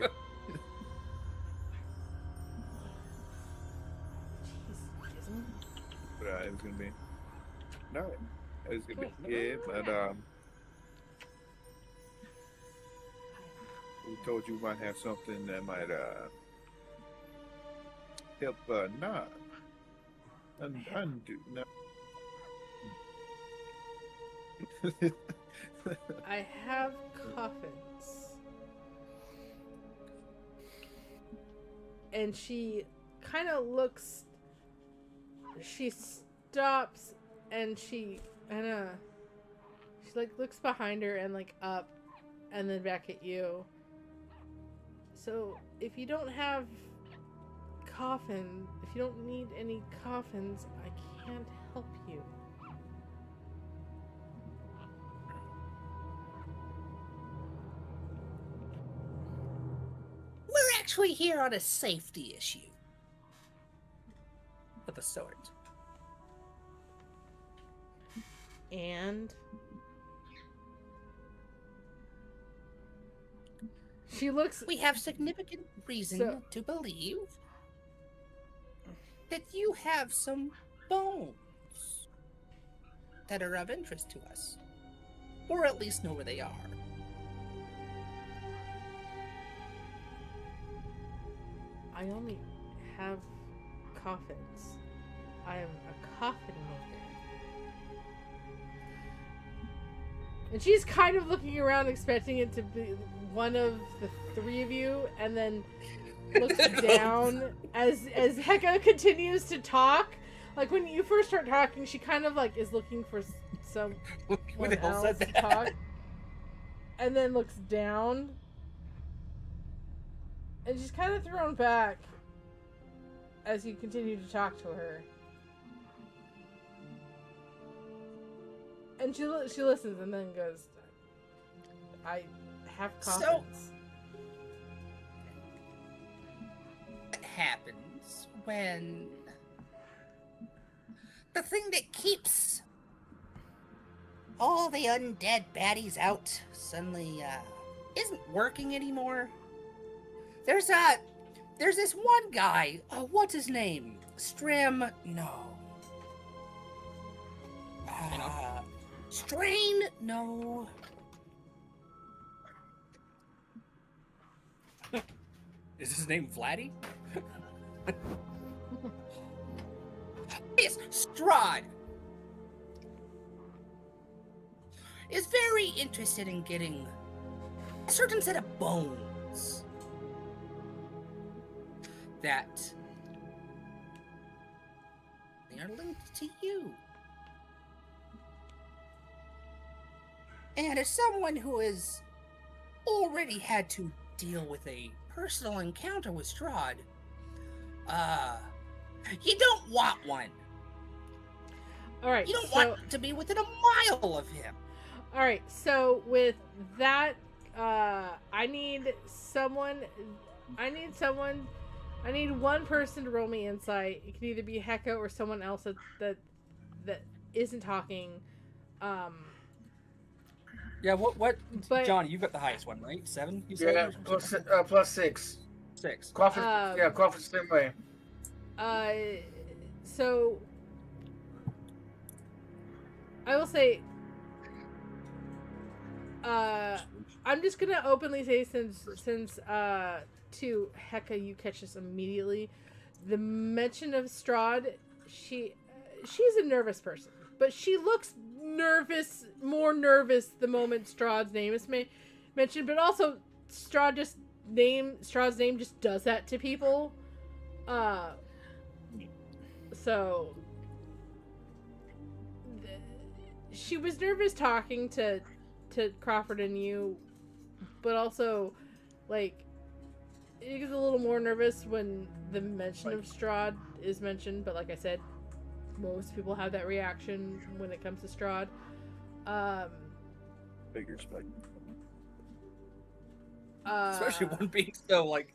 But it was gonna be no. It was gonna be but we told you we might have something that might help not undo no. I have coffins. And she kind of looks. She stops and she like looks behind her and like up and then back at you. So if you don't have if you don't need any coffins, I can't help you. We're actually here on a safety issue. of the sort? And she looks. We have significant reason So- to believe that you have some bones that are of interest to us, or at least know where they are. I only have coffins. I am a coffin maker. And she's kind of looking around, expecting it to be one of the three of you, and then looks down as Heka continues to talk. Like when you first start talking, she kind of like is looking for someone Who the hell else said to that? talk, and then looks down, and she's kind of thrown back as you continue to talk to her. And she listens and then goes, I have coffins. What happens when the thing that keeps all the undead baddies out suddenly isn't working anymore? There's this one guy. What's his name? Stram? No. Strain? No. Is his name Vladdy? It's Strahd. is very interested in getting a certain set of bones that they are linked to you. And as someone who has already had to deal with a personal encounter with Strahd, you don't want one. All right. You don't want to be within a mile of him. All right. So with that, I need one person to roll me insight. It can either be Hecka or someone else that isn't talking. Yeah, what? But- John, you got the highest one, right? 7? You said? Yeah, plus 6. 6. Crawford, Crawford's the same way. So I will say, I'm just gonna openly say since to Hecka, you catch this immediately. The mention of Strahd, she's a nervous person, but she looks more nervous the moment Strahd's name is mentioned. But also, Strahd's name just does that to people. So she was nervous talking to Crawford and you, but also like it gets a little more nervous when the mention of Strahd is mentioned. But like I said, most people have that reaction when it comes to Strahd. Big respect. Especially one being so like,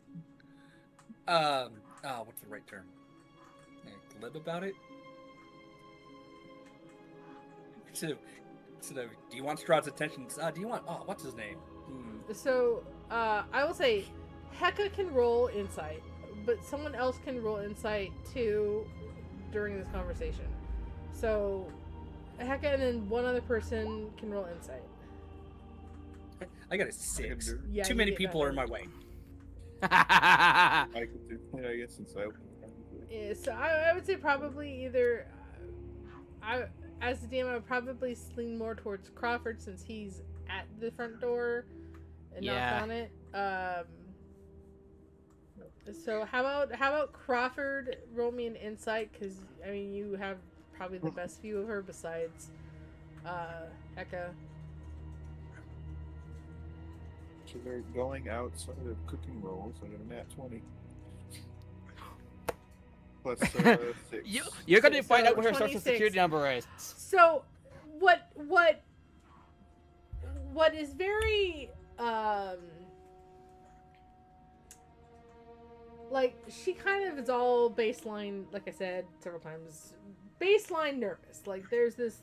what's the right term? Glib about it. So, do you want Strahd's attention? Do you want? Oh, what's his name? So, I will say, Hecka can roll insight, but someone else can roll insight too during this conversation. So, Hecka and then one other person can roll insight. I got a 6. Yeah, Too you many get people that. are in my way. I could do. Yeah, I guess since I opened. Yeah, so I would say probably either. As the DM, I would probably lean more towards Crawford since he's at the front door and not on it. So how about Crawford roll me an insight, because I mean you have probably the best view of her besides Hecka. So they're going outside of cooking rolls. I got a nat 20. Plus 6. You're gonna find So out what her social 26. security number is. So what is very like she kind of is all baseline, like I said several times, baseline nervous. Like there's this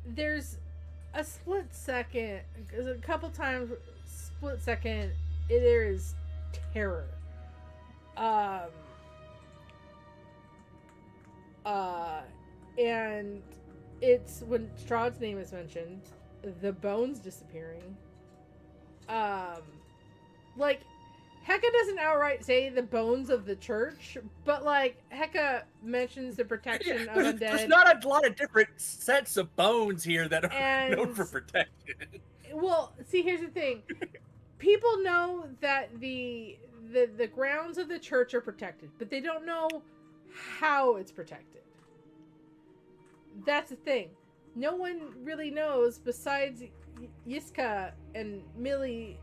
there's a split second, a couple times split second there is terror. And it's when Strahd's name is mentioned, the bones disappearing. Like Hecka doesn't outright say the bones of the church, but like Hecka mentions the protection of undead. There's not a lot of different sets of bones here that are And- known for protection. Well, see, here's the thing. People know that the grounds of the church are protected, but they don't know how it's protected. That's the thing. No one really knows besides Yiska and Millie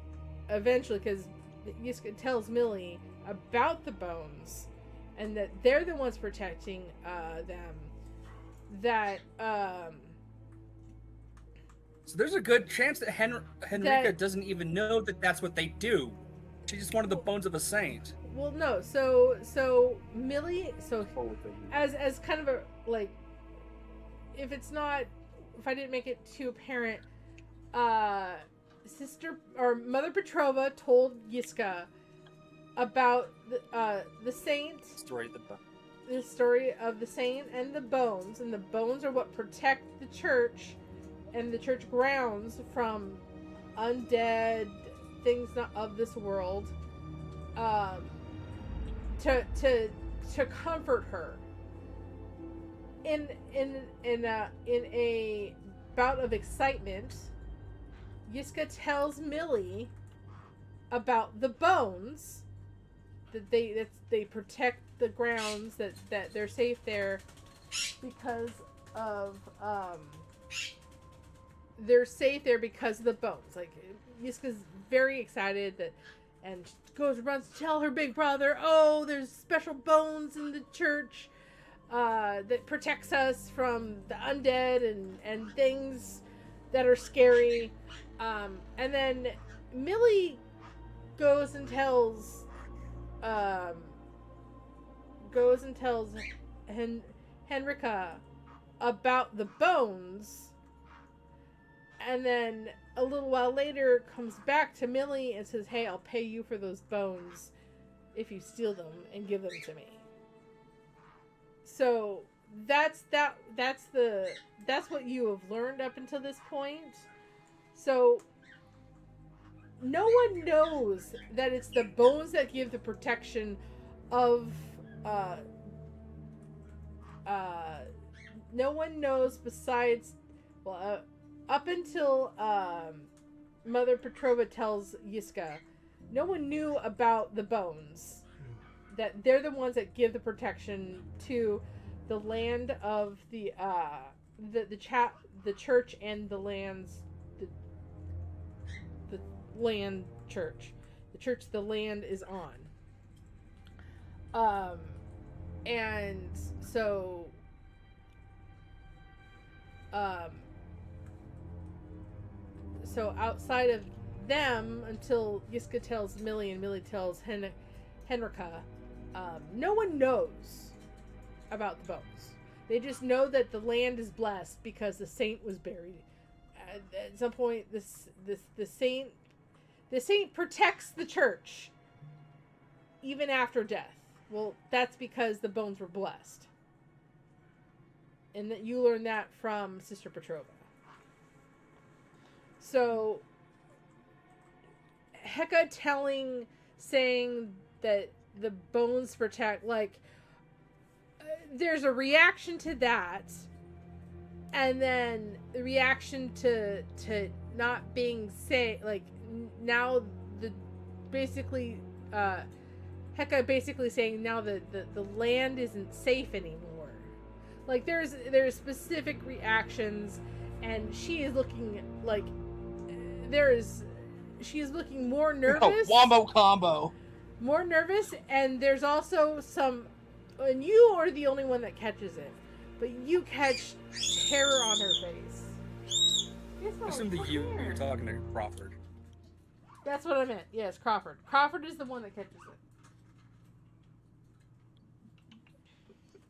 eventually, because Yiska tells Millie about the bones and that they're the ones protecting them. That So there's a good chance that Henrika doesn't even know that that's what they do. She just wanted the bones of a saint. well, no. So Millie. So Forward thing. as kind of a like, if I didn't make it too apparent, sister or Mother Petrova told Yiska about the saint, the story of the saint and the bones are what protect the church and the church grounds from undead things not of this world, to comfort her in a bout of excitement, Yiska tells Millie about the bones, that they protect the grounds, that they're safe there because of they're safe there because of the bones. Like, Yiska's very excited that, and runs to tell her big brother, oh, there's special bones in the church that protects us from the undead and things that are scary. And then Millie goes and tells Henrika about the bones, and then a little while later comes back to Millie and says, hey, I'll pay you for those bones if you steal them and give them to me. So that's what you have learned up until this point. So no one knows that it's the bones that give the protection of no one knows besides, well, up until Mother Petrova tells Yiska, no one knew about the bones, that they're the ones that give the protection to the land of the church and the lands, the land church, the church the land is on. And so so outside of them, until Yiska tells Millie and Millie tells Henrika, no one knows about the bones. They just know that the land is blessed because the saint was buried. At some point, the saint protects the church even after death. Well, that's because the bones were blessed, and that you learn that from Sister Petrova. So Heka saying that the bones protect, like, there's a reaction to that, and then the reaction to not being safe, like, now the basically Heka basically saying now that the land isn't safe anymore. Like, there's specific reactions, and she is looking like she is looking more nervous. Wombo combo. More nervous, and there's also some, and you are the only one that catches it, but you catch terror on her face. Listen to you. You're talking to Crawford. That's what I meant. Yes, Crawford. Crawford is the one that catches it.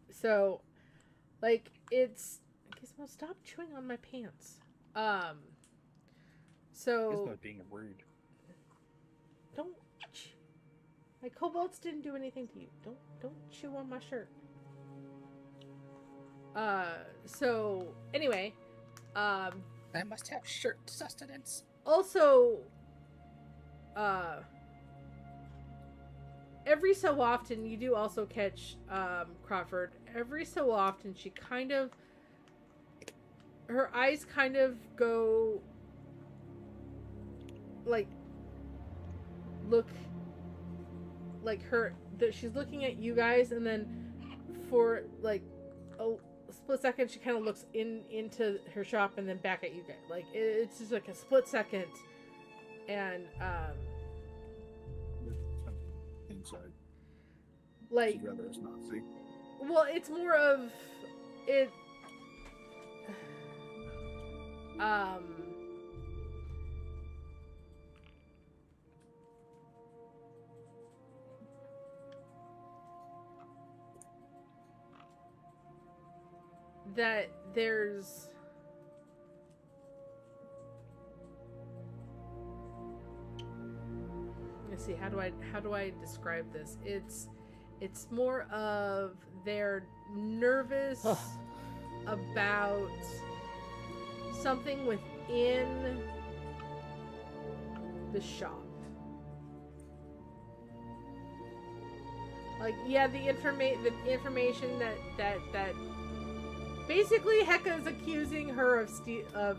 So, like, it's. I guess I'll stop chewing on my pants. So. It's not being rude. Don't. My kobolds didn't do anything to you. Don't chew on my shirt. So anyway, I must have shirt sustenance. Also, every so often you do also catch Crawford. Every so often she kind of, her eyes kind of go like, look like she's looking at you guys, and then for like a split second she kind of looks into her shop and then back at you guys. Like, it's just like a split second, and inside. Like, She'd rather us not see. well, it's more of it. That there's let's see, how do I describe this? It's more of they're nervous about something within the shop. Like, yeah, the information that Basically, Heka is accusing her of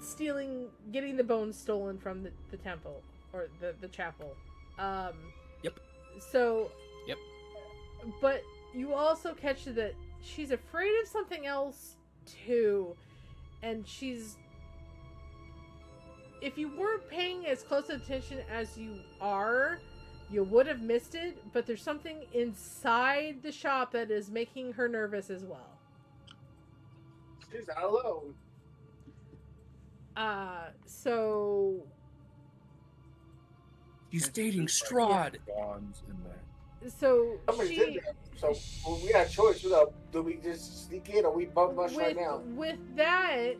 stealing, getting the bones stolen from the temple or the chapel. Yep. So. Yep. But you also catch that she's afraid of something else too, and she's. If you weren't paying as close attention as you are, you would have missed it. But there's something inside the shop that is making her nervous as well. She's not alone. So He's dating Strahd. Bonds in there. so Somebody's in she there. So well, we got a choice. Do we just sneak in or we bump us right now? with that,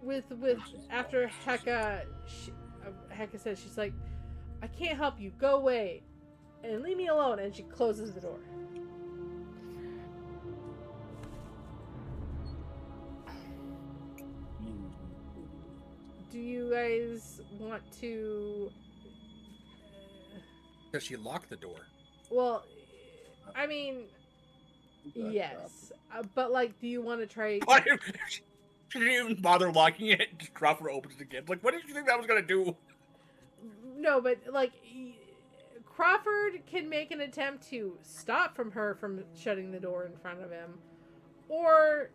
with after Heka, Heka says, she's like, I can't help you. Go away and leave me alone. And she closes the door. Do you guys want to? Does she lock the door? Well, I mean, yes, but like, do you want to try? She didn't even bother locking it. Just Crawford opens it again. Like, what did you think that was gonna do? No, but like, Crawford can make an attempt to stop her from shutting the door in front of him, or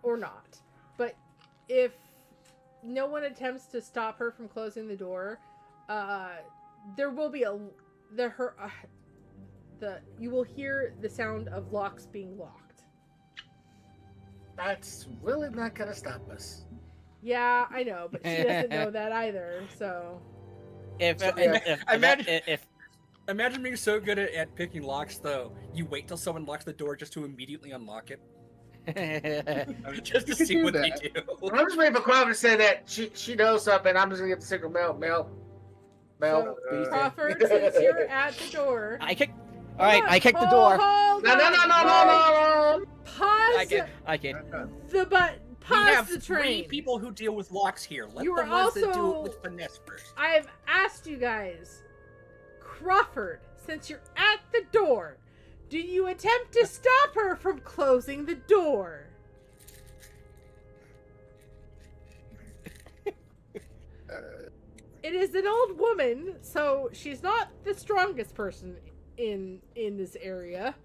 or not. But if no one attempts to stop her from closing the door, there will be you will hear the sound of locks being locked. That's really not gonna stop us. Yeah, I know, but she doesn't know that either. So Imagine being so good at picking locks, though. You wait till someone locks the door just to immediately unlock it. Just to see do what they that. do. I'm just waiting for Crawford to say that she knows something. I'm just gonna get the secret Mel. So, Crawford, since you're at the door, I kick. All right, I kicked the door. Hold No. on. Pause I can. the button. We Pause have the 3 train. people who deal with locks here. Let You the are ones that do also- it with finesse first. I have asked you guys, Crawford, since you're at the door, do you attempt to stop her from closing the door? It is an old woman, so she's not the strongest person in this area.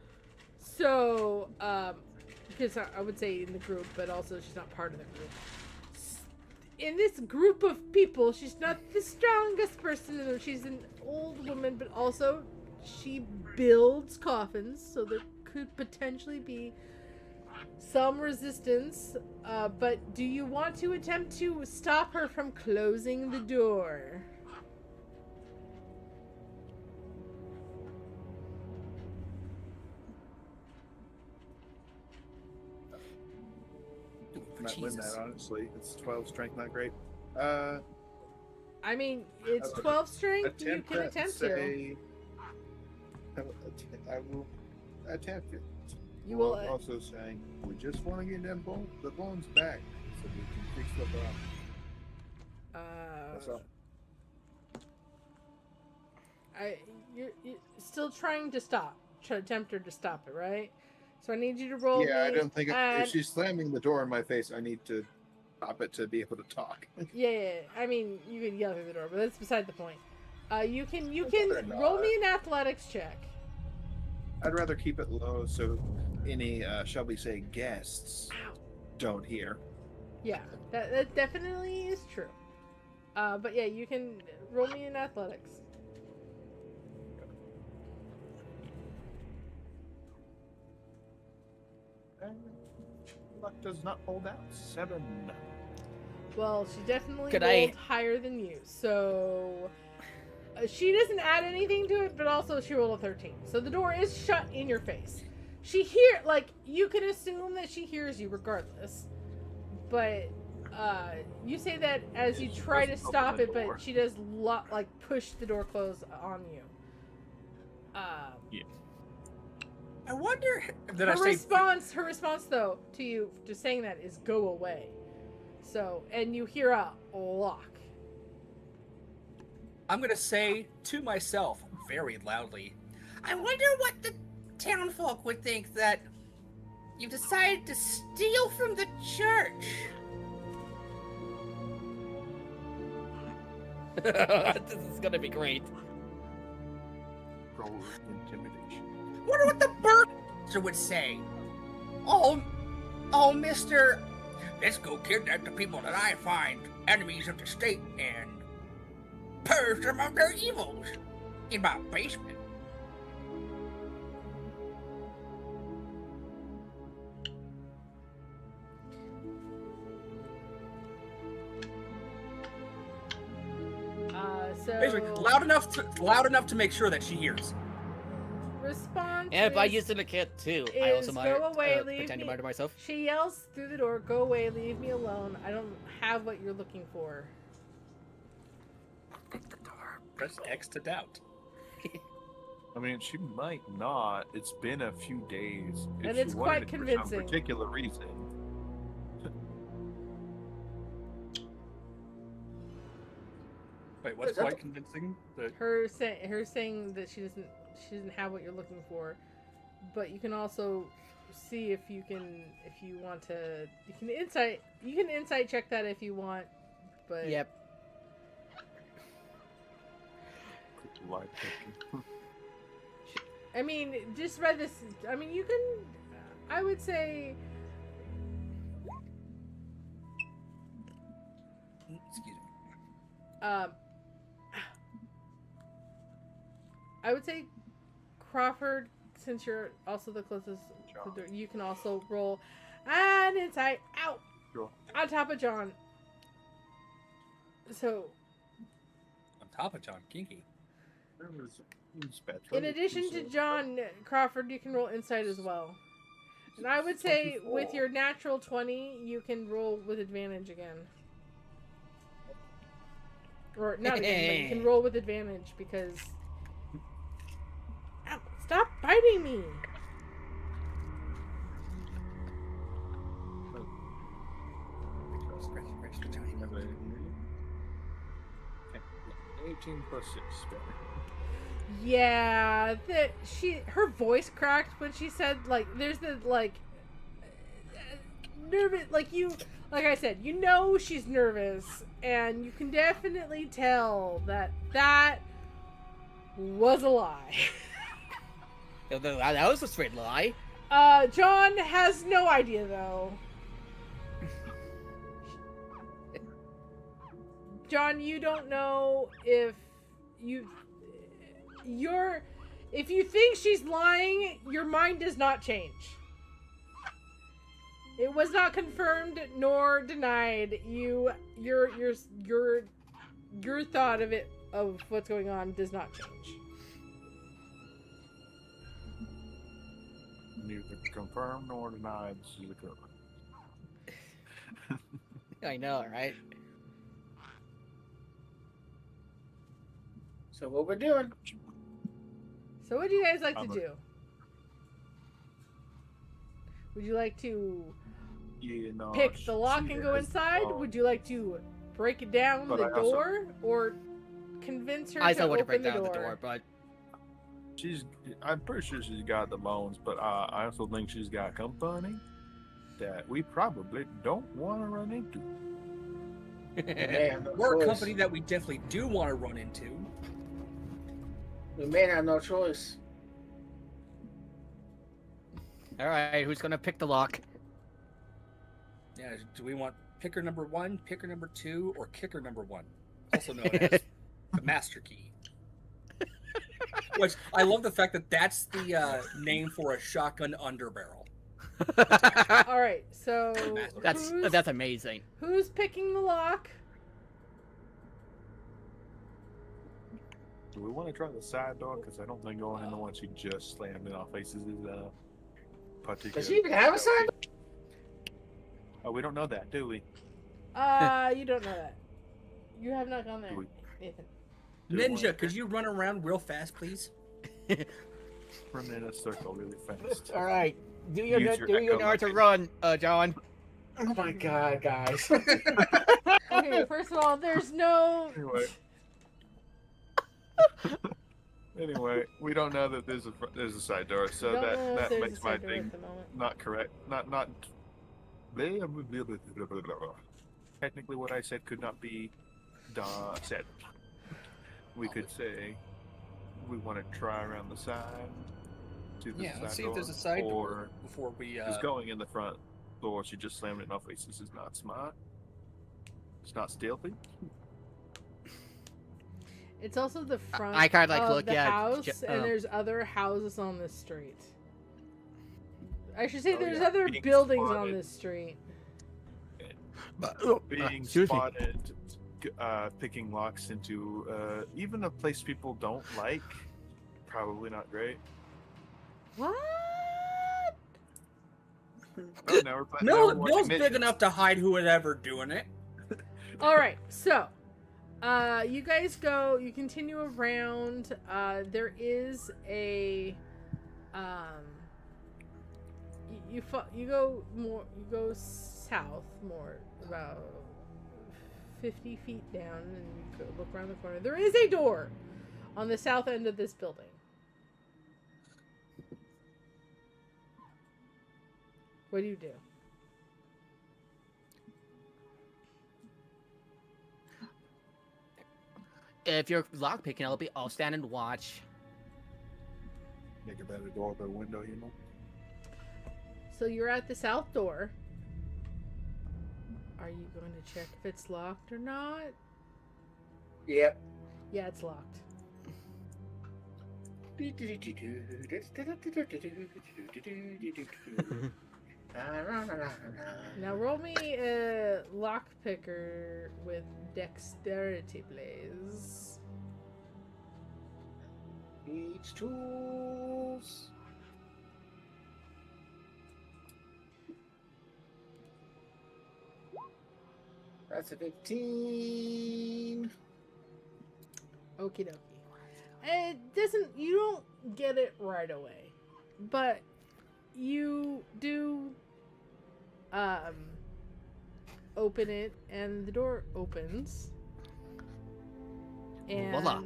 So, because I would say in the group, but also she's not part of the group. In this group of people, she's not the strongest person. She's an old woman, but also she builds coffins, so there could potentially be some resistance. But do you want to attempt to stop her from closing the door? Might win that, honestly. It's 12 strength, not great. I mean, it's 12 strength. You can attempt to. I will attempt it. You will. I'm also saying we just want to get the bones back so we can fix the problem. That's all. You're still trying to attempt her to stop it, right? So I need you to roll. Yeah, I me don't think and- if she's slamming the door in my face, I need to stop it to be able to talk. Yeah. I mean, you can yell through the door, but that's beside the point. You can better roll not. me an athletics check. I'd rather keep it low so any, shall we say, guests don't hear. Yeah, that definitely is true. But yeah, you can roll me in athletics. Luck does not hold out. 7. Well, she definitely Could rolled I- higher than you, so she doesn't add anything to it, but also she rolled a 13. So the door is shut in your face. She you can assume that she hears you regardless. But you say that as you try to stop it, but she does push the door closed on you. I wonder. Did Her I say? response though to you to saying that is go away. So, and you hear a lock. I'm gonna say to myself very loudly, I wonder what the townfolk would think that you decided to steal from the church. This is gonna be great. Roll intimidation. Wonder what the burglar would say. Oh, Mister, let's go kidnap the people that I find enemies of the state and purge them of their evils in my basement. So basically loud enough to make sure that she hears. response And by is- using the kit too, I also is might go away, leave pretend to me. murder myself. She yells through the door, "Go away, leave me alone. I don't have what you're looking for." Press X to doubt. I mean, she might not. It's been a few days. If And she it's wanted quite it for convincing. some particular reason. Wait, what's Is that quite the- convincing? The Her saying that she doesn't have what you're looking for, but you can also see if you want to you can insight check that if you want, but Yep. Light picking. I mean, just read this. I mean, you can. I would say. excuse me. I would say Crawford, since you're also the closest, you can also roll an insight out Sure. on top of John. So, On top of John, kinky. in addition to John Crawford, you can roll insight as well. And I would say with your natural 20, you can roll with advantage again. Or not again, but you can roll with advantage because... Ow, stop biting me! Scratch, Johnny. 18 plus 6. Better. Yeah, her voice cracked when she said, like, there's the, like, nervous, like I said, you know she's nervous, and you can definitely tell that was a lie. That was a straight lie. John has no idea, though. John, you don't know if if you think she's lying, your mind does not change. It was not confirmed nor denied. Your thought of what's going on does not change. Neither confirmed nor denied this is a cover. I know, right? So what we're doing? So what do you guys like to I'm a- do? Would you like to Yeah, no, pick the lock she and go has- inside? Would you like to break it down But the I also- door, or convince her I to still want to open break the down door? the door, but I'm pretty sure she's got the bones, but I also think she's got company that we probably don't want to run into. Man, no We're a choice. company that we definitely do want to run into. We may have no choice. all right, who's gonna pick the lock? Yeah, do we want picker number 1, picker number 2, or kicker number 1? Also known as the master key. Which, I love the fact that that's the name for a shotgun underbarrel. All right, so That's amazing. who's picking the lock? Do we want to try the side door? Because I don't think going in the one she just slammed in our faces is particular. Does she even have a sign? Oh, we don't know that, do we? You don't know that. You have not gone there, Do we- Nathan. Do we Ninja, could you run around real fast, please? run in a circle really fast? All right, do your Use your Naruto echolocation. run, John. Oh my god, guys. Okay, first of all, there's no. Anyway, Anyway, we don't know that there's a side door, so Don't know if that there's a makes my side door thing at the moment. not correct. Not. Technically, what I said could not be said. We could say we want to try around the side to the Yeah, side let's see door, if there's a side door or before we. just going in the front door. She just slammed it in our faces. Is not smart. It's not stealthy. It's also the front I kinda, like, of look the at house, and there's other houses on the street. I should say Oh, there's yeah, other being buildings on spotted. this street. Being excuse me. spotted, picking locks into even a place people don't like, probably not great. What? Oh, now we're playing. Bill's big enough to hide who was ever doing it. All right, so you guys go. You continue around. There is a you go more. You go south more, about 50 feet down, and you go look around the corner. There is a door on the south end of this building. What do you do? If you're lockpicking, I'll stand and watch. Make a better door than a window, you know. So you're at the south door. Are you going to check if it's locked or not? Yep. Yeah, it's locked. Now roll me a lockpicker with dexterity, please. Each tools. That's a 15. Okie dokie. It doesn't. You don't get it right away, but you do. Open it, and the door opens. And Voila.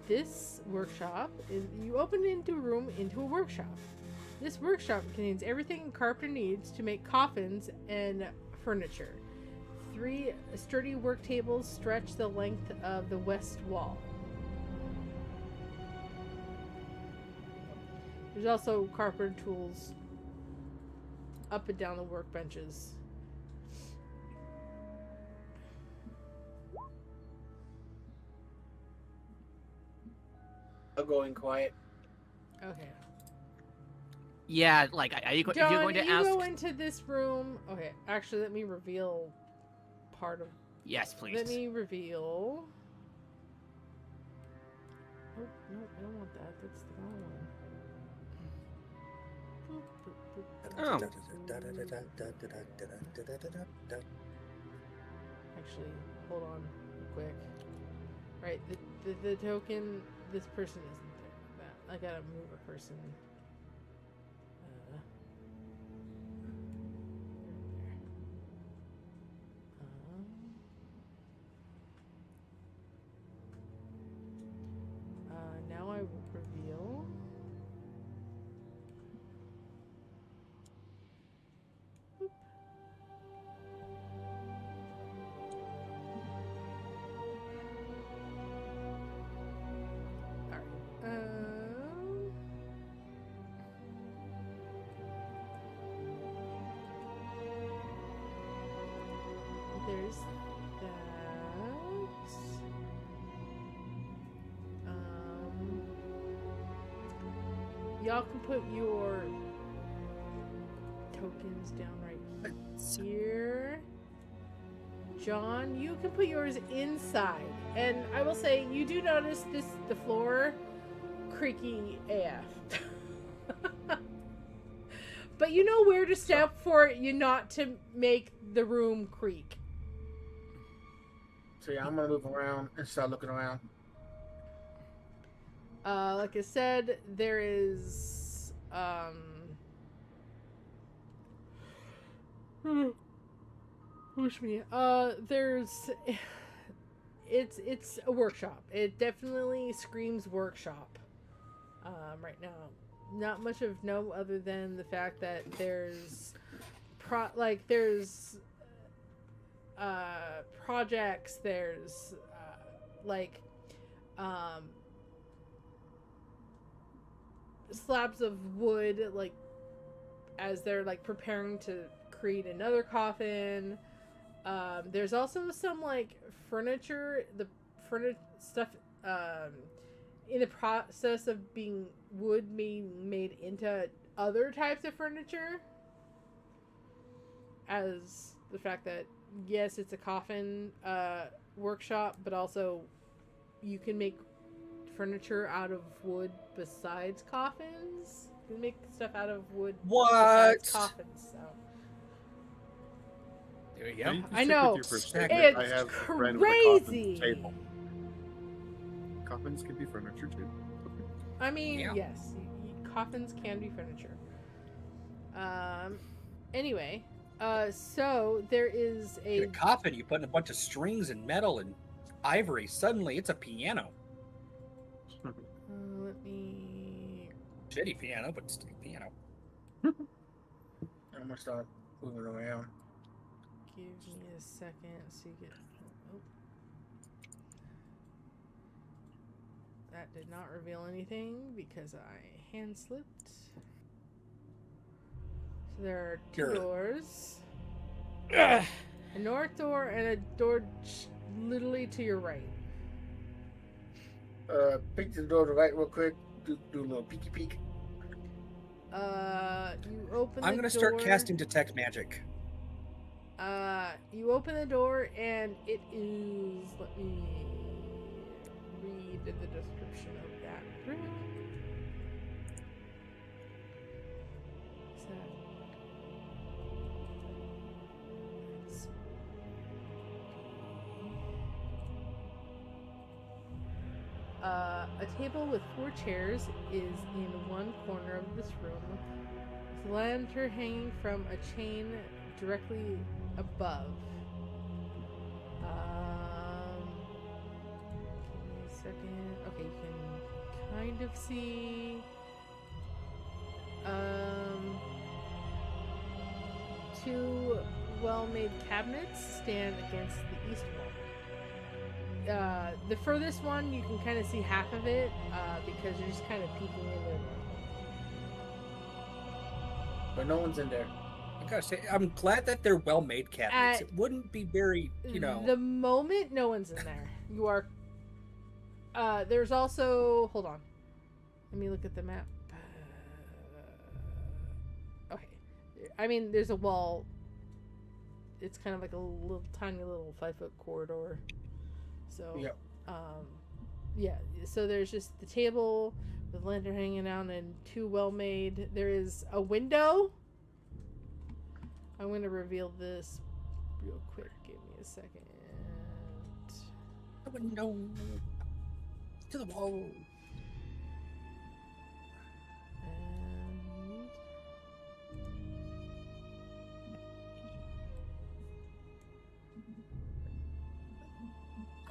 this workshop is, you open into a room into a workshop. This workshop contains everything a carpenter needs to make coffins and furniture. 3 sturdy work tables stretch the length of the west wall. There's also carpenter tools up and down the workbenches. I'll go in quiet. Okay. Yeah, like, if you're going to you ask... go into this room. Okay, actually, let me reveal part of... Yes, please. Let me reveal... Oh, no, I don't want that. That's the wrong one. Oh. Actually, hold on real quick. Right, the token, this person isn't there. I gotta move a person. Now I will reveal. Boop. Alright. There's that. Y'all can put your tokens down right here. John, you can put yours inside. And I will say, you do notice the floor creaky AF. But you know where to step for you not to make the room creak. So yeah, I'm gonna move around and start looking around. Like I said, there is wish me. There's it's a workshop. It definitely screams workshop. Right now, not much of note other than the fact that there's projects. There's um slabs of wood, like as they're like preparing to create another coffin. There's also some like furniture, stuff in the process of being being made into other types of furniture. As the fact that yes, it's a coffin workshop, but also you can make furniture out of wood besides coffins. You can make stuff out of wood besides coffins. So. There you Yeah, go. you can I stick know. with your first It's statement. I have a friend with a coffin crazy. table. Coffins can be furniture too. I mean, Yeah. yes, coffins can be furniture. Anyway, so there is In a coffin, you put in a bunch of strings and metal and ivory. Suddenly, it's a piano. let me Shitty piano, but still a piano. I'm gonna start moving around. give me a second so you get. Oh. That did not reveal anything because I hand slipped. So there are two Sure. doors. A north door and a door literally to your right. Peek to the door to the right real quick. Do a little peeky peek. You open. I'm going to start casting detect magic. You open the door and it is. Let me read the description of that room. So, a table with 4 chairs is in one corner of this room, with a lantern hanging from a chain directly above. Give me a second. Okay, you can kind of see 2 well-made cabinets stand against the east wall. The furthest one, you can kind of see half of it because you're just kind of peeking in there. But no one's in there. I gotta say, I'm glad that they're well-made cabinets. It wouldn't be very, The moment no one's in there, you are. There's also. Hold on. Let me look at the map. Okay. I mean, there's a wall. It's kind of like a little tiny little 5-foot corridor. So. Yep. Yeah. So there's just the table with lantern hanging down and 2 well-made. There is a window. I'm going to reveal this real quick. Give me a second. The window to the wall.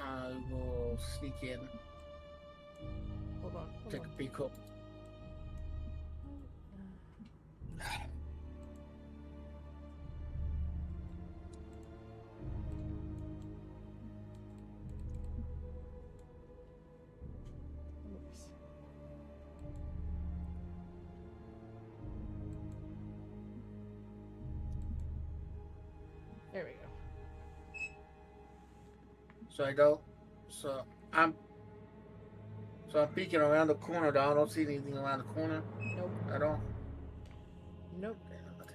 And I will sneak in, hold on. take a peek up. Oops. There we go. So I go. So I'm peeking around the corner. Though I don't see anything around the corner Nope. at all. Nope. Okay, I'm gonna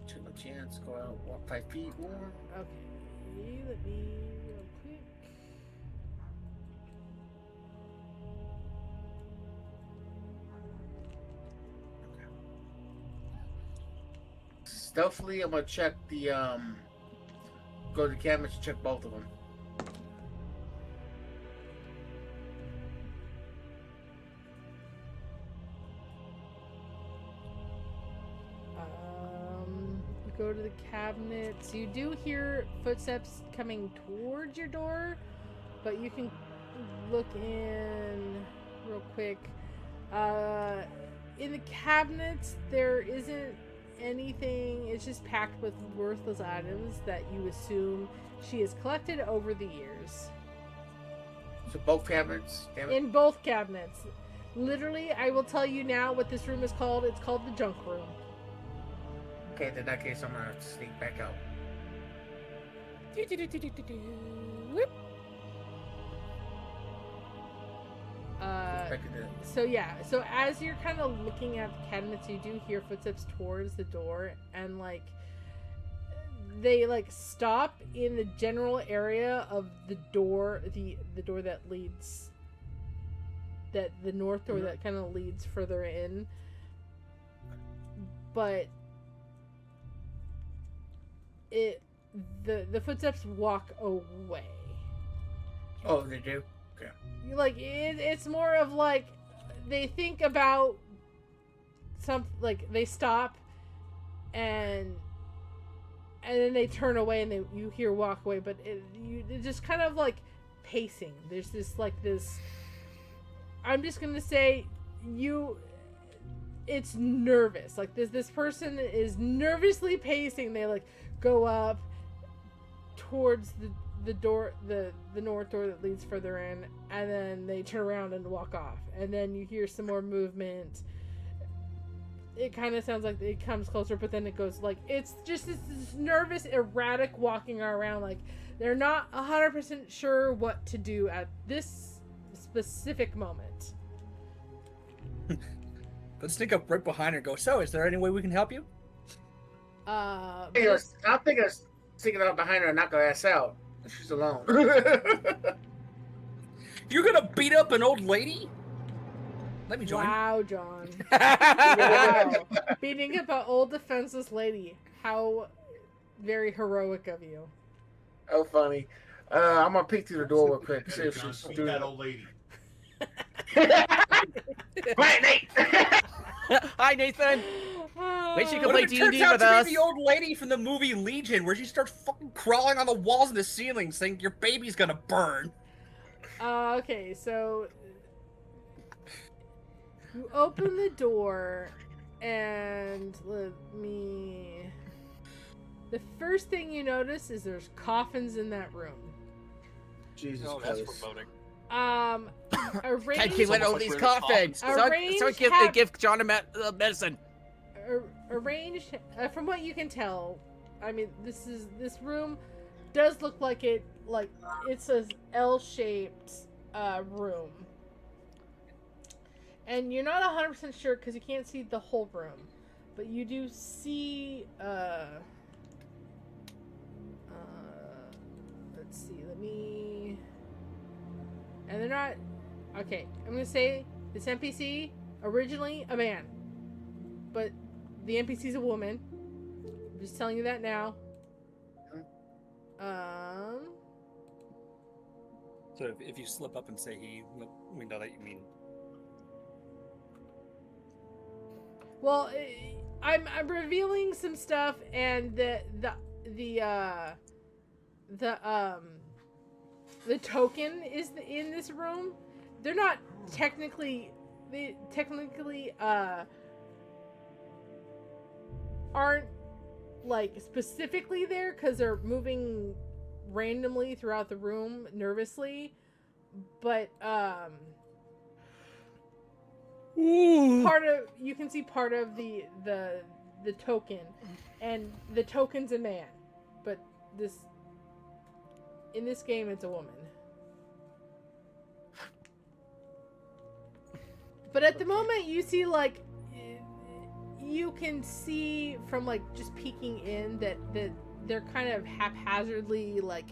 take my chance. Go out, walk 5 feet more. Okay. Let me real quick. Stealthily, I'm gonna check the go to the cabinets and check both of them. You go to the cabinets. You do hear footsteps coming towards your door, but you can look in real quick. In the cabinets, there isn't anything. It's just packed with worthless items that you assume she has collected over the years. So both cabinets. Damn it. In both cabinets. Literally, I will tell you now what this room is called. It's called the junk room. Okay, in that case, I'm gonna have to sneak back out. Whoop. Back in the- So yeah, so as you're kind of looking at the cabinets, you do hear footsteps towards the door, and like they like stop in the general area of the door, the door that leads, that the north door that kind of leads further in, but the footsteps walk away. Oh, they do? Like it's more of like they think about some, like they stop and then they turn away and you hear walk away, but it's just kind of like pacing. There's this like this, I'm just gonna say it's nervous. Like this person is nervously pacing. They like go up towards the door, the north door that leads further in, and then they turn around and walk off, and then you hear some more movement. It kind of sounds like it comes closer, but then it goes like it's just this nervous, erratic walking around. Like they're not 100% sure what to do at this specific moment. Let's sneak up right behind her and go, so is there any way we can help you? I'm thinking of sticking out behind her and knock her ass out. She's alone. You're gonna beat up an old lady? Let me join. Wow, John. Wow. Beating up an old defenseless lady. How very heroic of you. Oh, funny. I'm gonna peek through the door real quick. See if John, she's beat doing that it. old lady. Right, Nate. Hi, Nathan. Wait, she can What play if it turns D&D out with to us. be the old lady from the movie Legion, where she starts fucking crawling on the walls and the ceiling, saying your baby's gonna burn? Okay, so you open the door, and let me. The first thing you notice is there's coffins in that room. Jesus Oh, that's Christ. foreboding. Arranged. Can't keep all almost these like we're in a coffins. coffin. So Arranged give John a medicine. Arranged. From what you can tell, I mean, this room does look like it's a L-shaped room, and you're not 100% sure because you can't see the whole room, but you do see. Let's see. Let me. And they're not. Okay, I'm gonna say this NPC originally a man, but the NPC's a woman. I'm just telling you that now. So if you slip up and say he, we know that you mean. Well, I'm revealing some stuff, and the token is in this room. They're not technically. They technically aren't like specifically there because they're moving randomly throughout the room nervously, but part of you can see part of the token, and the token's a man, but in this game it's a woman. But at the moment you see like you can see from like just peeking in that they're kind of haphazardly like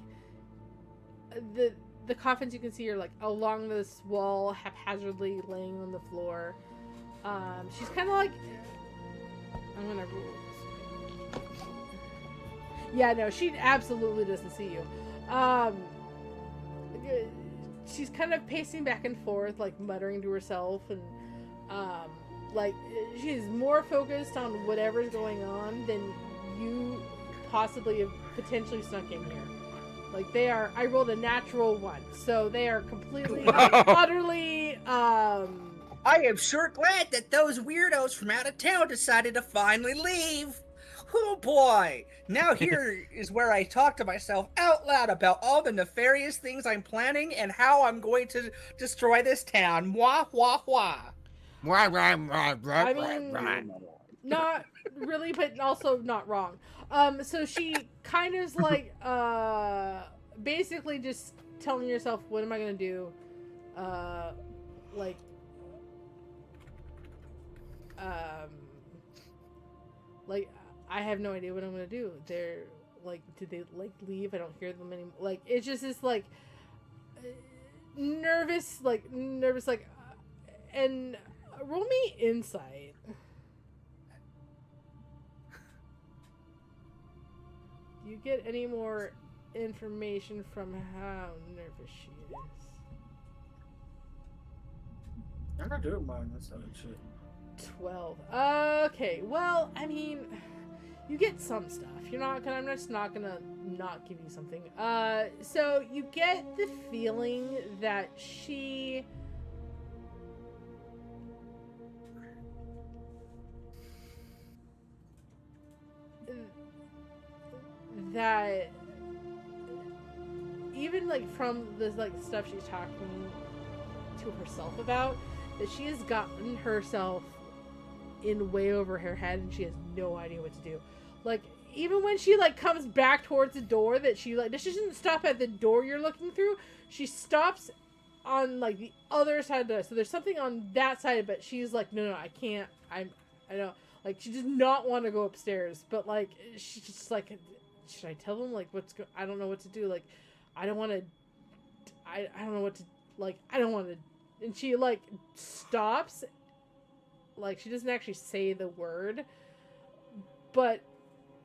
the coffins you can see are like along this wall haphazardly laying on the floor. She's kind of like I'm gonna rule. Yeah, no, she absolutely doesn't see you. She's kind of pacing back and forth, like muttering to herself, and like she's more focused on whatever's going on than you possibly have potentially snuck in here. Like, they are, I rolled a natural 1, so they are completely, utterly, I am sure glad that those weirdos from out of town decided to finally leave. Oh boy! Now here is where I talk to myself out loud about all the nefarious things I'm planning and how I'm going to destroy this town. Wah, wah, wah. I mean, not really, but also not wrong. So she kind of is like, basically just telling yourself, what am I gonna do? Like, like, I have no idea what I'm gonna do. They're like, did they like leave? I don't hear them anymore. Like, it's just this like nervous, and roll me insight. Do you get any more information from how nervous she is? I'm not doing mine. That's not shit. 12. Okay, well, I mean, you get some stuff. I'm just not gonna not give you something. So you get the feeling that she that even like from the like stuff she's talking to herself about, that she has gotten herself in way over her head and she has no idea what to do. Like, even when she like comes back towards the door, that she like, she doesn't stop at the door you're looking through, she stops on like the other side of the, so there's something on that side, but she's like, no, I can't, I don't, like, she does not want to go upstairs, but like, she's just like, should I tell them, like, I don't know what to do, like, I don't want to, I don't know what to, like, I don't want to, and she like stops, like, she doesn't actually say the word, but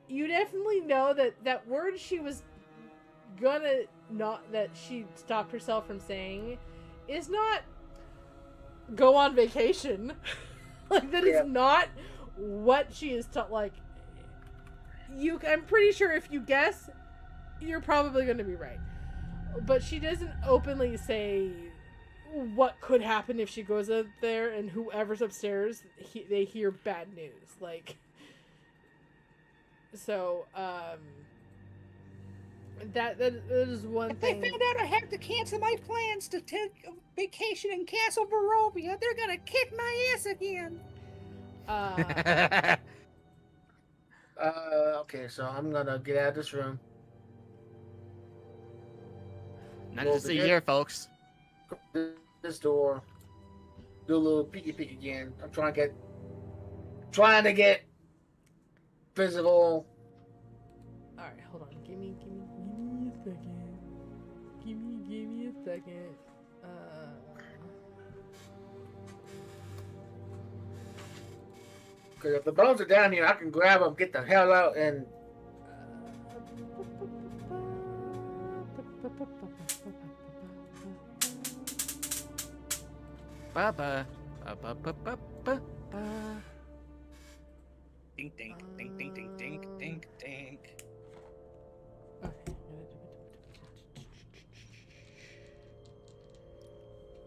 you definitely know that that word she was gonna not, that she stopped herself from saying, is not go on vacation. Like, that is not what she is like, I'm pretty sure if you guess, you're probably going to be right. But she doesn't openly say what could happen if she goes up there and whoever's upstairs, they hear bad news. Like, so, that is one thing. They found out I have to cancel my plans to take a vacation in Castle Barovia. They're gonna kick my ass again. Okay, so I'm gonna get out of this room. Nothing to see here, folks. This door. Do a little peeky peek again. I'm trying to get physical. Alright, hold on. Give me a second. Give me a second. Because if the bones are down here, I can grab them, get the hell out, and Ding ding ding ding ding ding ding ding. Okay.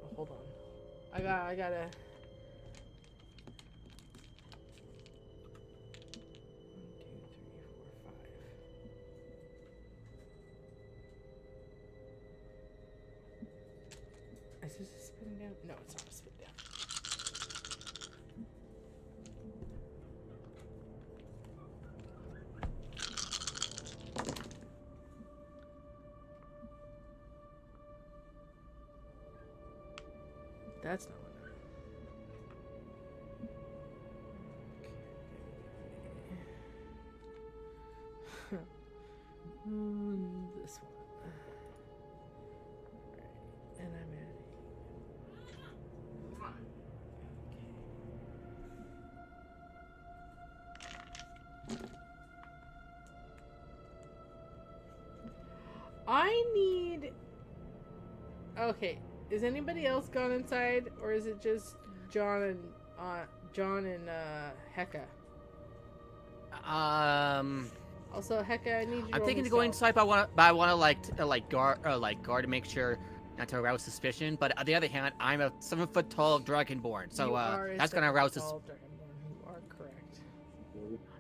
Oh, hold on. I gotta. 1, 2, 3, 4, 5. Is this a spin down? No, it's not a spin down. That's not what this one. Alright, and I'm adding. I need. Okay, is anybody else gone inside, or is it just John and Hecka? Also, Hecka, I need you to I'm roll thinking me to go stealth. inside, but I want to guard to make sure not to arouse suspicion. But on the other hand, I'm a 7-foot tall dragonborn, so You are a that's gonna arouse seven-foot suspicion. tall dragonborn. You are correct.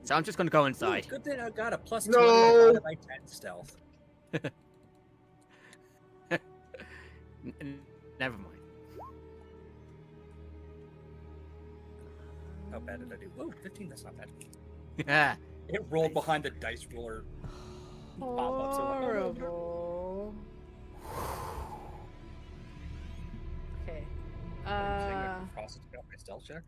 So I'm just gonna go Ooh, inside. good thing I got a +20 No. divided by 10 stealth. Never mind. How bad did I do? Oh, 15, that's not bad. Yeah. It rolled behind the dice roller. Pop-up, so I'm like, oh, no. Horrible. Okay. I'm saying I can process out my stealth check.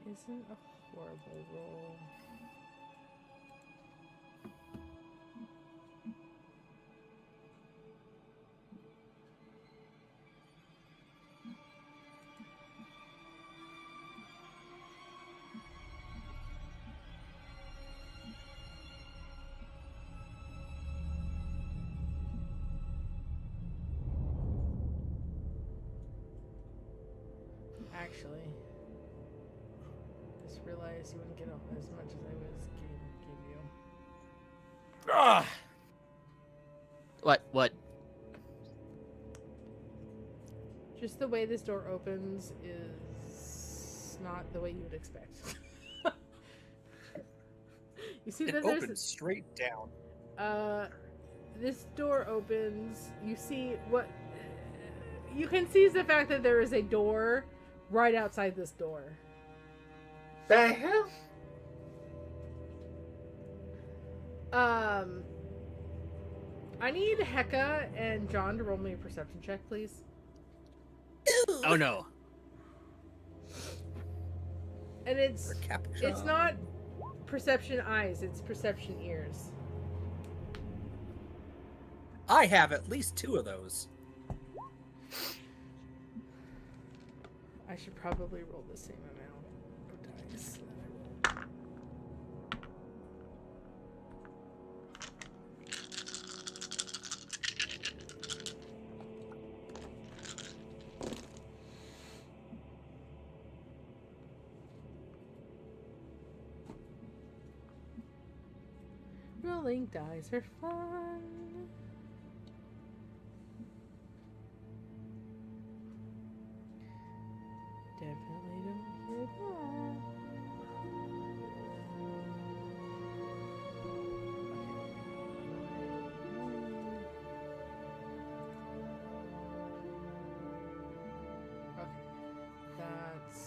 It isn't a horrible roll. Actually, just realized you wouldn't get as much as I was give you. Ah! What? Just the way this door opens is not the way you would expect. You see It that opens there's straight down. this door opens. You see what you can see is the fact that there is a door right outside this door. The hell? I need Hecka and John to roll me a perception check, please. Oh no. And it's Or capture. not perception eyes, it's perception ears. I have at least 2 of those. I should probably roll the same amount of dice that I rolled. Rolling dice are fun. Definitely don't hear that. Okay, that's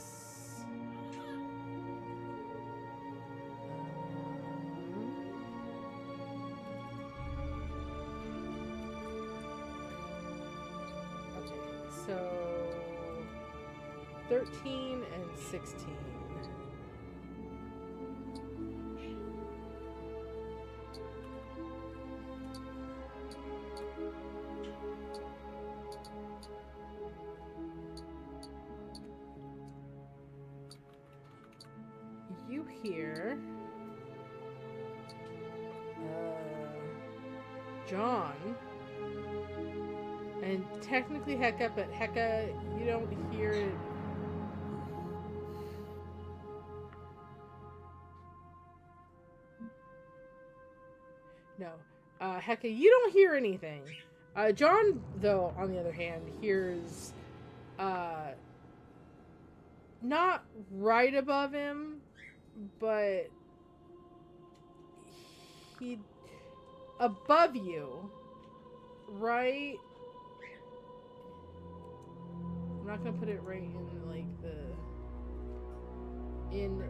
okay. So 13 and 16. You hear John and technically Hecka, but Hecka, you don't hear it. No. Hecka, you don't hear anything. John, though, on the other hand, hears not right above him, but he above you, right? I'm not gonna put it right in like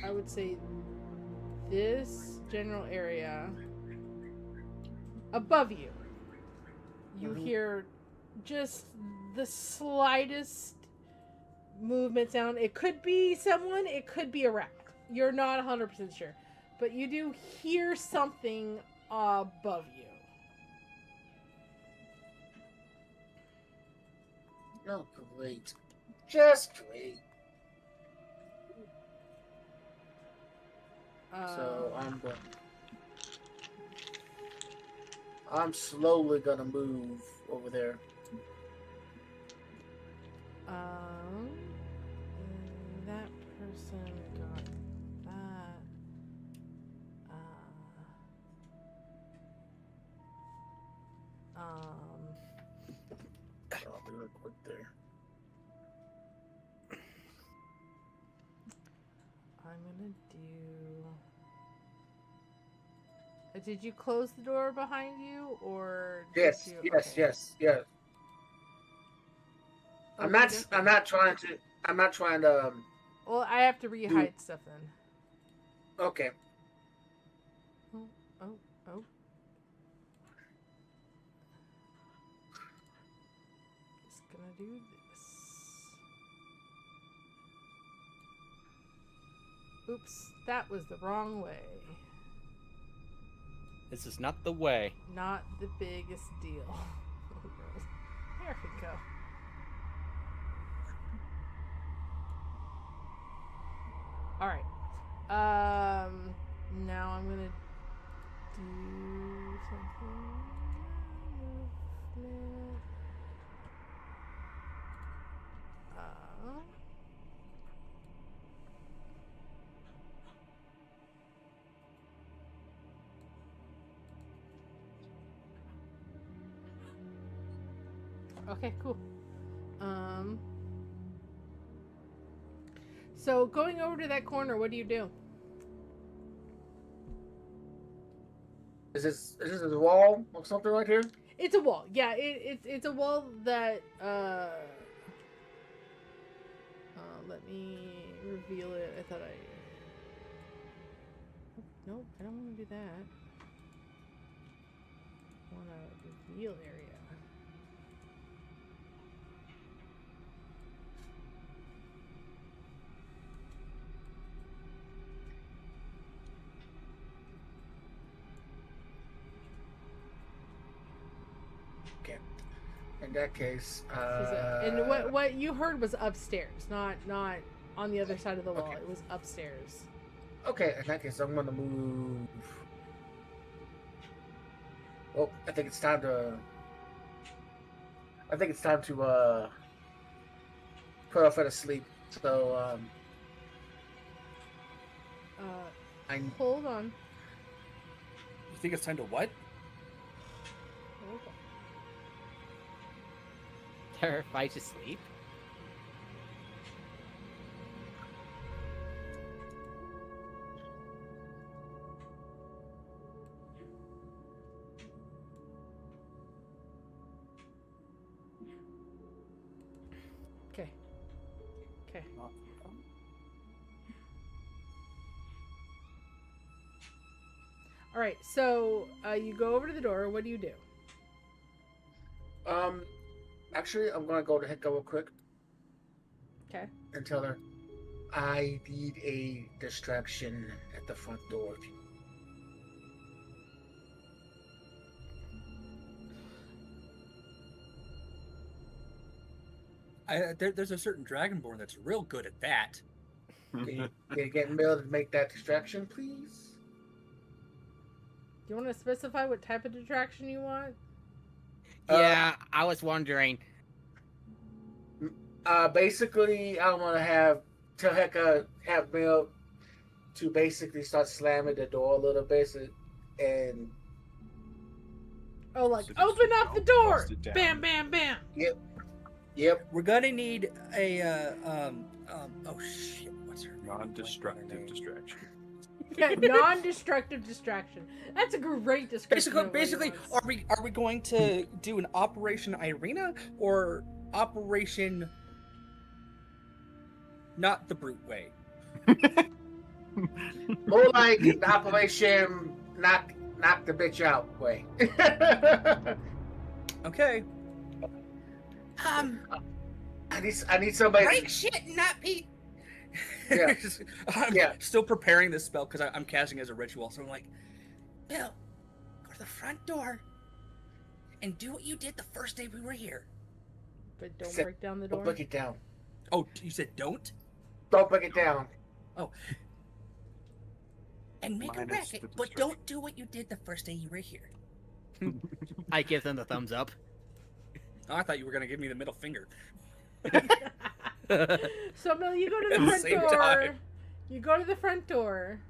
I would say this general area above you. You hear just the slightest movement sound. It could be someone, it could be a rat. You're not 100% sure. But you do hear something above you. Oh, great. Just great. So I'm going. I'm slowly gonna move over there. That person got that. I'll be real quick there. I'm gonna do. Did you close the door behind you, or Yes, did you... yes, okay. yes, yes. I'm not trying to. Well, I have to re-hide stuff then. Okay. Oh. Just gonna do this. Oops, that was the wrong way. This is not the way. Not the biggest deal. There we go. Alright. Now I'm gonna do something. Movement. Okay, cool. So going over to that corner, what do you do? Is this a wall or something right here? It's a wall. Yeah, it's a wall that let me reveal it. I thought nope, I don't want to do that. I want to reveal area. In that case, and what you heard was upstairs, not on the other side of the wall. Okay. It was upstairs. Okay, in that case, I'm gonna move. Well, I think it's time to put off to sleep. So, Hold on. You think it's time to what? Hold on. Terrified to sleep? Okay. All right. So you go over to the door. What do you do? Actually, I'm gonna go to Hecka real quick. Okay. And tell her I need a distraction at the front door. There's a certain Dragonborn that's real good at that. Can you get Mill to make that distraction, please? Do you want to specify what type of distraction you want? Yeah, I was wondering. Basically, I want to tell Hecka, have Mill to basically start slamming the door a little bit, and Oh, like So just, open up the door! bust it down. Bam, bam, bam! yep. We're gonna need a oh shit, what's her name? Non-destructive distraction. Yeah, non-destructive distraction. That's a great description. Basically, are we going to do an Operation Irina or Operation not the brute way? More like the Operation knock the bitch out way. Okay. I need somebody. Break shit, not Pete. Yeah. I'm Yeah. still preparing this spell because I'm casting as a ritual. So I'm like, Bill, go to the front door and do what you did the first day we were here. But don't Sit- break down the Don't door. break it down. oh, you said don't? Don't break it down. And make a Minus racket, the but distraction. don't do what you did the first day you were here. I give them the thumbs up. Oh, I thought you were gonna give me the middle finger. So, Mel, you go to At the the front same door. time. You go to the front door.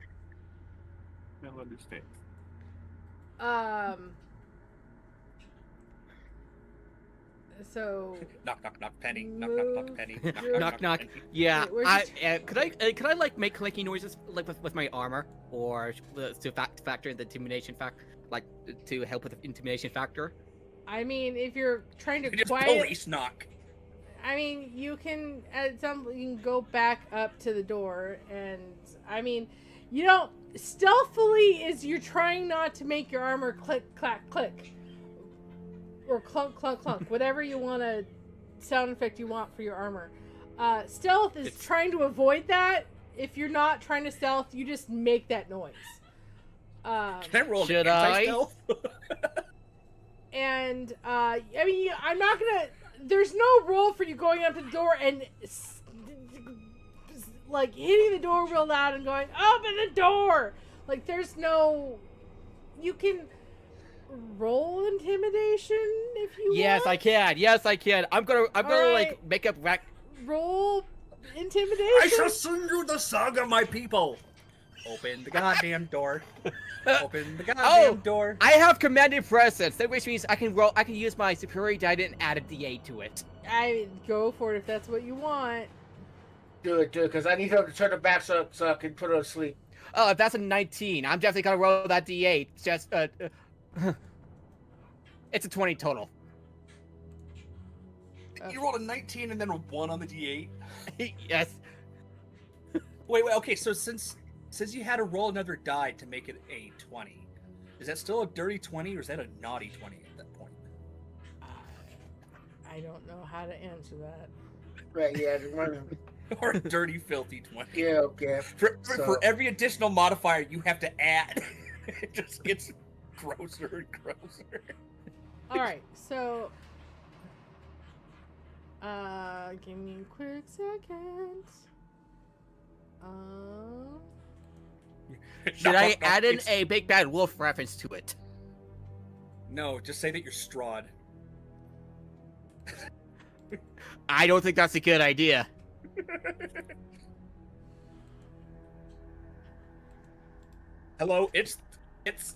I'll understand. So Knock, knock, knock, penny. Knock, knock, knock, Move penny. your- Knock, knock. penny. Yeah, Wait, where's could I like make clanky noises like with my armor, or to factor in the intimidation like to help with the intimidation factor? I mean, if you're trying to Just quiet, police knock. I mean, you can you can go back up to the door, and I mean, you don't stealthily is you're trying not to make your armor click, clack, click, or clunk, clunk, clunk, whatever you want to sound effect you want for your armor. Stealth is trying to avoid that. If you're not trying to stealth, you just make that noise. Can I roll Should an I? anti-stealth? And I mean, I'm not gonna. There's no role for you going up to the door and like hitting the door real loud and going, "Open the door!" Like, there's no. You can roll intimidation if you Yes, want. I can. Yes, I can. I'm gonna Alright. like make up rack. Roll intimidation. I shall sing you the song of my people. Open the goddamn door. Open the goddamn door. I have commanded presence, that which means I can use my superior die and add a D8 to it. I go for it if that's what you want. Do it, because I need her to turn her back so I can put her to sleep. Oh, if that's a 19, I'm definitely gonna roll that D8. Just it's a 20 total. You rolled a 19 and then a 1 on the D8. Yes. Wait, okay, so since you had to roll another die to make it a 20, is that still a dirty 20 or is that a naughty 20 at that point? I don't know how to answer that. Right, yeah, remember. Or a dirty, filthy 20? Yeah, okay. For every additional modifier you have to add, it just gets grosser and grosser. All right, so give me a quick second. Should I add in a Big Bad Wolf reference to it? No, just say that you're Strahd. I don't think that's a good idea. Hello, it's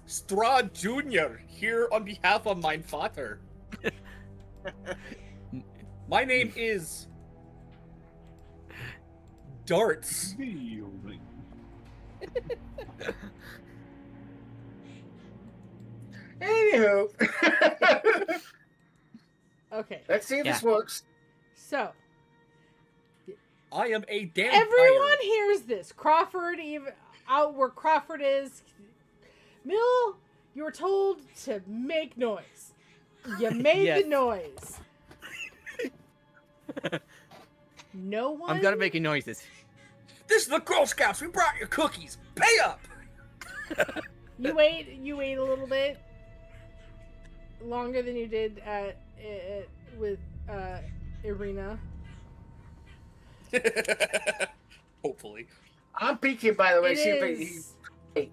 Strahd Jr. here on behalf of mein Vater. My name is Darts. Anywho. Okay, Let's see if this works. so I am a damn everyone hears this. Crawford, even out where Crawford is. Mill, you were told to make noise. You made Yes. the noise. No one. I'm gonna make noises. This is the Girl Scouts. We brought you cookies. Pay up. You ate a little bit longer than you did with Irina. Hopefully. I'm peeking, by the way. It See if is. Okay,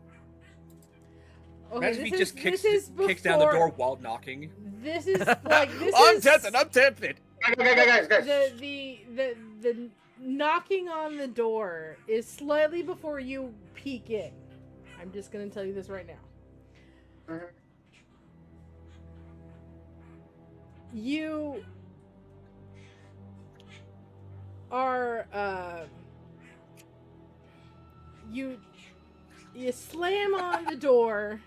Imagine if he this just is- this is kicks down the before- door while knocking. This is like this I'm is tempted. I'm tempted. Guys. the knocking on the door is slightly before you peek in. I'm just gonna tell you this right now. Mhm. You are you slam on the door.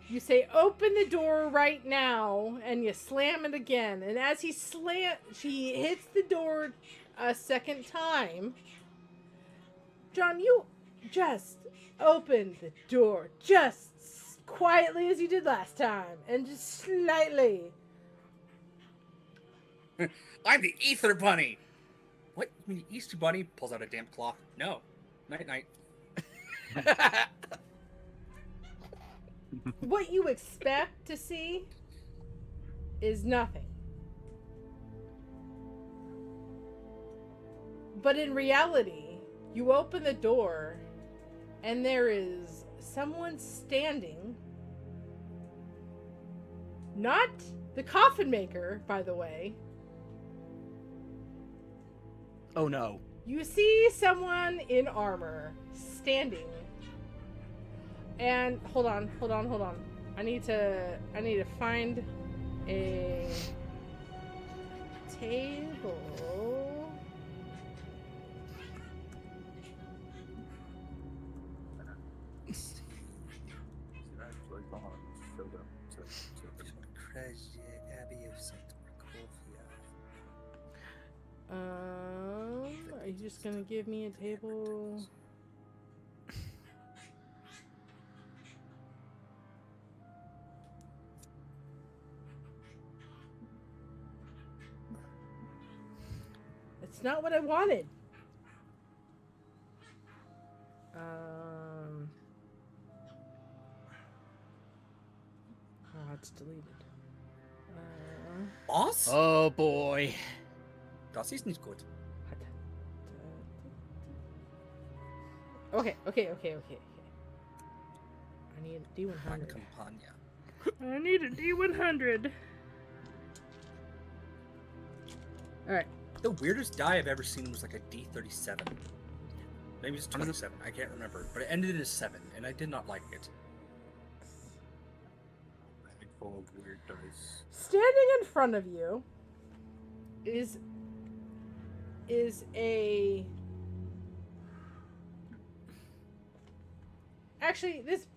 You say, "Open the door right now," and you slam it again. And as she hits the door a second time. John, you just open the door just quietly as you did last time, and just slightly. I'm the Ether Bunny. What? You mean the Easter Bunny pulls out a damp cloth? No. Night night. What you expect to see is nothing. But in reality, you open the door and there is someone standing Not the coffin maker, by the way. Oh no. You see someone in armor standing. And hold on. I need to find a table. Are you just gonna give me a table? It's not what I wanted. Oh, it's deleted. Boss? Oh boy. Das ist nicht gut. Okay. I need a Mein D100. Campagna. I need a D100. Alright. The weirdest die I've ever seen was like a D37. Maybe it's 27. I can't remember. But it ended in a 7, and I did not like it. Bag full of weird dice. Standing in front of you is a... Actually, this...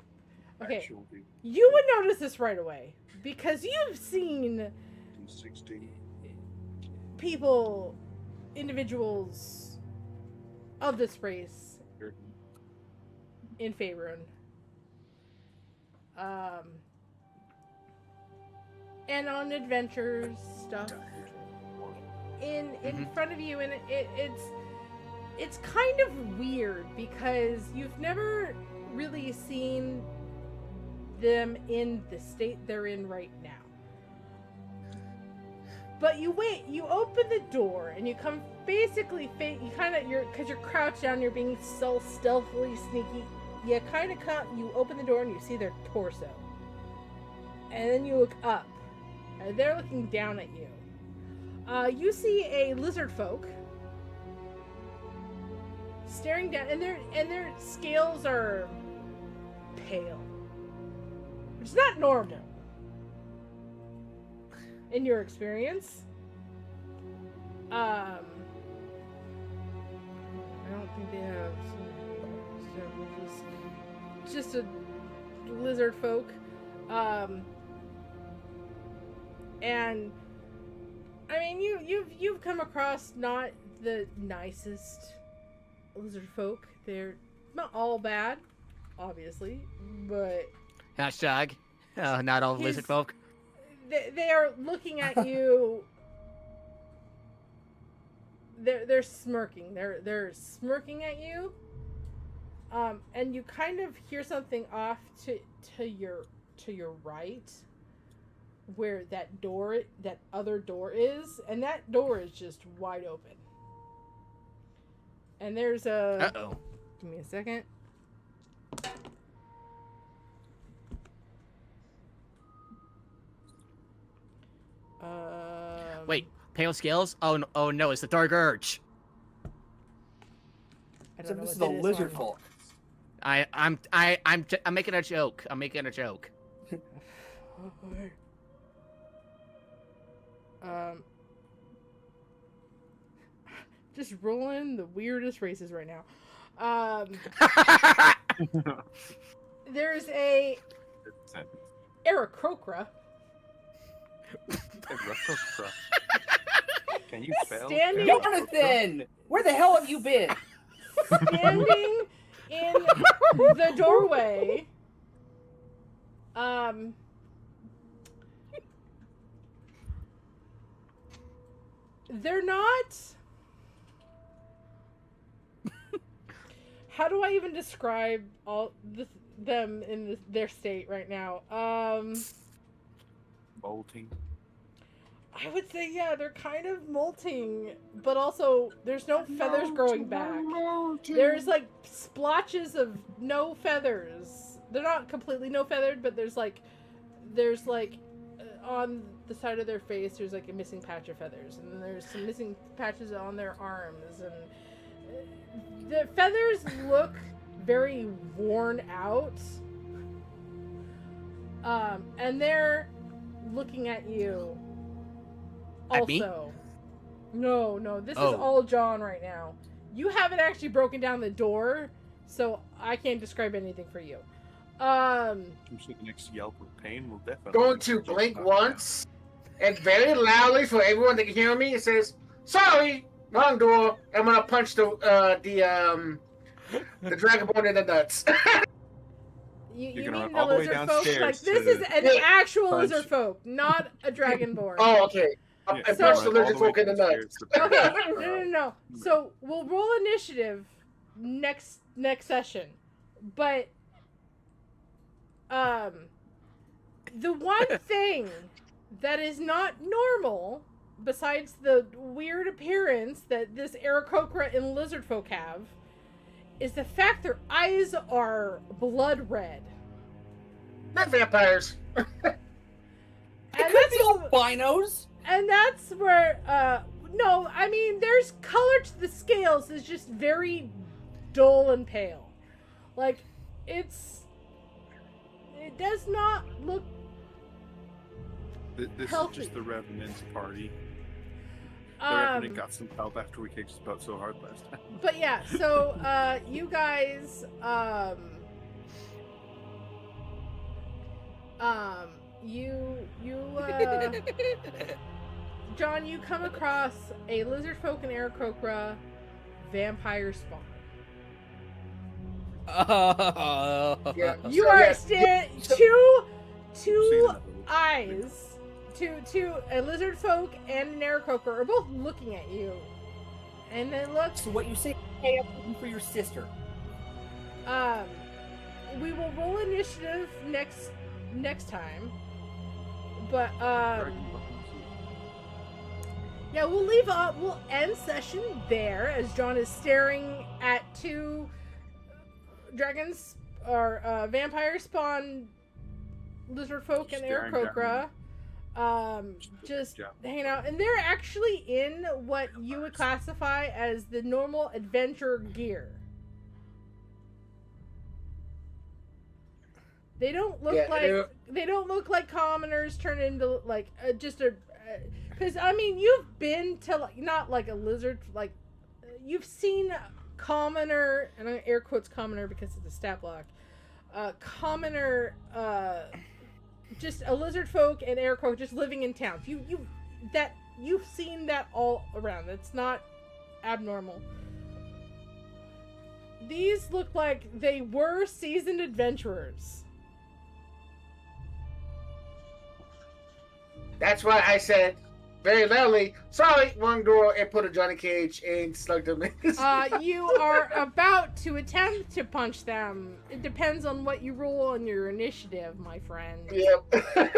Okay, Actual you would notice this right away. Because you've seen D16. people, individuals of this race in Faerun. And on adventures, stuff. In front of you, and it's kind of weird because you've never really seen them in the state they're in right now. But you open the door and you come basically because you're crouched down, you're being so stealthily sneaky. You you open the door and you see their torso. And then you look up. And they're looking down at you. You see a lizard folk staring down, and their scales are pale, which is not normal in your experience. I don't think they have just a lizard folk, and I mean you've come across not the nicest lizard folk. They're not all bad, obviously, but Hashtag. Not all lizard folk. They are looking at you. They're smirking. They're smirking at you. And you kind of hear something off to your right, where that other door is, and that door is just wide open. And there's a. Uh-oh. Give me a second. Wait, pale scales? Oh no, it's the Dark Urge. I So don't know this is what the that lizard on. folk. I'm making a joke. Just rolling the weirdest races right now. There's a Aarakocra Can you spell? Standing- Jonathan! Where the hell have you been? standing in the doorway. They're not. How do I even describe them in their state right now? Bolting. I would say, yeah, they're kind of molting, but also there's no feathers growing back. There's like splotches of no feathers. They're not completely no feathered, but there's like on the side of their face, there's like a missing patch of feathers, and then there's some missing patches on their arms, and the feathers look very worn out. And they're looking at you. At me? Also, no, this is Oh. all John right now. You haven't actually broken down the door, so I can't describe anything for you. I'm sure the next yelp of pain will definitely. Going to blink once and very loudly for everyone that can hear me. It says, "Sorry, wrong door." I'm gonna punch the dragonborn in the nuts. You gonna mean run all the the way lizard folk? downstairs Like, this to is an Yeah. actual punch. lizard folk, not a dragonborn. Oh, okay. I Yeah, punched So- the lizard folk in the nuts. Okay, no. So we'll roll initiative next session, but the one thing that is not normal, besides the weird appearance that this Aarakocra and lizard folk have, is the fact their eyes are blood red. Not vampires. It could be albinos. And that's where, no, I mean, there's color to the scales. It's just very dull and pale. Like, it does not look This healthy. is just the Revenant's party. The Um, Revenant got some help after we kicked his butt so hard last time. but yeah, so you guys John, you come across a lizard folk and Aarakocra vampire spawn. Yeah. You So, are yeah, so- two eyes, two a lizard folk and an Aarakocra are both looking at you, and they look. So what you say? Hey, I'm looking for your sister. We will roll initiative next time, but yeah, we'll end session there as John is staring at two dragons or vampire spawn lizard folk and Staring Aarakocra. Just Yeah. hanging out, and they're actually in what you would classify as the normal adventure gear. They don't look Yeah, like commoners turned into like just a. Because I mean, you've been to like, not like a lizard, like you've seen commoner, and I'm air quotes commoner because it's a stat block. Commoner, just a lizard folk and Aarakocra just living in towns. You've seen that all around. That's not abnormal. These look like they were seasoned adventurers. That's why I said very loudly, "Sorry, wrong door," and put a Johnny Cage and slugged him. You are about to attempt to punch them. It depends on what you roll on your initiative, my friend. Yep.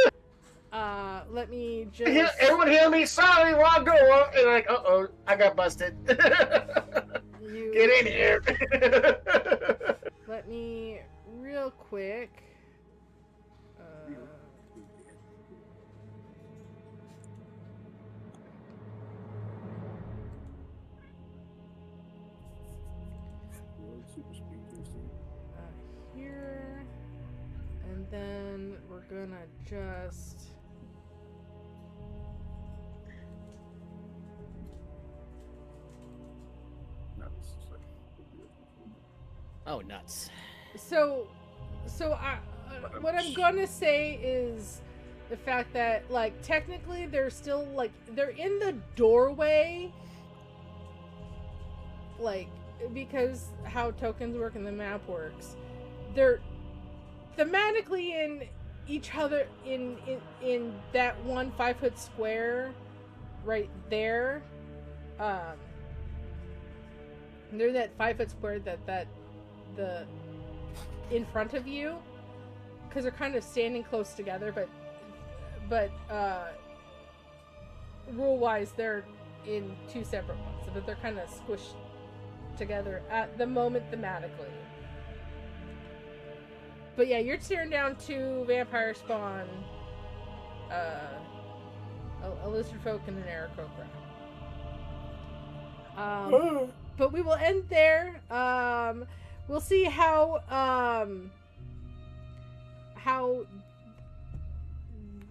Let me just. Everyone hear me? Sorry, wrong door. And like, uh-oh, I got busted. You, Get in here. Let me real quick. Here, and then we're gonna just. No, this is like- Oh, nuts. So what I'm gonna say is the fact that like technically they're still like they're in the doorway, like because how tokens work and the map works, they're thematically in each other in that 1 5-foot square right there. They're that 5-foot square that the in front of you, because they're kind of standing close together, but rule wise they're in two separate ones, but they're kind of squished together at the moment thematically. But yeah, you're staring down two vampire spawn a lizard folk and an aarakocra. But we will end there. We'll see how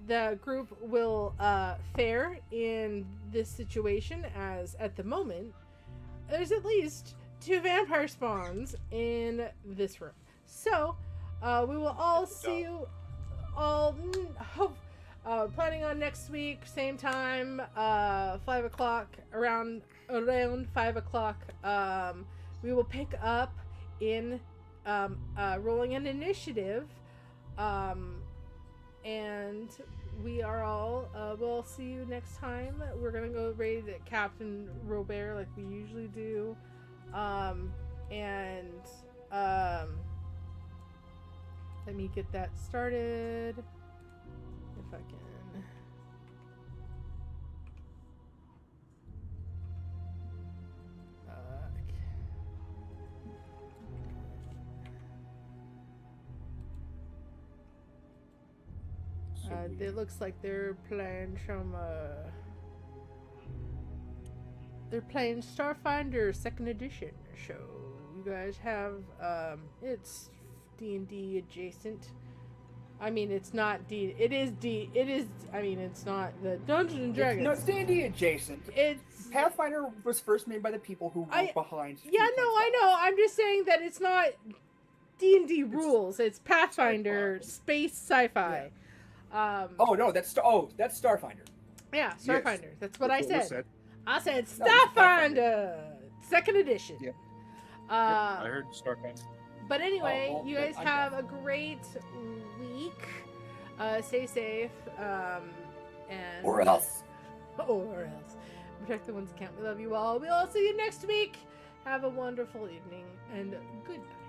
the group will fare in this situation, as at the moment there's at least 2 vampire spawns in this room. So we will all see you all planning on next week, same time, 5 o'clock, around 5 o'clock. We will pick up in rolling an initiative, and we are all we'll see you next time. We're gonna go raid Captain Robert like we usually do, and let me get that started if I can. It looks like they're playing they're playing Starfinder 2nd edition. So you guys have it's D&D adjacent. I mean, it's not D. It is D. It is. I mean, it's not the Dungeons and Dragons. No, it's D&D adjacent. It's Pathfinder was first made by the people who were behind. Yeah, no, I know. I'm just saying that it's not D&D rules. It's Pathfinder space sci-fi. Oh no, that's Starfinder. Yeah, Starfinder. Yes. That's what I That's what we said. said. I said No, it's Starfinder 2nd edition. Yeah. I heard Starfinder. But anyway, Oh, well, you guys I have know. a great week. Stay safe. And Or else. Or else. Protect the ones who count. We love you all. We'll all see you next week. Have a wonderful evening and good night.